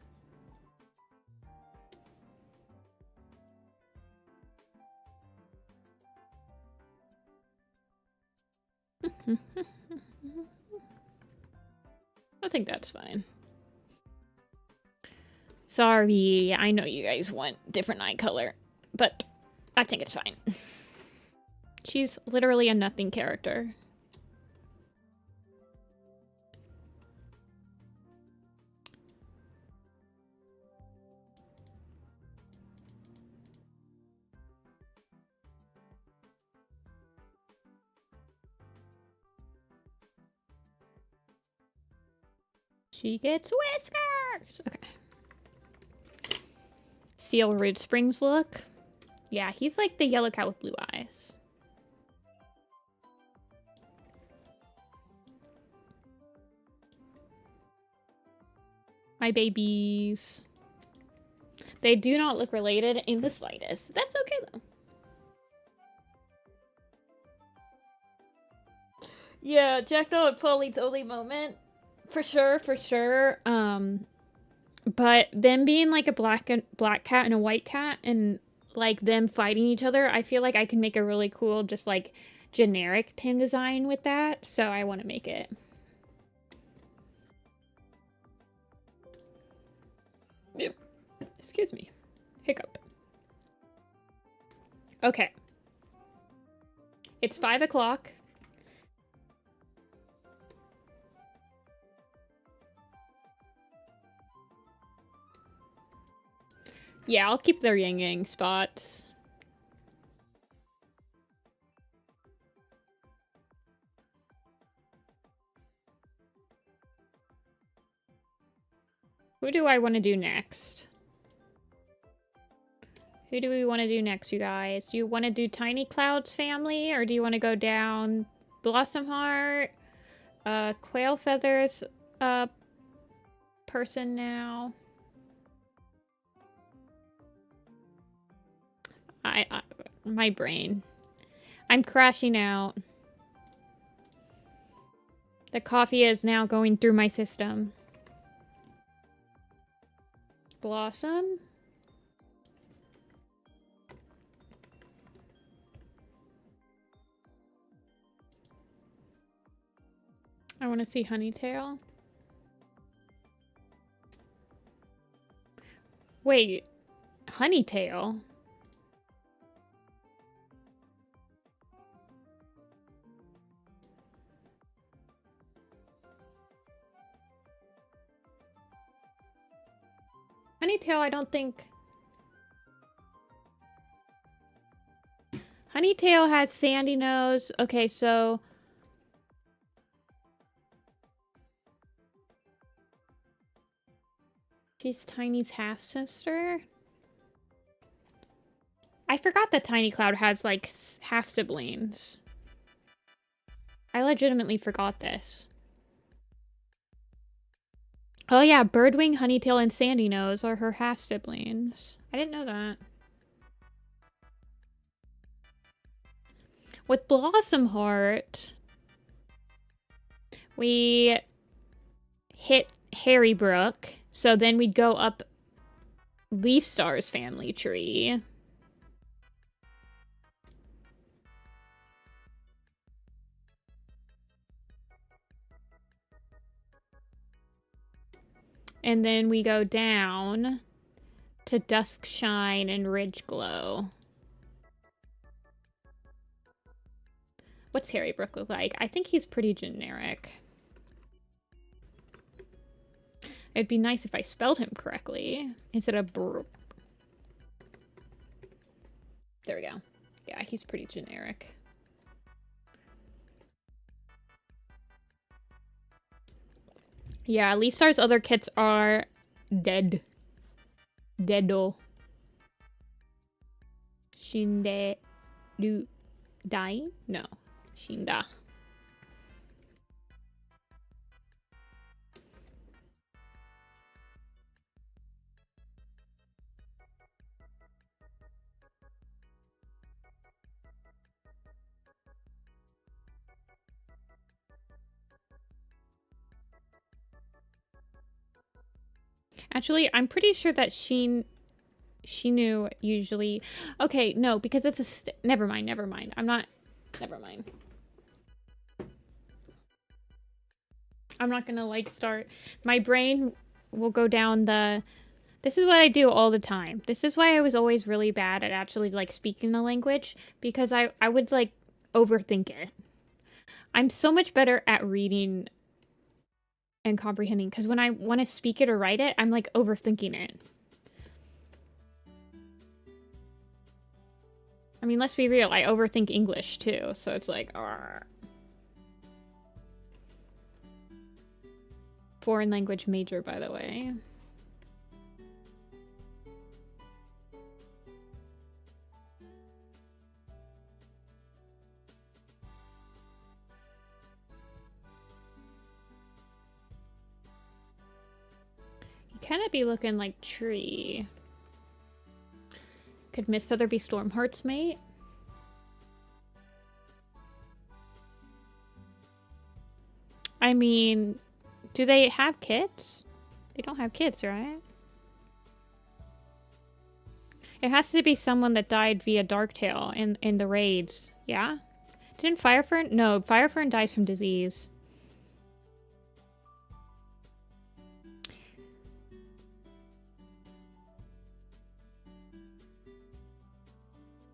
Speaker 1: I think that's fine. Sorry, I know you guys want different eye color, but I think it's fine. She's literally a nothing character. She gets whiskers! Okay. Seal Ridge Springs look. Yeah, he's like the yellow cat with blue eyes. My babies. They do not look related in the slightest. That's okay, though. Yeah, Jackdaw and Pauline's only moment. For sure, for sure. But them being like a black cat and a white cat and like them fighting each other, I feel like I can make a really cool, just like generic pin design with that. So I want to make it. Yep. Excuse me. Hiccup. Okay. It's 5 o'clock. Yeah, I'll keep their yin-yang spots. Who do I want to do next? Who do we want to do next, you guys? Do you want to do Tiny Cloud's family, or do you want to go down Blossom Heart, Quail Feathers, person now? My brain. I'm crashing out. The coffee is now going through my system. Blossom? I want to see Honeytail. Wait, Honeytail? Honeytail, I don't think... Honeytail has sandy nose. Okay, so... She's Tiny's half-sister? I forgot that Tiny Cloud has, like, half-siblings. I legitimately forgot this. Oh yeah, Birdwing, Honeytail, and Sandy Nose are her half-siblings. I didn't know that. With Blossom Heart, we hit Harrybrook, so then we'd go up Leaf Star's family tree. And then we go down to Dusk Shine and Ridge Glow. What's Harrybrook look like? I think he's pretty generic. It'd be nice if I spelled him correctly instead of Brook. There we go. Yeah, he's pretty generic. Yeah, Leafstar's other kits are dead. Deado. Shinde... Du... Dying? No. Shinda. Actually, I'm pretty sure that Shinu usually... Okay, no, because it's a... Never mind, never mind. I'm not... Never mind. I'm not gonna, like, start... My brain will go down the... This is what I do all the time. This is why I was always really bad at actually, like, speaking the language. Because I would, like, overthink it. I'm so much better at reading and comprehending, because when I want to speak it or write it, I'm like overthinking it. I mean, let's be real, I overthink English too, so it's like, argh. Foreign language major, by the way. Kind of be looking like tree. Could Mistfeather be Stormheart's mate? I mean, do they have kids? They don't have kids, right? It has to be someone that died via Darktail in the raids. Yeah? Didn't Firefern? No, Firefern dies from disease.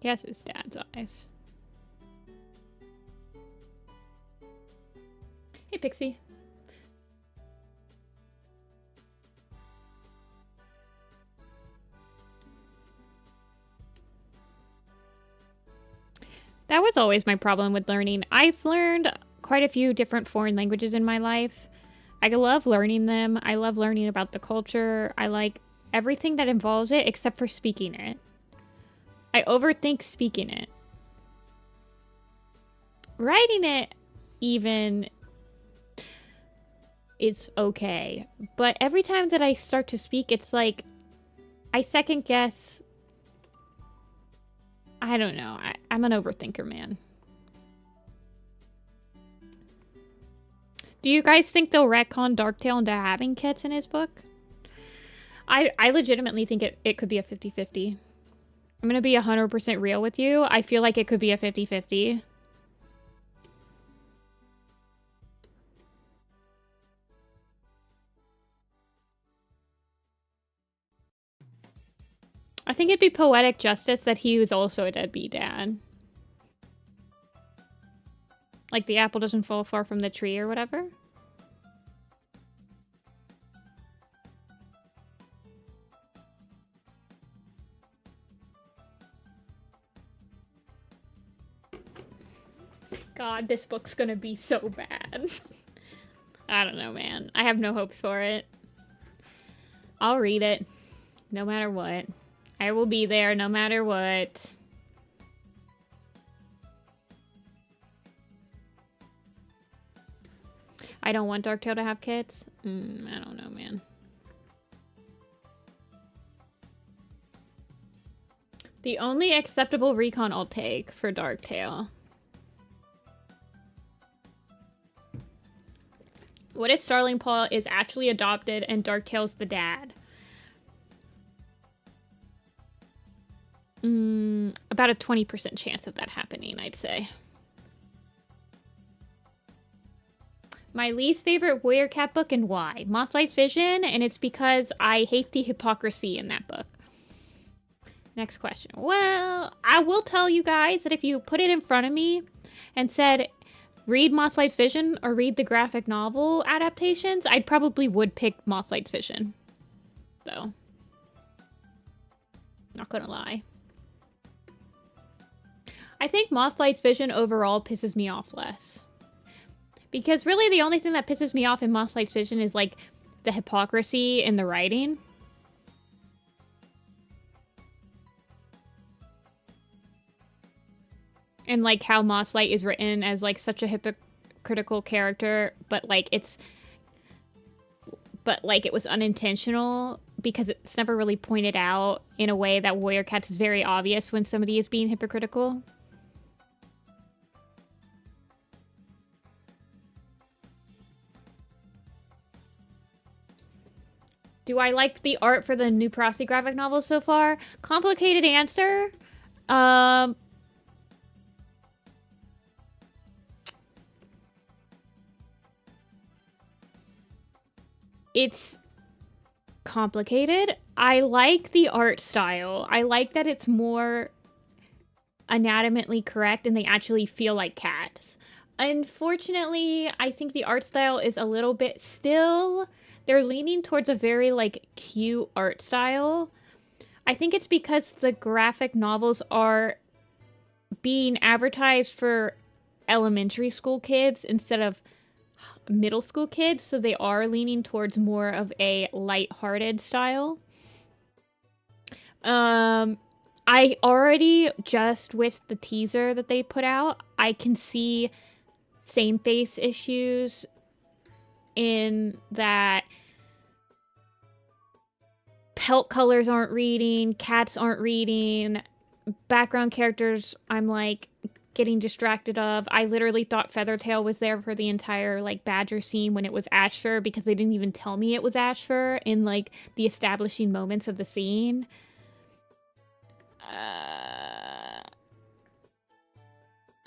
Speaker 1: He has his dad's eyes. Hey, Pixie. That was always my problem with learning. I've learned quite a few different foreign languages in my life. I love learning them. I love learning about the culture. I like everything that involves it except for speaking it. I overthink speaking it. Writing it, even, is okay. But every time that I start to speak, it's like, I second guess. I don't know. I'm an overthinker, man. Do you guys think they'll retcon Darktail into having kits in his book? I legitimately think it could be a 50-50. I'm going to be 100% real with you. I feel like it could be a 50-50. I think it'd be poetic justice that he was also a deadbeat dad. Like the apple doesn't fall far from the tree or whatever. God, this book's gonna be so bad. I don't know, man. I have no hopes for it. I'll read it, no matter what. I will be there no matter what. I don't want Darktail to have kids. I don't know, man. The only acceptable recon I'll take for Darktail. What if Starling Paw is actually adopted and Darktail's the dad? About a 20% chance of that happening, I'd say. My least favorite Warrior Cat book and why? Mothlight's Vision, and it's because I hate the hypocrisy in that book. Next question. Well, I will tell you guys that if you put it in front of me and said, read Mothlight's Vision or read the graphic novel adaptations, I probably would pick Mothlight's Vision. Though. Not gonna lie. I think Mothlight's vision overall pisses me off less. Because really the only thing that pisses me off in Mothlight's vision is like the hypocrisy in the writing. And like how Mothlight is written as like such a hypocritical character, but like it was unintentional because it's never really pointed out in a way that Warrior Cats is very obvious when somebody is being hypocritical. Do I like the art for the new Prosy graphic novel so far? Complicated answer. It's complicated. I like the art style. I like that it's more anatomically correct and they actually feel like cats. Unfortunately, I think the art style is a little bit still... They're leaning towards a very, like, cute art style. I think it's because the graphic novels are being advertised for elementary school kids instead of middle school kids, so they are leaning towards more of a light-hearted style. I already, just with the teaser that they put out, I can see same face issues in that Pelt colors aren't reading, cats aren't reading, background characters I'm like getting distracted of. I literally thought Feathertail was there for the entire like badger scene when it was Ashfur because they didn't even tell me it was Ashfur in like the establishing moments of the scene.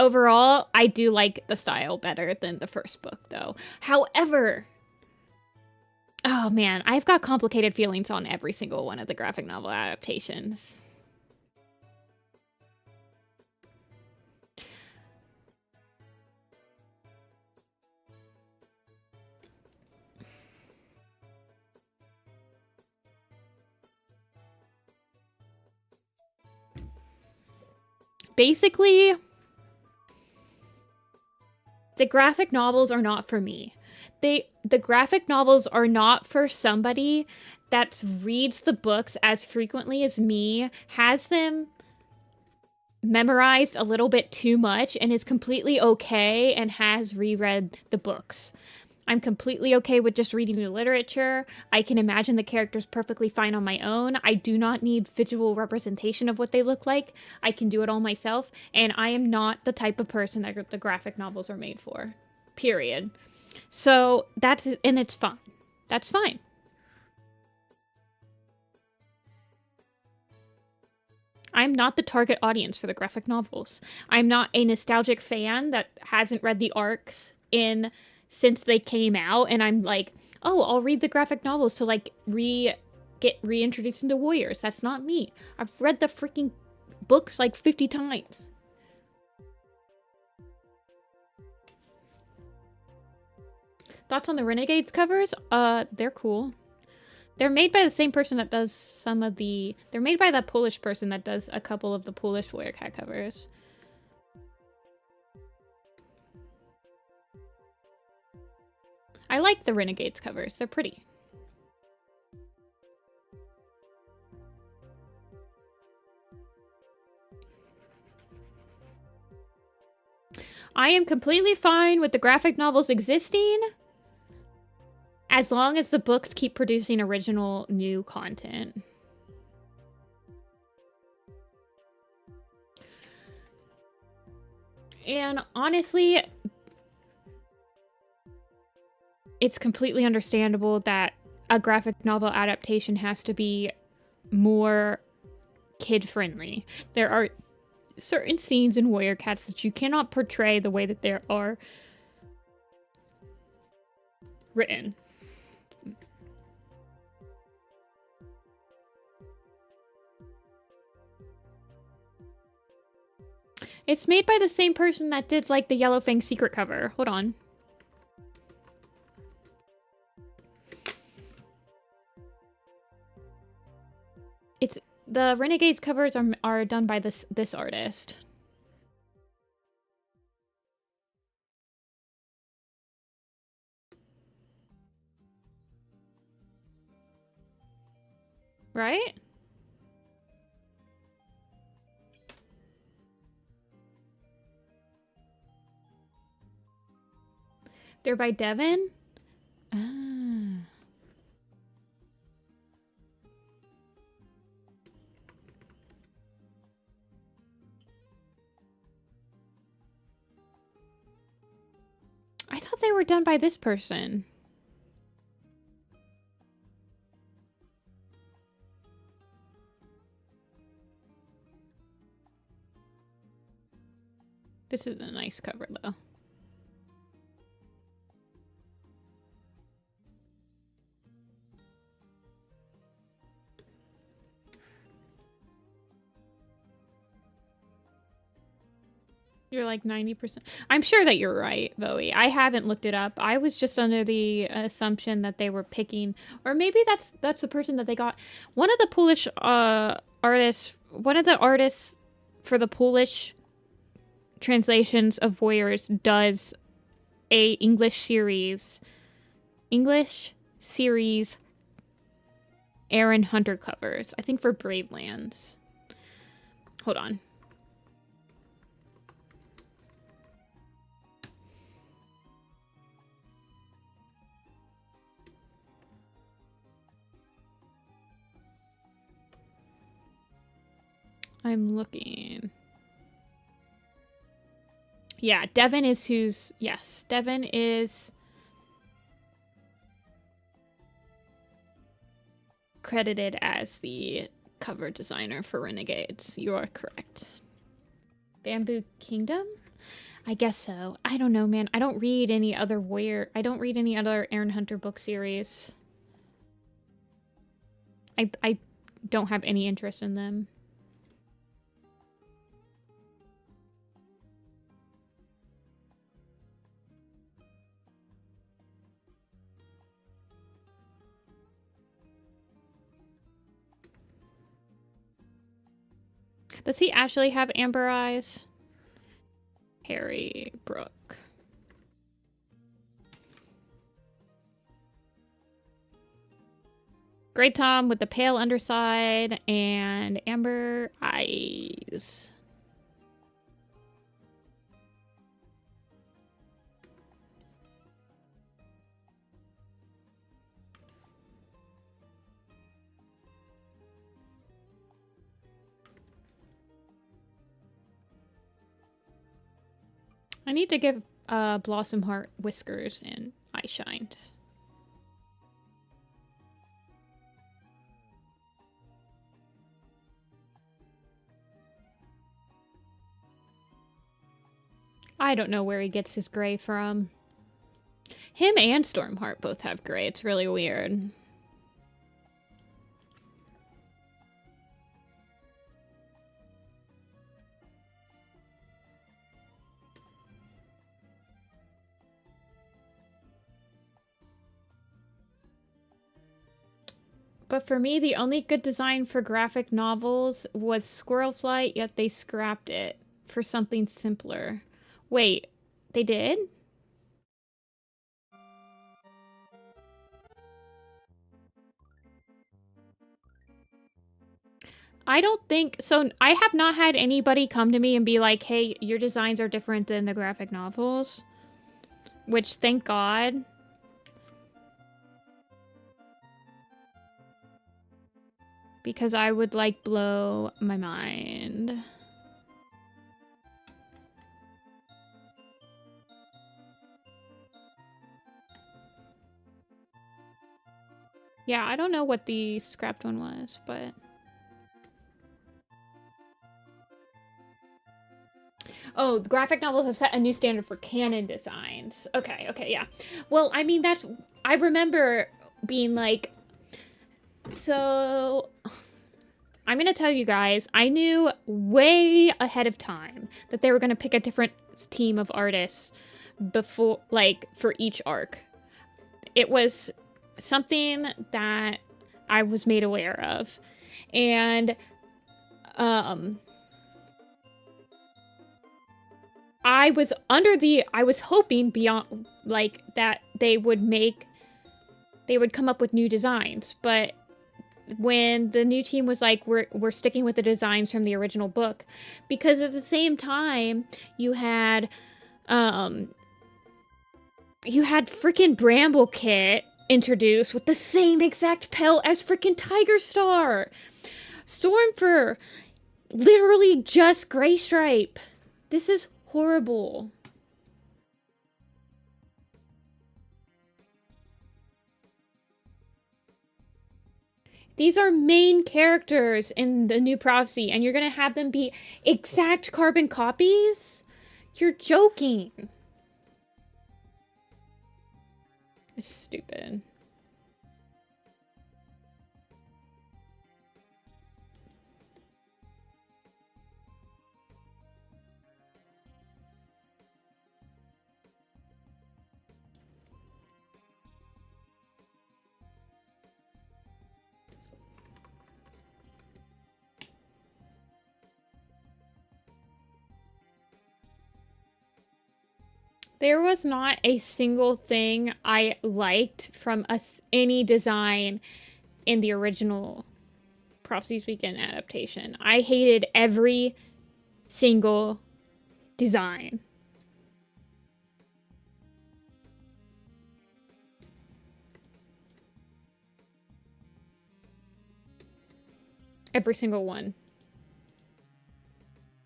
Speaker 1: Overall, I do like the style better than the first book, though. However, oh man, I've got complicated feelings on every single one of the graphic novel adaptations. Basically, the graphic novels are not for me. The graphic novels are not for somebody that reads the books as frequently as me, has them memorized a little bit too much, and is completely okay and has reread the books. I'm completely okay with just reading the literature. I can imagine the characters perfectly fine on my own. I do not need visual representation of what they look like. I can do it all myself, and I am not the type of person that the graphic novels are made for. Period. So and it's fine. That's fine. I'm not the target audience for the graphic novels. I'm not a nostalgic fan that hasn't read the arcs since they came out, and I'm like, oh, I'll read the graphic novels to like get reintroduced into Warriors. That's not me. I've read the freaking books like 50 times. Thoughts on the Renegades covers? They're cool. They're made by the same person that does some of the... They're made by that Polish person that does a couple of the Polish Warrior Cat covers. I like the Renegades covers. They're pretty. I am completely fine with the graphic novels existing as long as the books keep producing original new content. And honestly, it's completely understandable that a graphic novel adaptation has to be more kid-friendly. There are certain scenes in Warrior Cats that you cannot portray the way that they are written. It's made by the same person that did, like, the Yellow Fang Secret cover. Hold on. The Renegades covers are done by this artist. right? They're by Devin? Ah. I thought they were done by this person. This is a nice cover, though. You're like 90%. I'm sure that you're right, Bowie. I haven't looked it up. I was just under the assumption that they were picking, or maybe that's the person that they got. One of the Polish artists, one of the artists for the Polish translations of Voyeurs does a English series Aaron Hunter covers. I think for Brave Lands. Hold on. I'm looking. Yeah, Devin is who's... Yes, Devin is credited as the cover designer for Renegades. You are correct. Bamboo Kingdom? I guess so. I don't know, man. I don't read any other Warrior... I don't read any other Aaron Hunter book series. I don't have any interest in them. Does he actually have amber eyes? Harry Brook. Grey Tom with the pale underside and amber eyes. I need to give Blossom Heart whiskers and eye shines. I don't know where he gets his gray from. Him and Stormheart both have gray. It's really weird. But for me, the only good design for graphic novels was Squirrel Flight, yet they scrapped it for something simpler. Wait, they did? I don't think... So, I have not had anybody come to me and be like, hey, your designs are different than the graphic novels. Which, thank God. Because I would, like, blow my mind. Yeah, I don't know what the scrapped one was, but... Oh, the graphic novels have set a new standard for Canon designs. Okay, yeah. Well, I mean, that's... I remember being like... So... I'm gonna tell you guys, I knew way ahead of time that they were gonna pick a different team of artists before, like, for each arc. It was something that I was made aware of. And, I was hoping beyond, like, that they would come up with new designs, but when the new team was like, we're sticking with the designs from the original book, because at the same time you had freaking Bramble Kit introduced with the same exact pelt as freaking Tiger Star. Stormfur, literally just Gray Stripe. This is horrible. These are main characters in the new prophecy, and you're gonna have them be exact carbon copies? You're joking. It's stupid. There was not a single thing I liked from any design in the original Prophecies Weekend adaptation. I hated every single design. Every single one.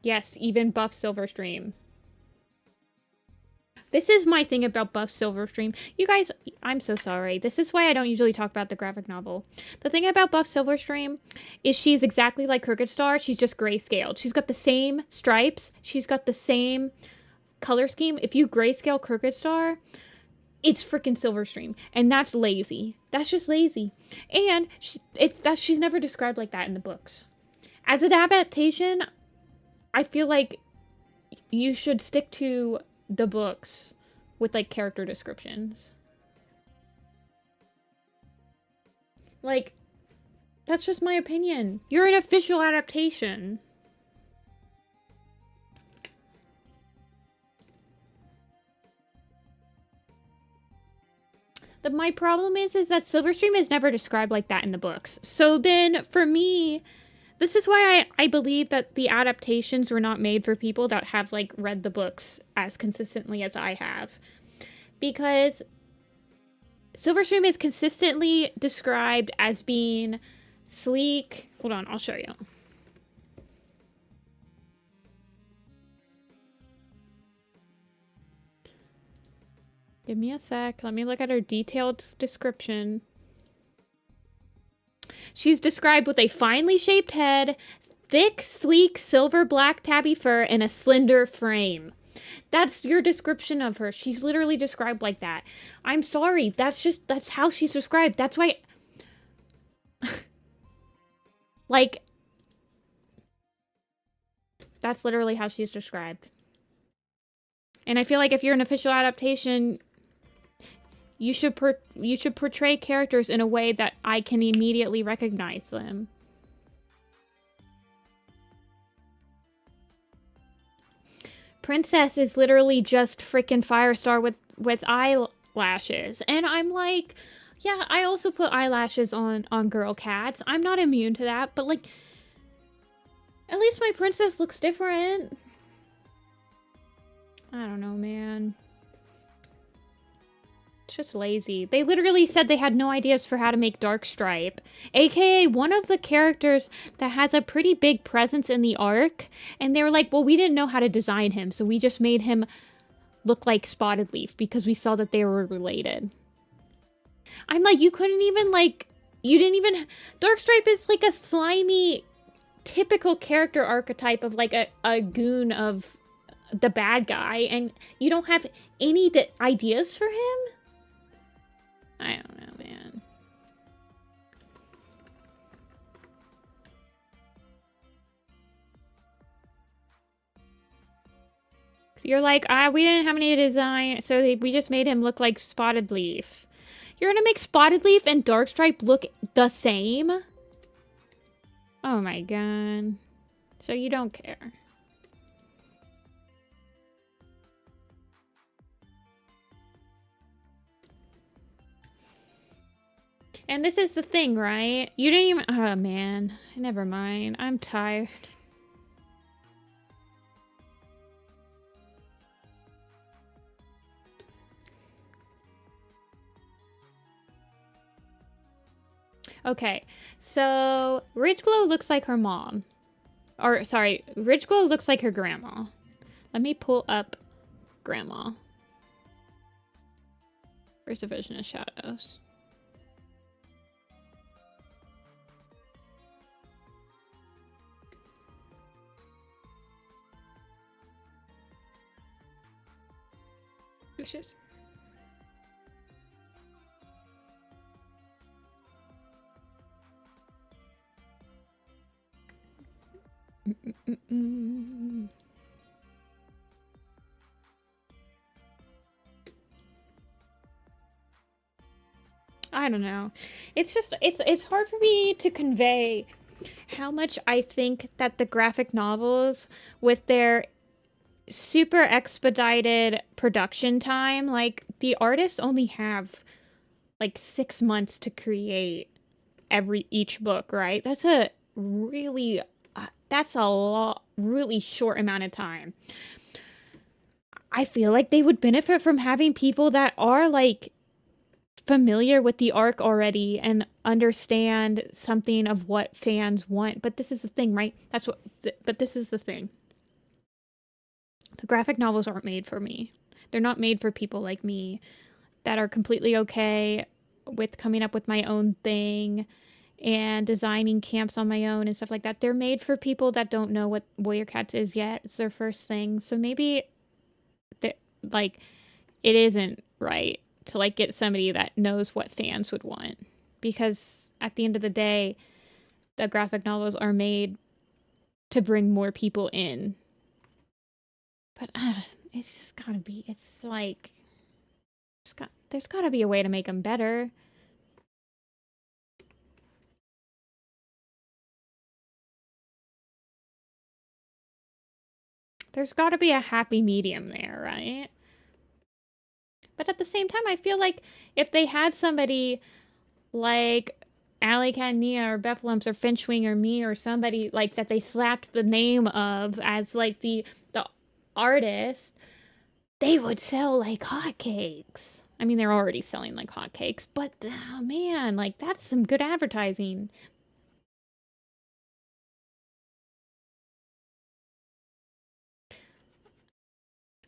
Speaker 1: Yes, even Buff Silverstream. This is my thing about Buff Silverstream. You guys, I'm so sorry. This is why I don't usually talk about the graphic novel. The thing about Buff Silverstream is she's exactly like Crooked Star. She's just grayscaled. She's got the same stripes. She's got the same color scheme. If you grayscale Crooked Star, it's freaking Silverstream. And that's lazy. That's just lazy. And she's never described like that in the books. As an adaptation, I feel like you should stick to the books with like character descriptions. Like, that's just my opinion. You're an official adaptation. My problem is that Silverstream is never described like that in the books. So then, for me, this is why I believe that the adaptations were not made for people that have, like, read the books as consistently as I have. Because Silverstream is consistently described as being sleek. Hold on, I'll show you. Give me a sec. Let me look at her detailed description. She's described with a finely shaped head, thick, sleek, silver-black tabby fur, and a slender frame. That's your description of her. She's literally described like that. I'm sorry. That's how she's described. That's why... like... That's literally how she's described. And I feel like if you're an official adaptation... You should portray characters in a way that I can immediately recognize them. Princess is literally just freaking Firestar with eyelashes. And I'm like, yeah, I also put eyelashes on girl cats. I'm not immune to that, but like, at least my princess looks different. I don't know, man. It's just lazy. They literally said they had no ideas for how to make Darkstripe, aka one of the characters that has a pretty big presence in the arc, and they were like, well, we didn't know how to design him, so we just made him look like Spotted Leaf because we saw that they were related. I'm like, you couldn't even, like, you didn't even... Darkstripe is like a slimy, typical character archetype of like a goon of the bad guy, and you don't have any ideas for him? I don't know, man. So you're like, we didn't have any design, so we just made him look like Spotted Leaf. You're gonna make Spotted Leaf and Darkstripe look the same? Oh my god. So you don't care. And this is the thing, right? You didn't even... Oh, man. Never mind. I'm tired. Okay, so Ridge Glow looks like her mom. Or, sorry, Ridge Glow looks like her grandma. Let me pull up grandma. Where's the Vision of Shadows? Wishes. I don't know. It's just, it's hard for me to convey how much I think that the graphic novels, with their super expedited production time, like, the artists only have like 6 months to create each book, right? That's a really really short amount of time. I feel like they would benefit from having people that are like familiar with the arc already and understand something of what fans want. But this is the thing, right? But this is the thing. The graphic novels aren't made for me. They're not made for people like me that are completely okay with coming up with my own thing and designing camps on my own and stuff like that. They're made for people that don't know what Warrior Cats is yet. It's their first thing. So maybe like it isn't right to like get somebody that knows what fans would want, because at the end of the day, the graphic novels are made to bring more people in. But it's just gotta be, it's like, there's gotta be a way to make them better. There's gotta be a happy medium there, right? But at the same time, I feel like if they had somebody like Alley Cat Nia or Bethlehem's or Finchwing or me or somebody like that they slapped the name of as like the artist, they would sell like hotcakes. I mean, they're already selling like hotcakes, but oh man, like that's some good advertising.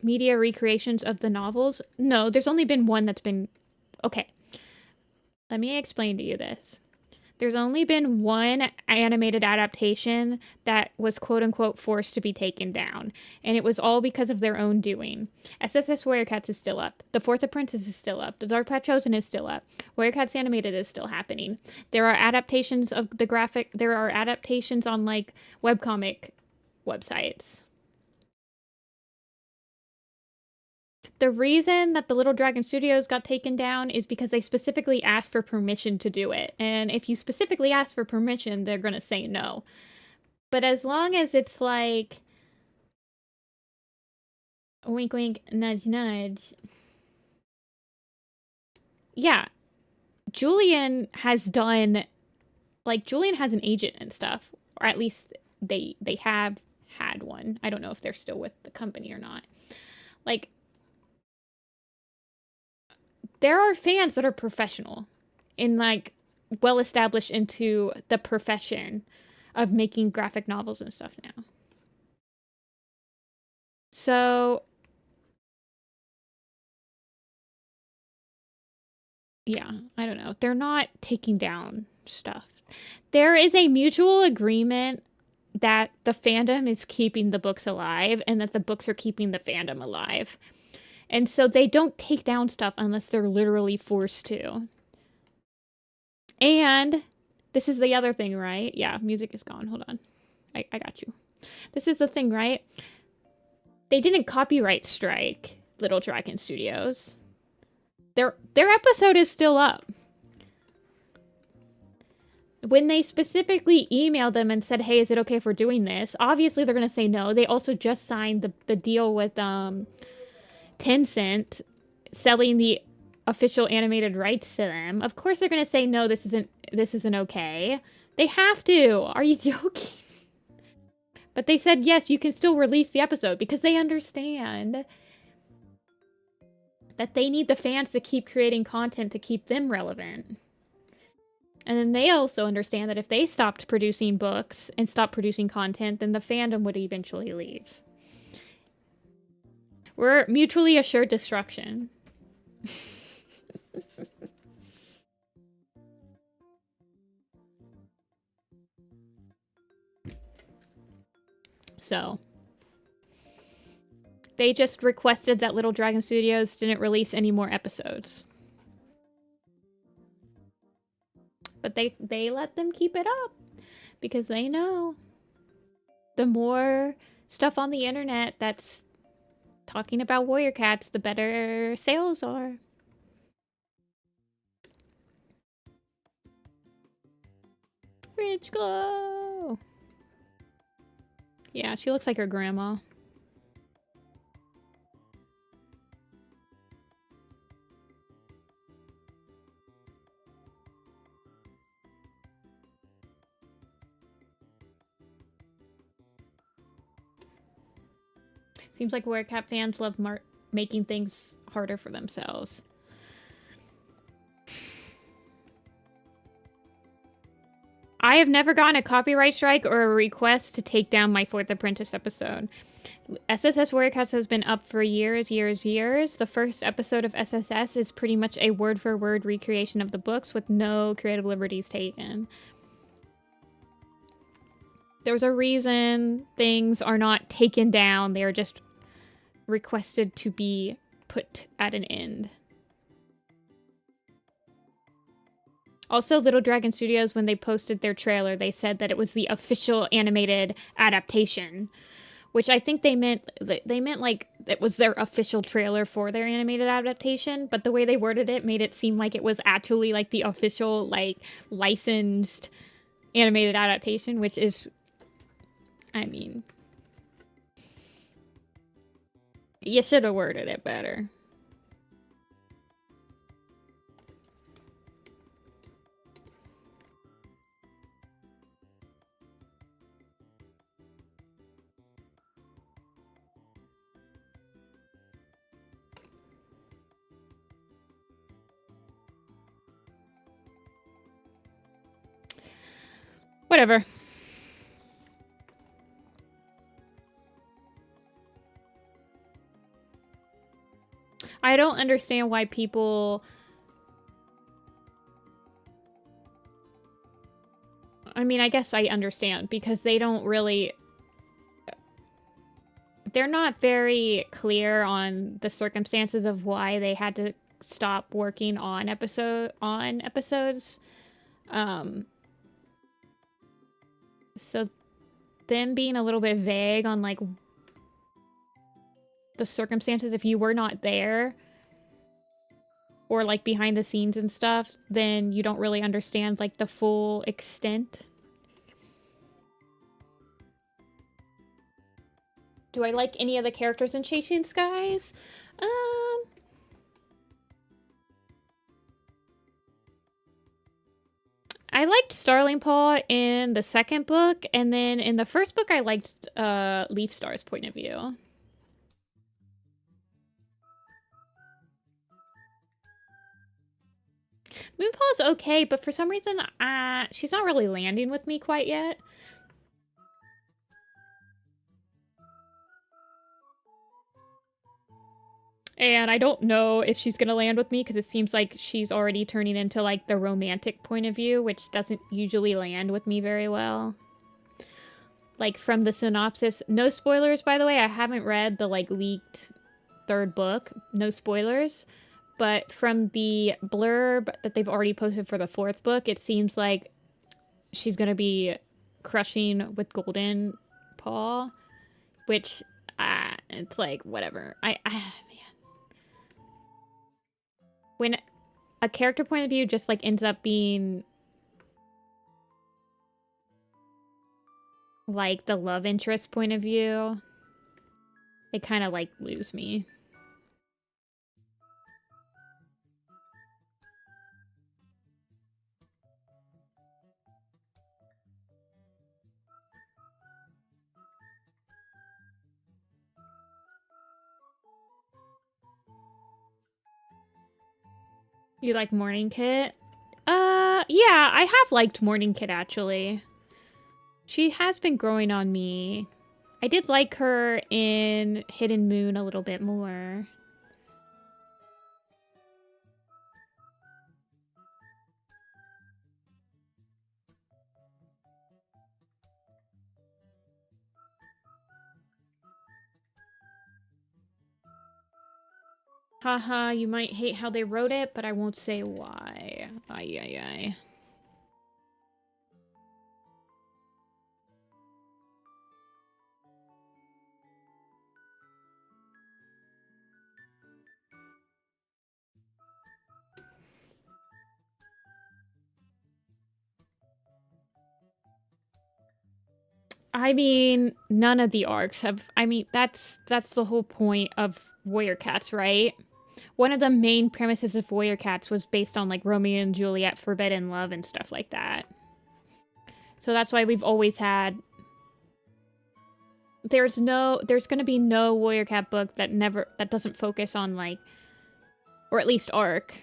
Speaker 1: Media recreations of the novels? No, there's only been one that's been... Okay. Let me explain to you this. There's only been one animated adaptation that was quote-unquote forced to be taken down, and it was all because of their own doing. SSS Warrior Cats is still up. The Fourth Apprentice is still up. The Dark Path Chosen is still up. Warrior Cats Animated is still happening. There are adaptations of the graphic... There are adaptations on, like, webcomic websites. The reason that the Little Dragon Studios got taken down is because they specifically asked for permission to do it. And if you specifically ask for permission, they're going to say no. But as long as it's like... Wink, wink, nudge, nudge. Yeah. Julian has done... Like, Julian has an agent and stuff. Or at least they have had one. I don't know if they're still with the company or not. Like... There are fans that are professional and like well established into the profession of making graphic novels and stuff now. So yeah, I don't know. They're not taking down stuff. There is a mutual agreement that the fandom is keeping the books alive and that the books are keeping the fandom alive. And so they don't take down stuff unless they're literally forced to. And this is the other thing, right? Yeah, music is gone. Hold on. I got you. This is the thing, right? They didn't copyright strike Little Dragon Studios. Their episode is still up. When they specifically emailed them and said, hey, is it okay if we're doing this? Obviously, they're going to say no. They also just signed the deal with... Tencent selling the official animated rights to them. Of course they're gonna say no, this isn't okay. They have to. Are you joking? But they said yes, you can still release the episode because they understand that they need the fans to keep creating content to keep them relevant. And then they also understand that if they stopped producing books and stopped producing content, then the fandom would eventually leave. We're mutually assured destruction. So, they just requested that Little Dragon Studios didn't release any more episodes. But they let them keep it up because they know the more stuff on the internet that's talking about warrior cats, the better sales are. Rich glow. Yeah, she looks like her grandma. Seems like warrior cat fans love making things harder for themselves. I have never gotten a copyright strike or a request to take down my 4th Apprentice episode. SSS Warrior Cats has been up for years. The first episode of SSS is pretty much a word-for-word recreation of the books with no creative liberties taken. There's a reason things are not taken down. They are just requested to be put at an end. Also, Little Dragon Studios, when they posted their trailer, they said that it was the official animated adaptation, which I think they meant like it was their official trailer for their animated adaptation, but the way they worded it made it seem like it was actually like the official, like, licensed animated adaptation, which is, I mean, you should have worded it better. Whatever. I don't understand why people... I mean, I guess I understand, because they don't really... They're not very clear on the circumstances of why they had to stop working on episodes. So them being a little bit vague on, like, the circumstances, if you were not there, or, like, behind the scenes and stuff, then you don't really understand, like, the full extent. Do I like any of the characters in Chasing Skies? I liked Starling Paw in the second book, and then in the first book I liked Leaf Star's point of view. Moonpaw's okay, but for some reason she's not really landing with me quite yet. And I don't know if she's gonna land with me because it seems like she's already turning into, like, the romantic point of view, which doesn't usually land with me very well. Like, from the synopsis, no spoilers, by the way, I haven't read the, like, leaked third book, no spoilers, but from the blurb that they've already posted for the fourth book, it seems like she's gonna be crushing with Golden Paw, which, it's like, whatever. Man. When a character point of view just, like, ends up being, like, the love interest point of view, it kind of, like, lose me. You like Morning Kit? Yeah, I have liked Morning Kit, actually. She has been growing on me. I did like her in Hidden Moon a little bit more. Haha, you might hate how they wrote it, but I won't say why. Ay, ay, ay. I mean, none of the arcs have... I mean, that's the whole point of Warrior Cats, right? One of the main premises of Warrior Cats was based on, like, Romeo and Juliet, forbidden love, and stuff like that. So that's why we've always had... There's gonna be no Warrior Cat book that doesn't focus on, like... Or at least arc.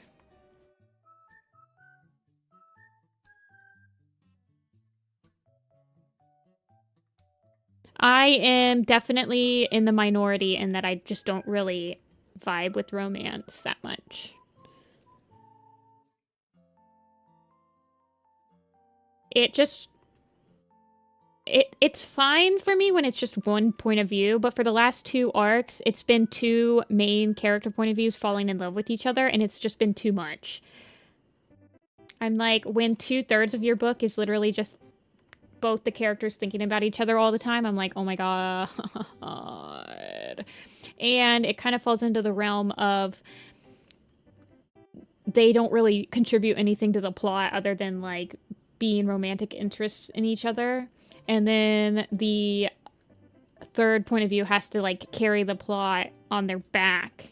Speaker 1: I am definitely in the minority in that I just don't really vibe with romance that much. It's fine for me when it's just one point of view, but for the last two arcs, it's been two main character point of views falling in love with each other, and it's just been too much. I'm like, when 2/3 of your book is literally just both the characters thinking about each other all the time, I'm like, oh my god. And it kind of falls into the realm of they don't really contribute anything to the plot other than, like, being romantic interests in each other. And then the third point of view has to, like, carry the plot on their back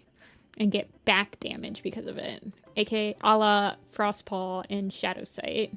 Speaker 1: and get back damage because of it. AKA a la Frostpaw and Shadowsight.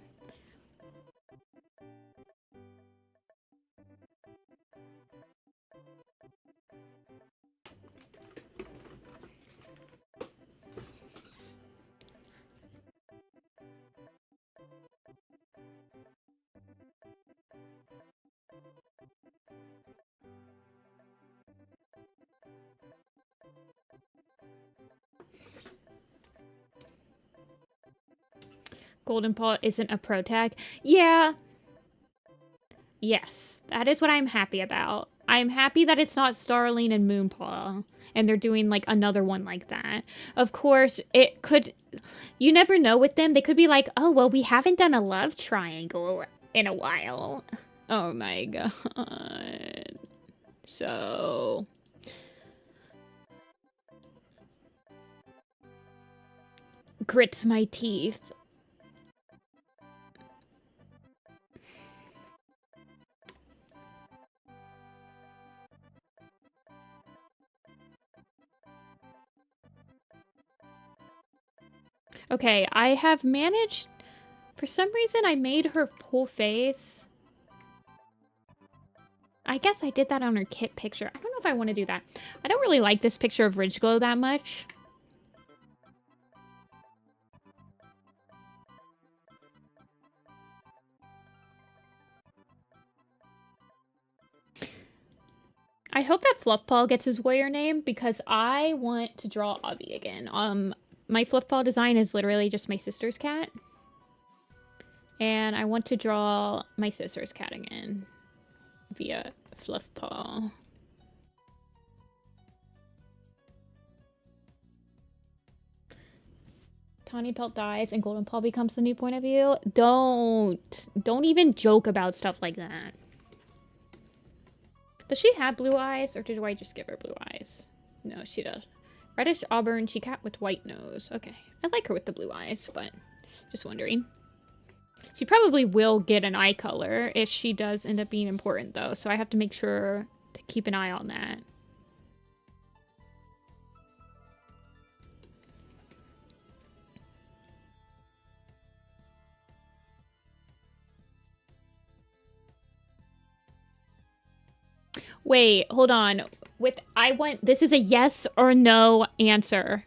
Speaker 1: Golden Paw isn't a pro tag. Yeah. Yes, that is what I'm happy about. I'm happy that it's not Starling and Moonpaw, and they're doing, like, another one like that. Of course, it could... You never know with them. They could be like, oh, well, we haven't done a love triangle in a while. Oh my god. So... Grits my teeth. Okay, I have managed... For some reason, I made her whole face. I guess I did that on her kit picture. I don't know if I want to do that. I don't really like this picture of Ridgeglow that much. I hope that Fluffball gets his warrior name because I want to draw Avi again. My Fluffball design is literally just my sister's cat. And I want to draw my sister's cat again via Fluffball. Tawny Pelt dies and Golden Paw becomes the new point of view. Don't even joke about stuff like that. Does she have blue eyes, or did I just give her blue eyes? No, she does. Reddish auburn, she cat with white nose. Okay, I like her with the blue eyes, but just wondering. She probably will get an eye color if she does end up being important, though, so I have to make sure to keep an eye on that. Wait, hold on. This is a yes or no answer.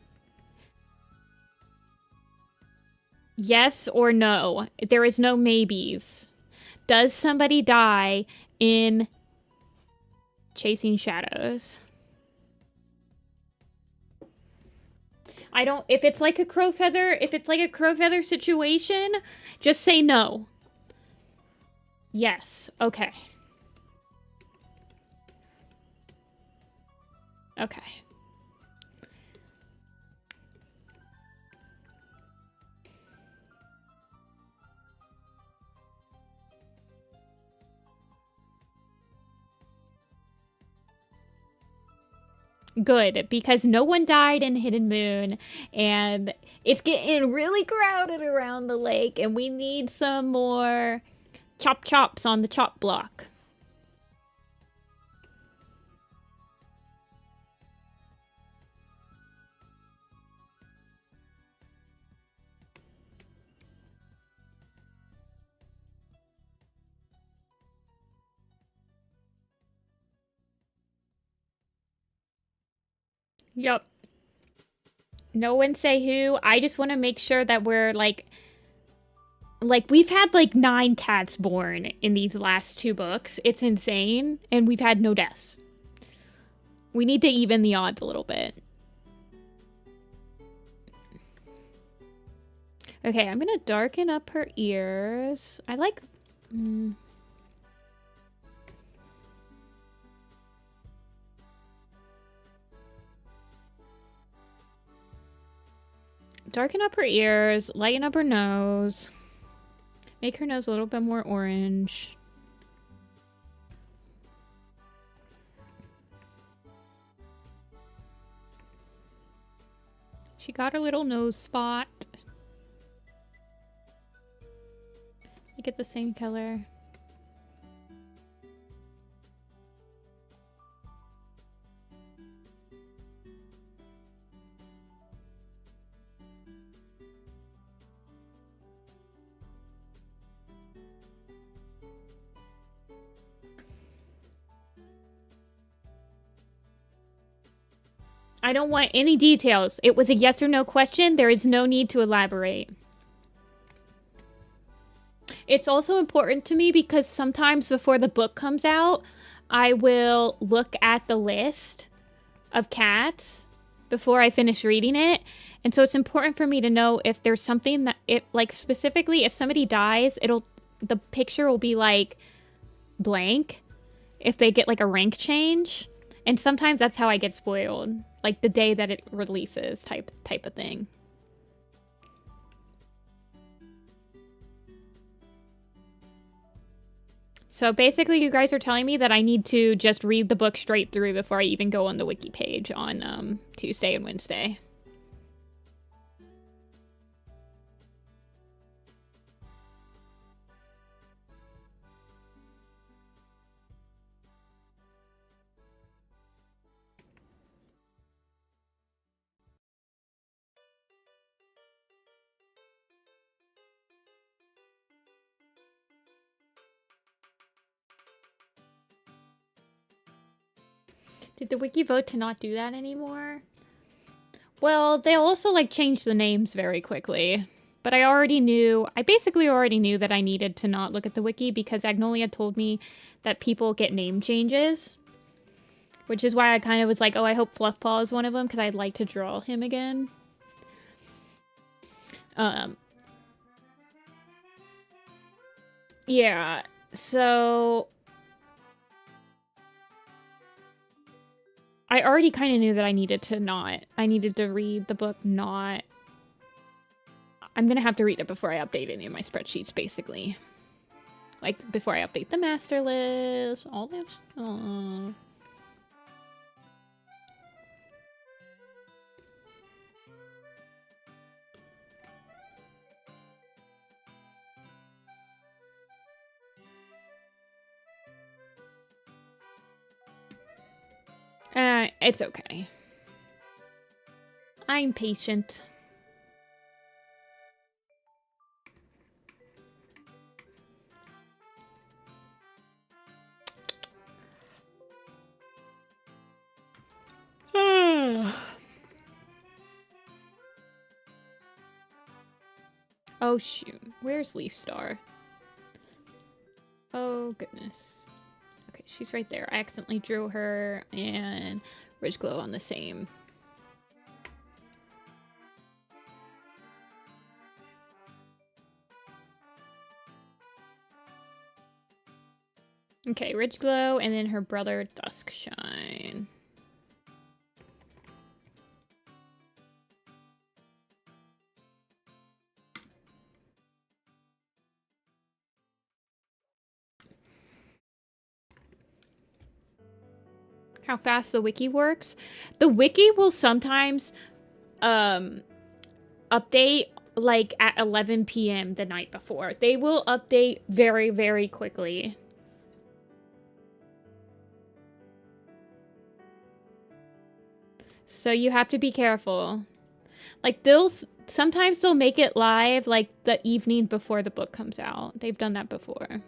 Speaker 1: Yes or no. There is no maybes. Does somebody die in Chasing Shadows? I don't, if it's like a crow feather situation, just say no. Yes. Okay. Okay. Good, because no one died in Hidden Moon, and it's getting really crowded around the lake, and we need some more chop chops on the chop block. Yep. No one say who. I just want to make sure that we're like we've had like 9 cats born in these last 2 books. It's insane, and we've had no deaths. We need to even the odds a little bit. Okay, I'm gonna darken up her ears. I like... Darken up her ears, lighten up her nose. Make her nose a little bit more orange. She got her little nose spot. Make it the same color. I don't want any details. It was a yes or no question. There is no need to elaborate. It's also important to me because sometimes before the book comes out, I will look at the list of cats before I finish reading it. And so it's important for me to know if there's something that, like specifically, if somebody dies, the picture will be like blank if they get like a rank change. And sometimes that's how I get spoiled. Like the day that it releases type of thing. So basically you guys are telling me that I need to just read the book straight through before I even go on the wiki page on Tuesday and Wednesday. Did the wiki vote to not do that anymore? Well, they also like changed the names very quickly. But I basically already knew that I needed to not look at the wiki because Agnolia told me that people get name changes. Which is why I kind of was like, oh, I hope Fluffpaw is one of them because I'd like to draw him again. Yeah, so... I already kind of knew that I needed to read the book not... I'm gonna have to read it before I update any of my spreadsheets, basically. Like, before I update the master list, all this. It's okay. I'm patient. Oh, Oh, shoot. Where's Leaf Star? Oh, goodness. Okay, she's right there. I accidentally drew her and Ridge Glow on the same. Okay, Ridge Glow and then her brother Duskshine. How fast the wiki works? The wiki will sometimes update like at 11 p.m. the night before. They will update very, very quickly. So you have to be careful. Like sometimes they'll make it live like the evening before the book comes out. They've done that before.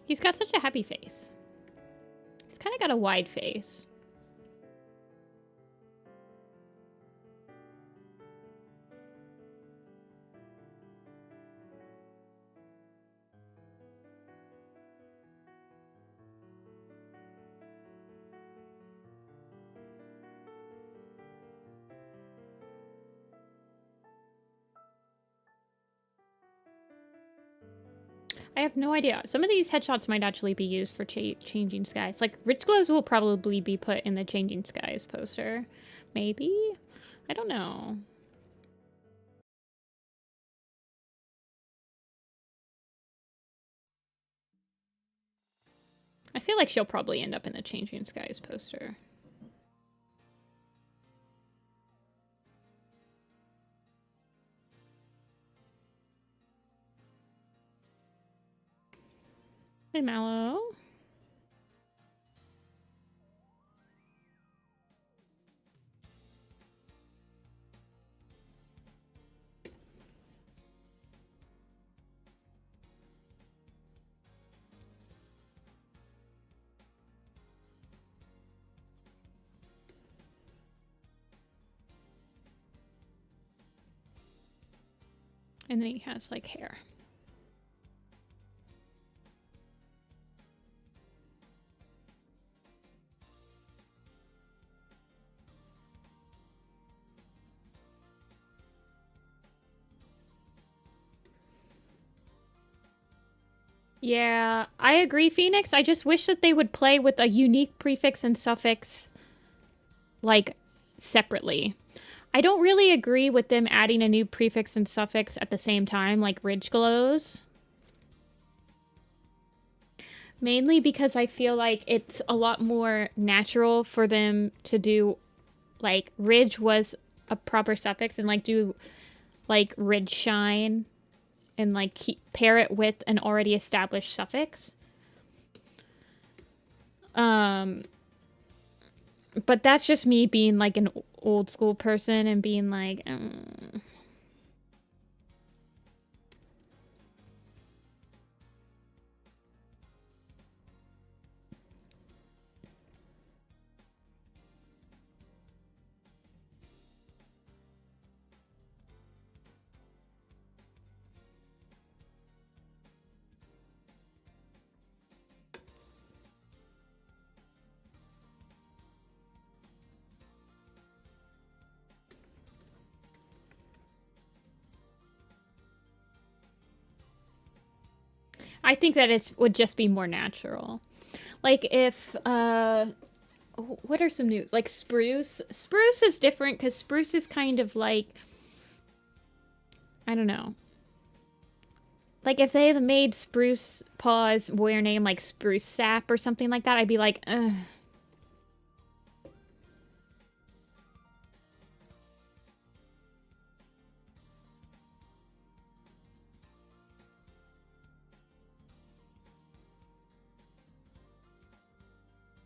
Speaker 1: He's got such a happy face. He's kind of got a wide face. I have no idea. Some of these headshots might actually be used for Changing Skies. Like, Rich Glows will probably be put in the Changing Skies poster. Maybe? I don't know. I feel like she'll probably end up in the Changing Skies poster. Hey, Mallow. And then he has, like, hair. Yeah, I agree, Phoenix. I just wish that they would play with a unique prefix and suffix, like, separately. I don't really agree with them adding a new prefix and suffix at the same time, like Ridge Glows. Mainly because I feel like it's a lot more natural for them to do, like, Ridge was a proper suffix and, like, do, like, Ridge Shine and, like, pair it with an already established suffix. But that's just me being, like, an old school person and being like, I think that it would just be more natural. Like if, what are some news? Like Spruce. Spruce is different because Spruce is kind of like, I don't know. Like if they had made Spruce Paw's warrior name like Spruce Sap or something like that, I'd be like, ugh.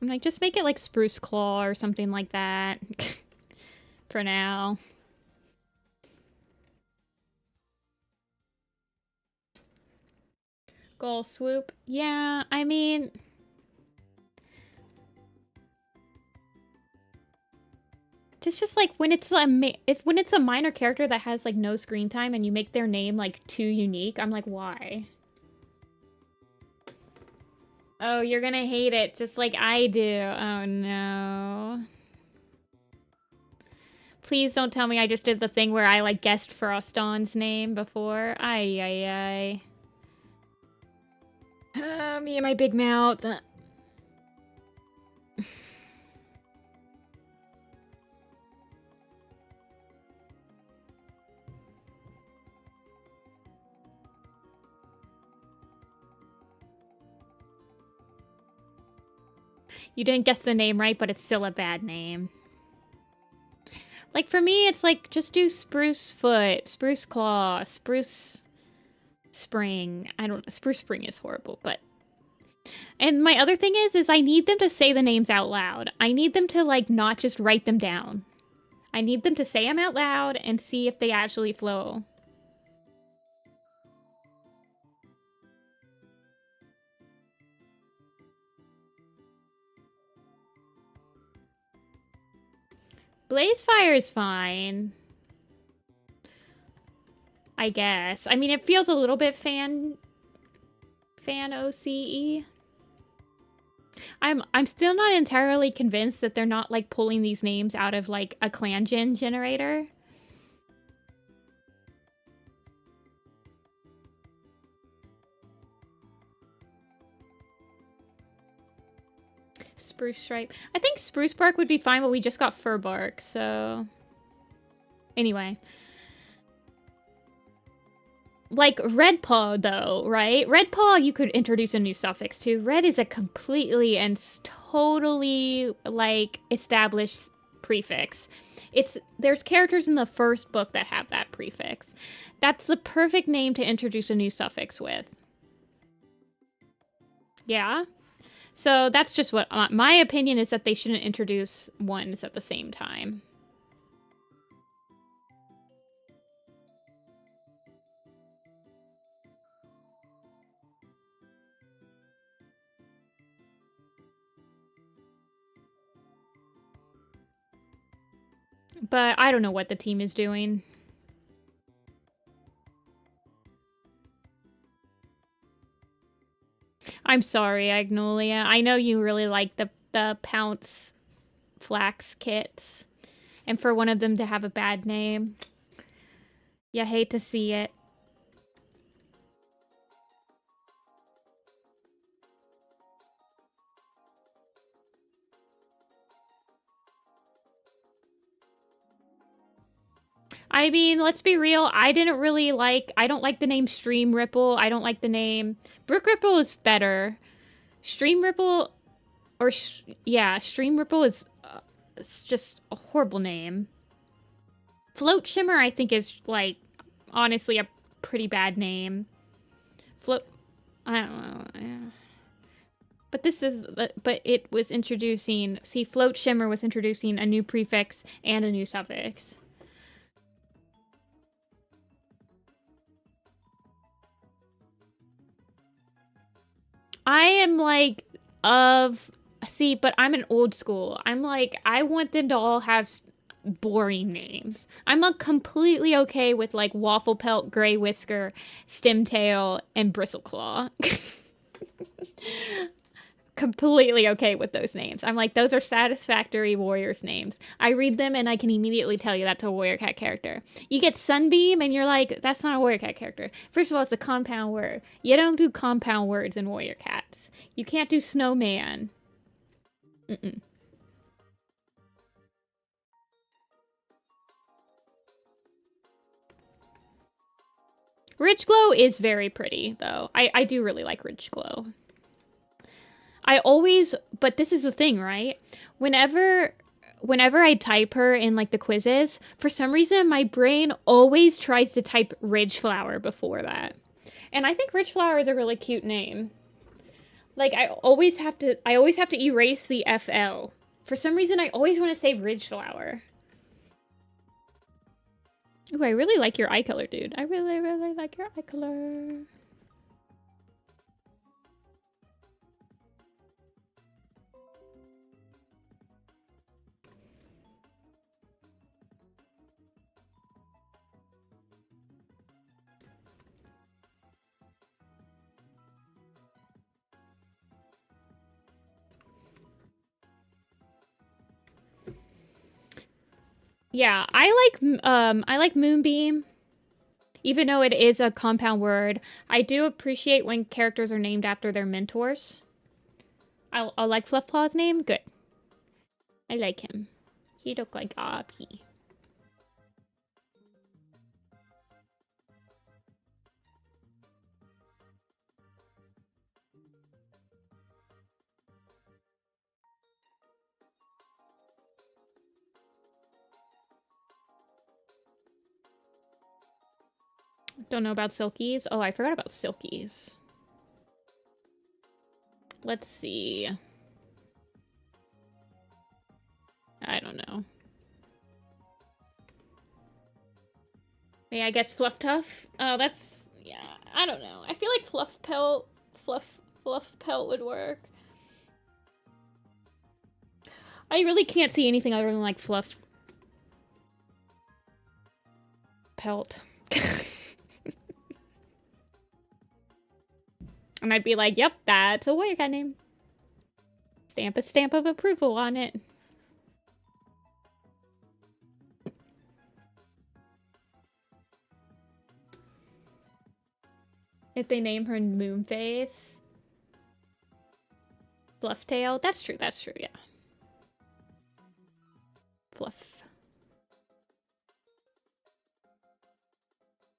Speaker 1: I'm like, just make it like Spruce Claw or something like that. For now. Gull Swoop. Yeah, I mean... Just like when it's a minor character that has like no screen time and you make their name like too unique, I'm like, why? Oh, you're gonna hate it just like I do. Oh no. Please don't tell me I just did the thing where I like guessed Froston's name before. Ay. Me and my big mouth. You didn't guess the name right, but it's still a bad name. Like, for me, it's like, just do Spruce Foot, Spruce Claw, Spruce Spring. I don't know. Spruce Spring is horrible, but... And my other thing is I need them to say the names out loud. I need them to, like, not just write them down. I need them to say them out loud and see if they actually flow. Blazefire is fine. I guess. I mean, it feels a little bit fan OCE. I'm still not entirely convinced that they're not like pulling these names out of like a clan gen generator. Spruce Stripe. I think Spruce Bark would be fine, but we just got Fur Bark, so... Anyway. Like, Red Paw, though, right? Red Paw, you could introduce a new suffix to. Red is a completely and totally, like, established prefix. There's characters in the first book that have that prefix. That's the perfect name to introduce a new suffix with. Yeah? So that's just what my opinion is, that they shouldn't introduce ones at the same time. But I don't know what the team is doing. I'm sorry, Agnolia. I know you really like the Pounce Flax kits. And for one of them to have a bad name, you hate to see it. I mean, let's be real. I don't like the name Stream Ripple. I don't like the name... Brook Ripple is better. Stream Ripple... Stream Ripple is it's just a horrible name. Float Shimmer, I think, is, like, honestly a pretty bad name. I don't know. But it was introducing... See, Float Shimmer was introducing a new prefix and a new suffix. I am like but I'm an old school. I'm like, I want them to all have boring names. I'm not completely okay with like Waffle Pelt, Gray Whisker, Stemtail, and Bristleclaw. completely okay with those names. I'm like, those are satisfactory warriors names. I read them and I can immediately tell you that's a warrior cat character. You get Sunbeam and you're like, that's not a warrior cat character. First of all, it's a compound word. You don't do compound words in warrior cats. You can't do snowman. Mm-mm. Ridge Glow is very pretty, though. I do really like Ridge Glow. But this is the thing, right? Whenever I type her in like the quizzes, for some reason my brain always tries to type Ridge Flower before that. And I think Ridge Flower is a really cute name. Like I always have to erase the FL. For some reason I always want to say Ridge Flower. Ooh, I really like your eye color, dude. I really, really like your eye color. Yeah, I like Moonbeam. Even though it is a compound word, I do appreciate when characters are named after their mentors. I like Fluffpaw's name. Good. I like him. He look like Abby. Don't know about Silkies. Oh, I forgot about Silkies. Let's see. I don't know. Yeah, I guess Fluff Tough. Oh, that's... yeah, I don't know. I feel like Fluff Pelt would work. I really can't see anything other than like Fluff Pelt. And I'd be like, yep, that's a warrior cat name. Stamp a stamp of approval on it. If they name her Moonface. Flufftail. That's true, yeah. Fluff.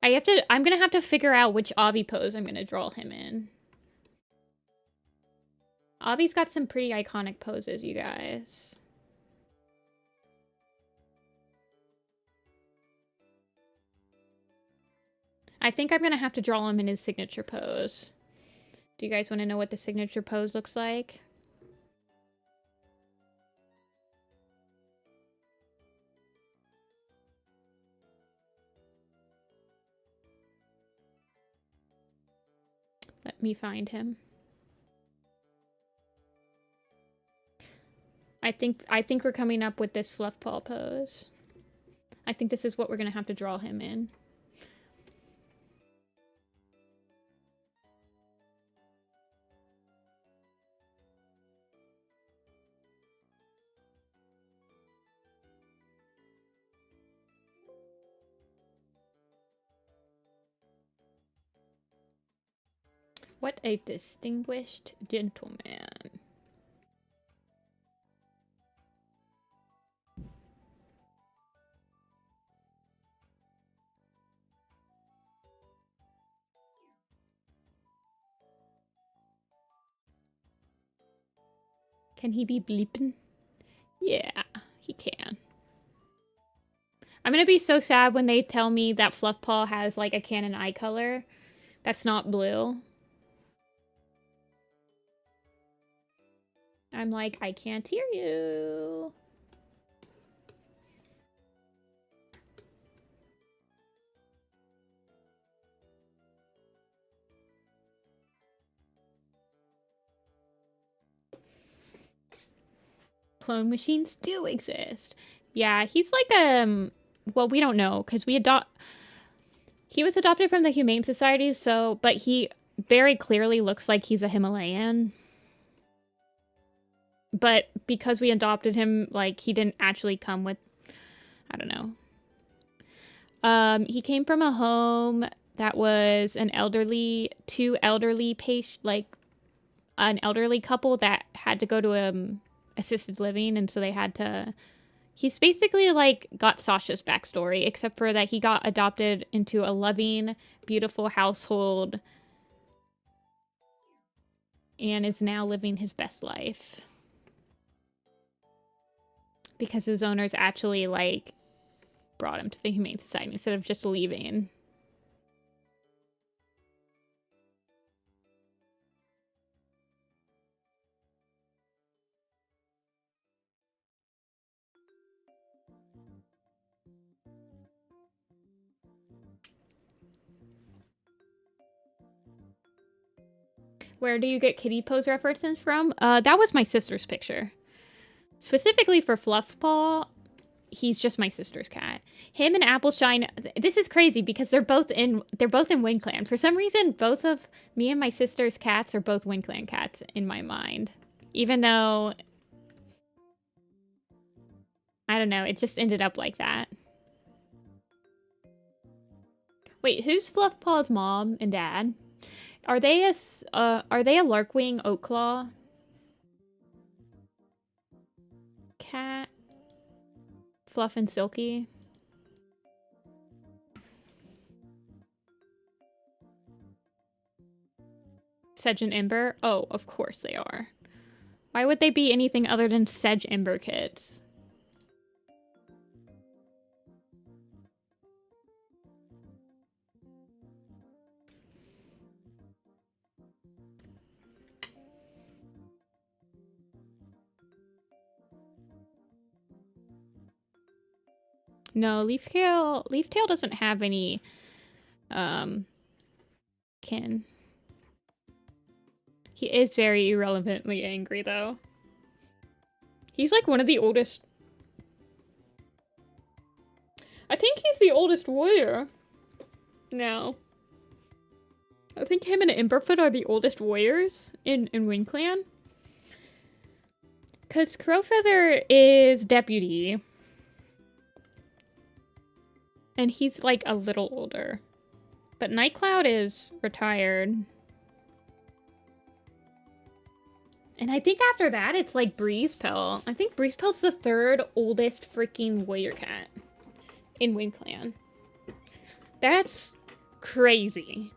Speaker 1: I'm gonna have to figure out which Avi pose I'm gonna draw him in. Avi's got some pretty iconic poses, you guys. I think I'm gonna have to draw him in his signature pose. Do you guys want to know what the signature pose looks like? Let me find him. I think we're coming up with this Fluffpaw pose. I think this is what we're gonna have to draw him in. What a distinguished gentleman. Can he be bleeping? Yeah, he can. I'm gonna be so sad when they tell me that Fluffpaw has like a Canon eye color that's not blue. I'm like, I can't hear you. Clone machines do exist. Yeah, he's like, well, we don't know, because he was adopted from the Humane Society, so, but he very clearly looks like he's a Himalayan. But because we adopted him, like, he didn't actually come with, I don't know. He came from a home that was an elderly patient, like, an elderly couple that had to go to assisted living, and so they had to. He's basically like got Sasha's backstory, except for that he got adopted into a loving, beautiful household, and is now living his best life because his owners actually like brought him to the Humane Society instead of just leaving. Where do you get kitty pose references from? That was my sister's picture. Specifically for Fluffpaw, he's just my sister's cat. Him and Appleshine, this is crazy because they're both in WindClan. For some reason, both of me and my sister's cats are both WindClan cats in my mind. Even though, I don't know, it just ended up like that. Wait, who's Fluffpaw's mom and dad? Are they a Larkwing Oaklaw cat? Fluff and Silky? Sedge and Ember? Oh, of course they are. Why would they be anything other than Sedge Ember kids? No, Leaftail doesn't have any kin. He is very irrelevantly angry though. He's like one of the oldest. I think he's the oldest warrior. No. I think him and Emberfoot are the oldest warriors in WindClan. Cause Crowfeather is deputy. And he's like a little older. But Nightcloud is retired. And I think after that, it's like Breezepelt. I think Breezepelt's the third oldest freaking warrior cat in WindClan. That's crazy.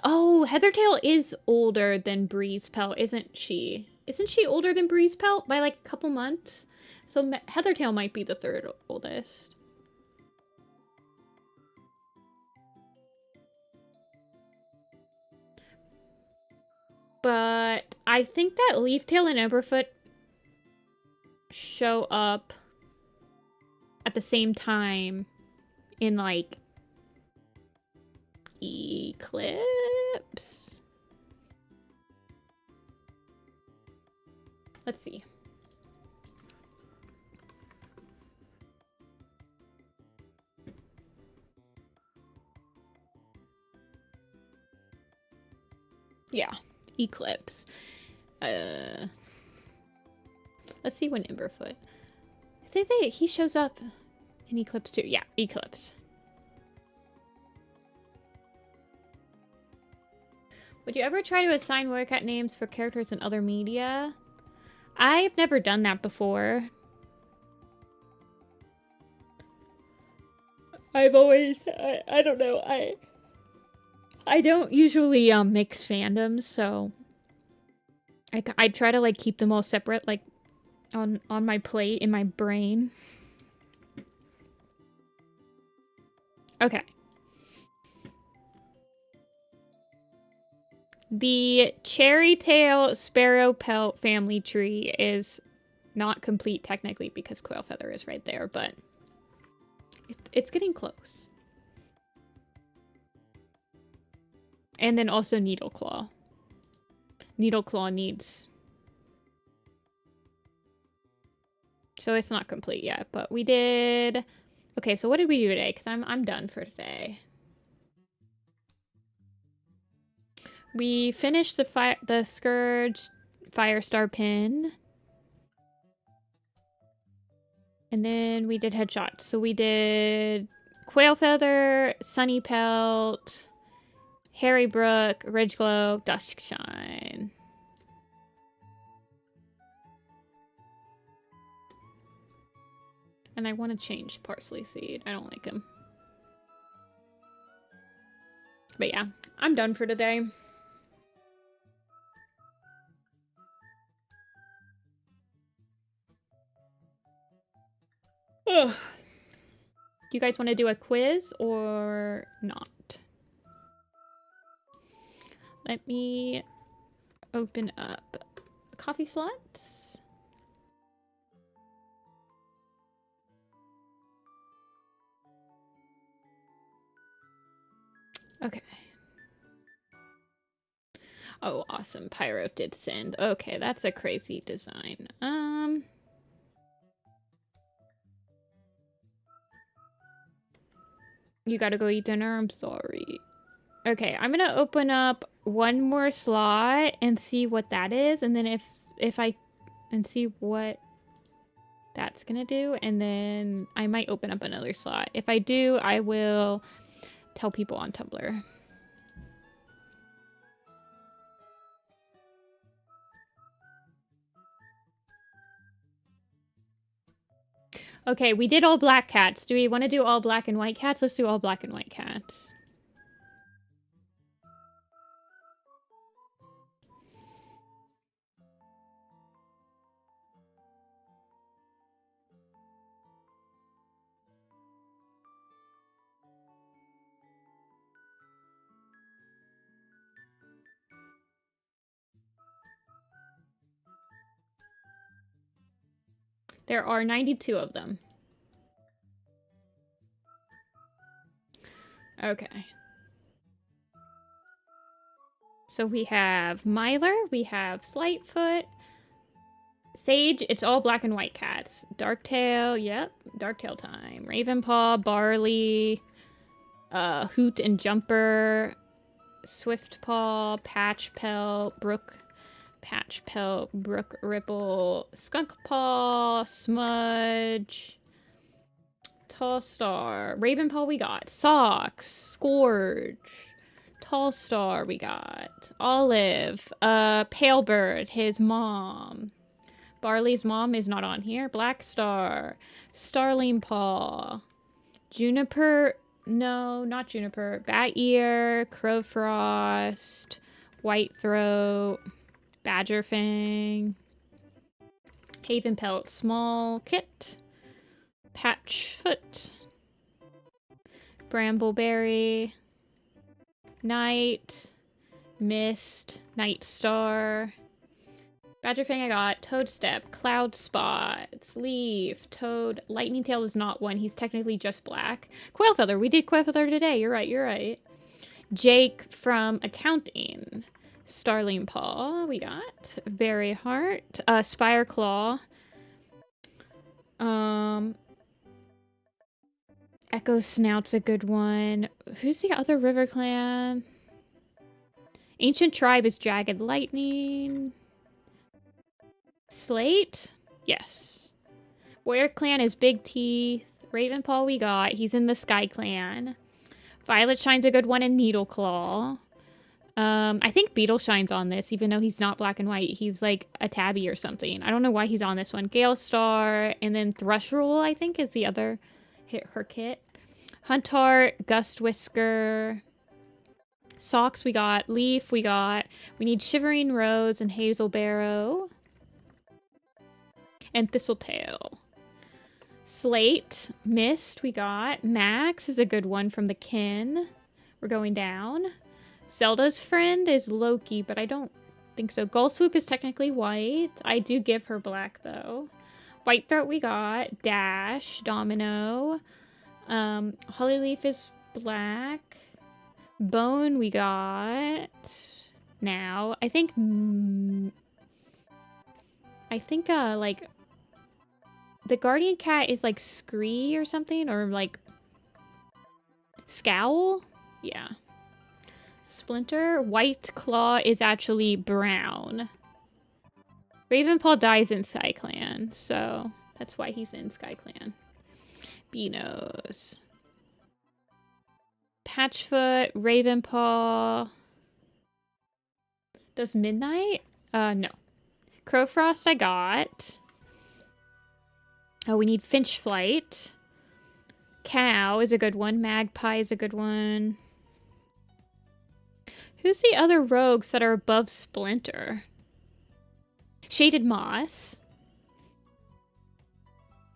Speaker 1: Oh, Heathertail is older than Breezepelt, isn't she? Isn't she older than Breezepelt by like a couple months? So Heathertail might be the third oldest. But I think that Leaftail and Emberfoot show up at the same time in like Eclipse. Let's see. Yeah, Eclipse. Let's see when Emberfoot. I think he shows up in Eclipse too. Yeah, Eclipse. Would you ever try to assign warrior cat names for characters in other media? I've never done that before. I've always, I don't know, I don't usually mix fandoms, so I try to like keep them all separate, like on my plate in my brain. Okay. The Cherrytail Sparrow Pelt family tree is not complete technically because Quailfeather is right there, but it's getting close. And then also Needleclaw. Needleclaw needs... So it's not complete yet, but we did Okay, so what did we do today? Because I'm done for today. We finished the Scourge Firestar pin. And then we did headshots. So we did Quail Feather, Sunny Pelt, Harry Brook, Ridge Glow, Dusk Shine. And I want to change Parsley Seed. I don't like him. But yeah, I'm done for today. Ugh. Do you guys want to do a quiz or not? Let me open up coffee slots. Okay. Oh, awesome. Pyro did send. Okay, that's a crazy design. You gotta go eat dinner? I'm sorry. Okay, I'm gonna open up one more slot and see what that is, and then and see what that's gonna do, and then I might open up another slot. If I do, I will tell people on Tumblr. Okay, we did all black cats. Do we want to do all black and white cats? Let's do all black and white cats. There are 92 of them. Okay. So we have Myler, we have Slightfoot, Sage, it's all black and white cats. Darktail, yep, Darktail time. Ravenpaw, Barley, Hoot and Jumper, Swiftpaw, Patchpelt, Patchpelt, Brook Ripple, Skunkpaw, Smudge, Tallstar, Ravenpaw we got, Socks, Scourge, Tallstar we got, Olive, Palebird, his mom. Barley's mom is not on here. Blackstar, Starling Paw, Juniper, no, not Juniper, Bat Ear, Crowfrost, Whitethroat, Badgerfang, Haven Pelt, Small Kit, Patchfoot, Brambleberry, Night, Mist, Night Star, Badgerfang I got, Toadstep, Cloud Spots, Leaf, Toad, Lightning Tail is not one, he's technically just black. Quailfeather, we did Quailfeather today, you're right. Jake from Accounting, Starling Paw, we got, Berry Heart, Spire Claw, Echo Snout's a good one. Who's the other River Clan? Ancient Tribe is Jagged Lightning. Slate? Yes. Warrior Clan is Big Teeth. Ravenpaw we got. He's in the SkyClan. Violet Shine's a good one in Needleclaw. I think Beetle Shine's on this, even though he's not black and white. He's like a tabby or something. I don't know why he's on this one. Gale Star, and then Thrushroll, I think, is the other her kit. Huntheart, Gust Whisker. Socks we got. Leaf we got. We need Shivering Rose and Hazel Barrow. And Thistletail. Slate, Mist we got. Max is a good one from the Kin. We're going down. Zelda's friend is Loki, but I don't think so. Gullswoop is technically white. I do give her black, though. Whitethroat we got. Dash, Domino. Hollyleaf is black. Bone we got. Now, I think, like, The guardian cat is like Scree or something, or like Scowl? Yeah. Splinter. White Claw is actually brown. Ravenpaw dies in SkyClan, so that's why he's in SkyClan. Beanos. Patchfoot, Ravenpaw. Does Midnight? No. Crowfrost I got. Oh, we need Finchflight. Cow is a good one. Magpie is a good one. Who's the other rogues that are above Splinter? Shaded Moss.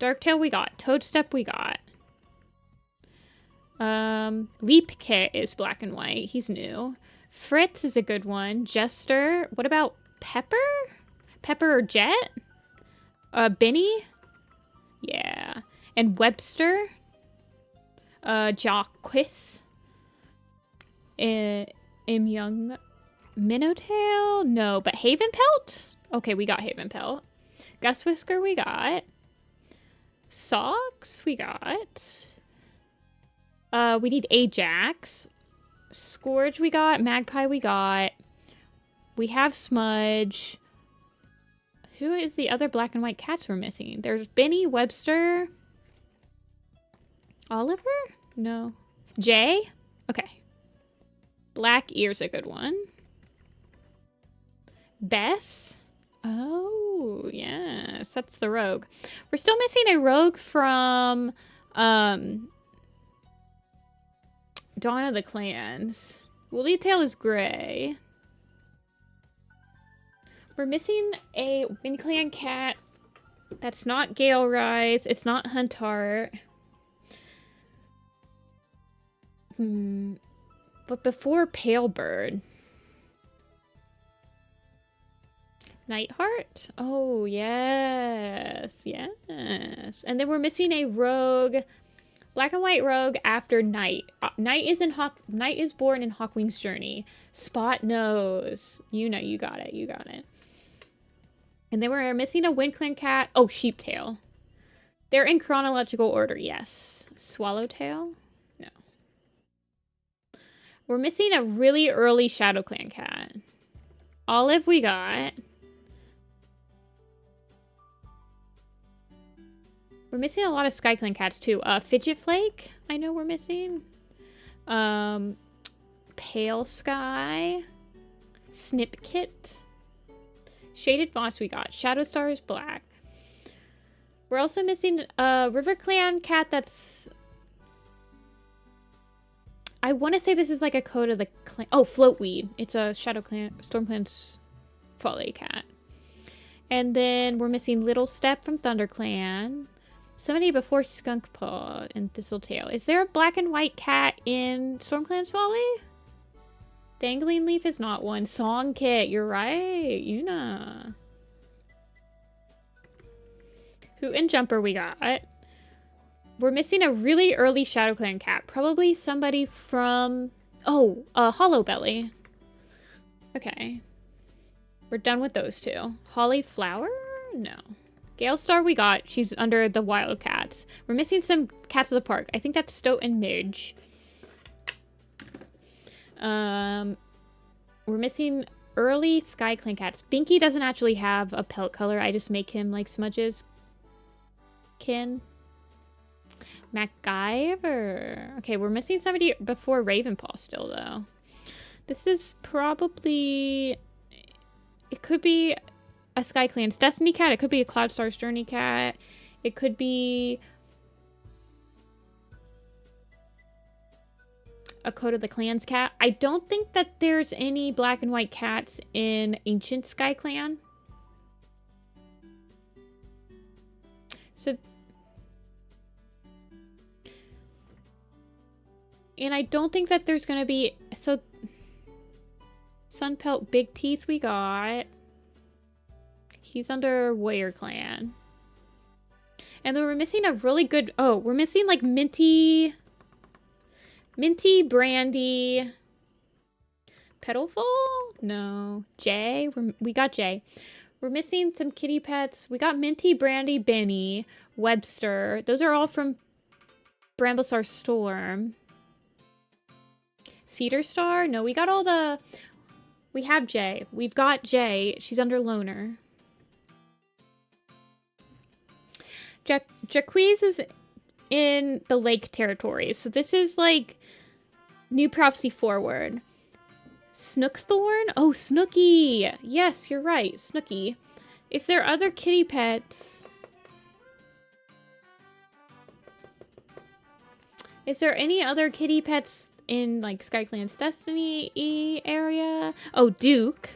Speaker 1: Darktail we got. Toadstep we got. Leap Kit is black and white. He's new. Fritz is a good one. Jester. What about Pepper? Pepper or Jet? Benny? Yeah. And Webster? Jacquis? Young Minnowtail? No, but Haven Pelt? Okay, we got Haven Pelt. Gus Whisker we got. Socks we got. We need Ajax. Scourge we got. Magpie we got. We have Smudge. Who is the other black and white cats we're missing? There's Benny, Webster. Oliver? No. Jay? Okay. Black Ear's a good one. Bess? Oh, yes. That's the rogue. We're still missing a rogue from Dawn of the Clans. Woolly Tail is gray. We're missing a WindClan cat. That's not Gale Rise. It's not Huntart. But before Palebird. Nightheart? Oh, yes. Yes. And then we're missing a rogue. Black and white rogue after Night. Night is born in Hawkwing's Journey. Spot knows. You know, you got it. You got it. And then we're missing a WindClan cat. Oh, Sheeptail. They're in chronological order, yes. Swallowtail? No. We're missing a really early ShadowClan cat. Olive we got. We're missing a lot of SkyClan cats too. Fidget Flake, I know we're missing. Pale Sky. Snipkit. Shaded Moss we got. Shadowstar is black. We're also missing a RiverClan cat that's... I want to say this is like a code of the clan. Oh, Floatweed. It's a StormClan's Folly cat. And then we're missing Little Step from ThunderClan. Somebody before Skunkpaw and Thistletail. Is there a black and white cat in StormClan's Folly? Dangling Leaf is not one. Song Kit, you're right. Yuna. Hoot and Jumper we got. We're missing a really early ShadowClan cat. Probably somebody from... Oh, Hollow Belly. Okay. We're done with those two. Holly Flower? No. Gale Star we got. She's under the Wildcats. We're missing some cats of the park. I think that's Stoat and Midge. We're missing early SkyClan cats. Binky doesn't actually have a pelt color. I just make him like Smudge's kin. MacGyver. Okay, we're missing somebody before Ravenpaw still, though. This is probably... It could be a SkyClan's Destiny cat. It could be a Cloudstar's Journey cat. It could be... a Code of the Clans cat. I don't think that there's any black and white cats in Ancient SkyClan. So... And I don't think that there's gonna be... So... Sunpelt Big Teeth we got. He's under Warrior Clan. And then we're missing a really good... Oh, we're missing like Minty, Brandy... Petalful? No. Jay? We got Jay. We're missing some kitty pets. We got Minty, Brandy, Benny, Webster. Those are all from Bramblestar Storm. Cedar Star? No, we got all the... We have Jay. We've got Jay. She's under Loner. Jaquez is in the Lake territories. So this is like New Prophecy forward. Snookthorn? Oh, Snooky! Yes, you're right. Snooky. Is there other kitty pets? Is there any other kitty pets in like SkyClan's Destiny area? Oh, Duke.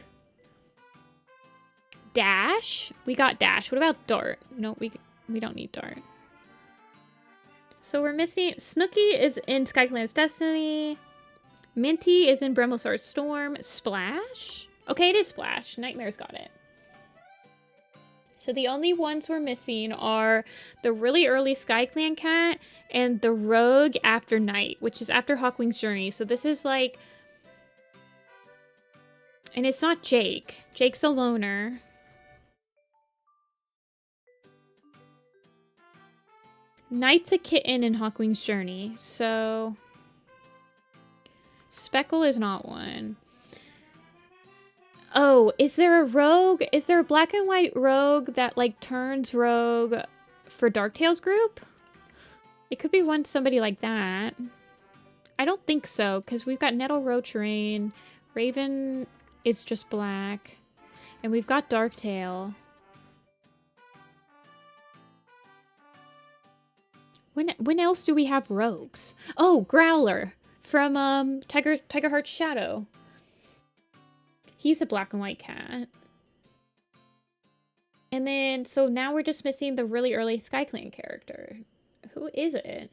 Speaker 1: Dash? We got Dash. What about Dart? No, we don't need Dart. So we're missing... Snooky is in SkyClan's Destiny. Minty is in Bramblestar Storm. Splash? Okay, it is Splash. Nightmare's got it. So the only ones we're missing are the really early SkyClan cat and the rogue after night, which is after Hawkwing's Journey. So this is like... And it's not Jake. Jake's a loner. Knight's a kitten in Hawkwing's Journey, so... Speckle is not one. Oh, is there a rogue? Is there a black and white rogue that, like, turns rogue for Darktail's group? It could be somebody like that. I don't think so, because we've got Nettle Roachrain. Raven is just black. And we've got Darktail. When else do we have rogues? Oh, Growler from Tiger Heart's Shadow. He's a black and white cat. And then, so now we're just missing the really early SkyClan character. Who is it?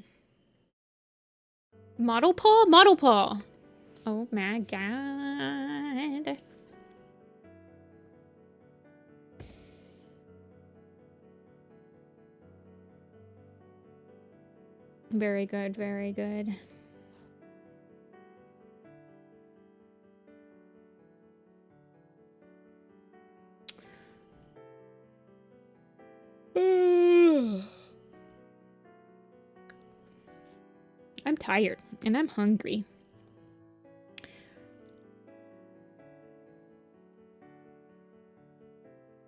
Speaker 1: Model Paw? Model Paw! Oh my god. Very good, very good. I'm tired and I'm hungry.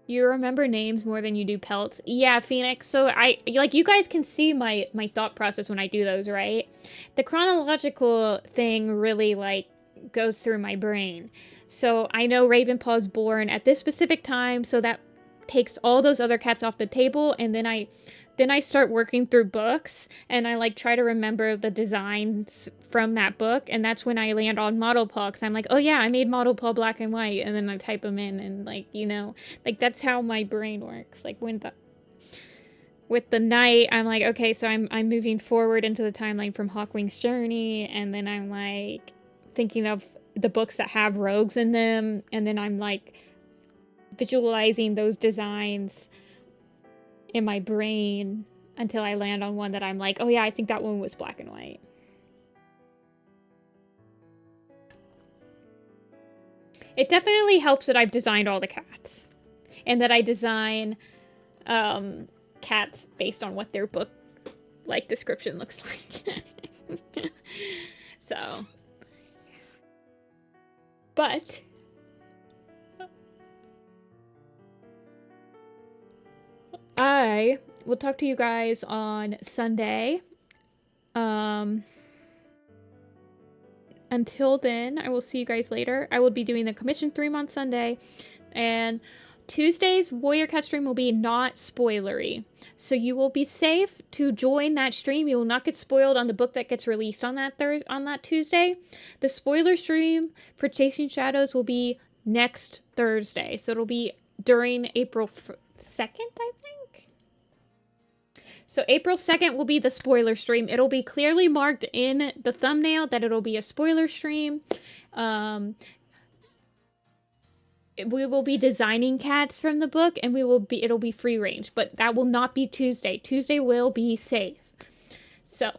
Speaker 1: You remember names more than you do pelts. Yeah, Phoenix. So you guys can see my thought process when I do those, right? The chronological thing really like goes through my brain. So I know Ravenpaw's born at this specific time, so that takes all those other cats off the table, and then I start working through books, and I like try to remember the designs from that book, and that's when I land on Model Paw, because I'm like, oh yeah, I made Model Paw black and white, and then I type them in, and like, you know, like that's how my brain works. Like with the night, I'm like, okay, so I'm moving forward into the timeline from Hawkwing's Journey, and then I'm like thinking of the books that have rogues in them, and then I'm like visualizing those designs in my brain until I land on one that I'm like, oh yeah, I think that one was black and white. It definitely helps that I've designed all the cats. And that I design cats based on what their book like description looks like. So. But I will talk to you guys on Sunday. Until then, I will see you guys later. I will be doing the commission stream on Sunday. And Tuesday's Warrior Cat stream will be not spoilery. So you will be safe to join that stream. You will not get spoiled on the book that gets released on that Tuesday. The spoiler stream for Chasing Shadows will be next Thursday. So it'll be during April 2nd, I think. So April 2nd will be the spoiler stream. It'll be clearly marked in the thumbnail that it'll be a spoiler stream. We will be designing cats from the book, and it'll be free range, but that will not be Tuesday. Tuesday will be safe. So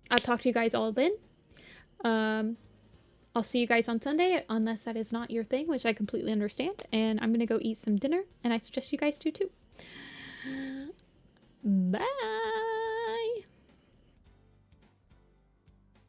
Speaker 1: I'll talk to you guys all then. I'll see you guys on Sunday, unless that is not your thing, which I completely understand. And I'm going to go eat some dinner, and I suggest you guys do too. Bye!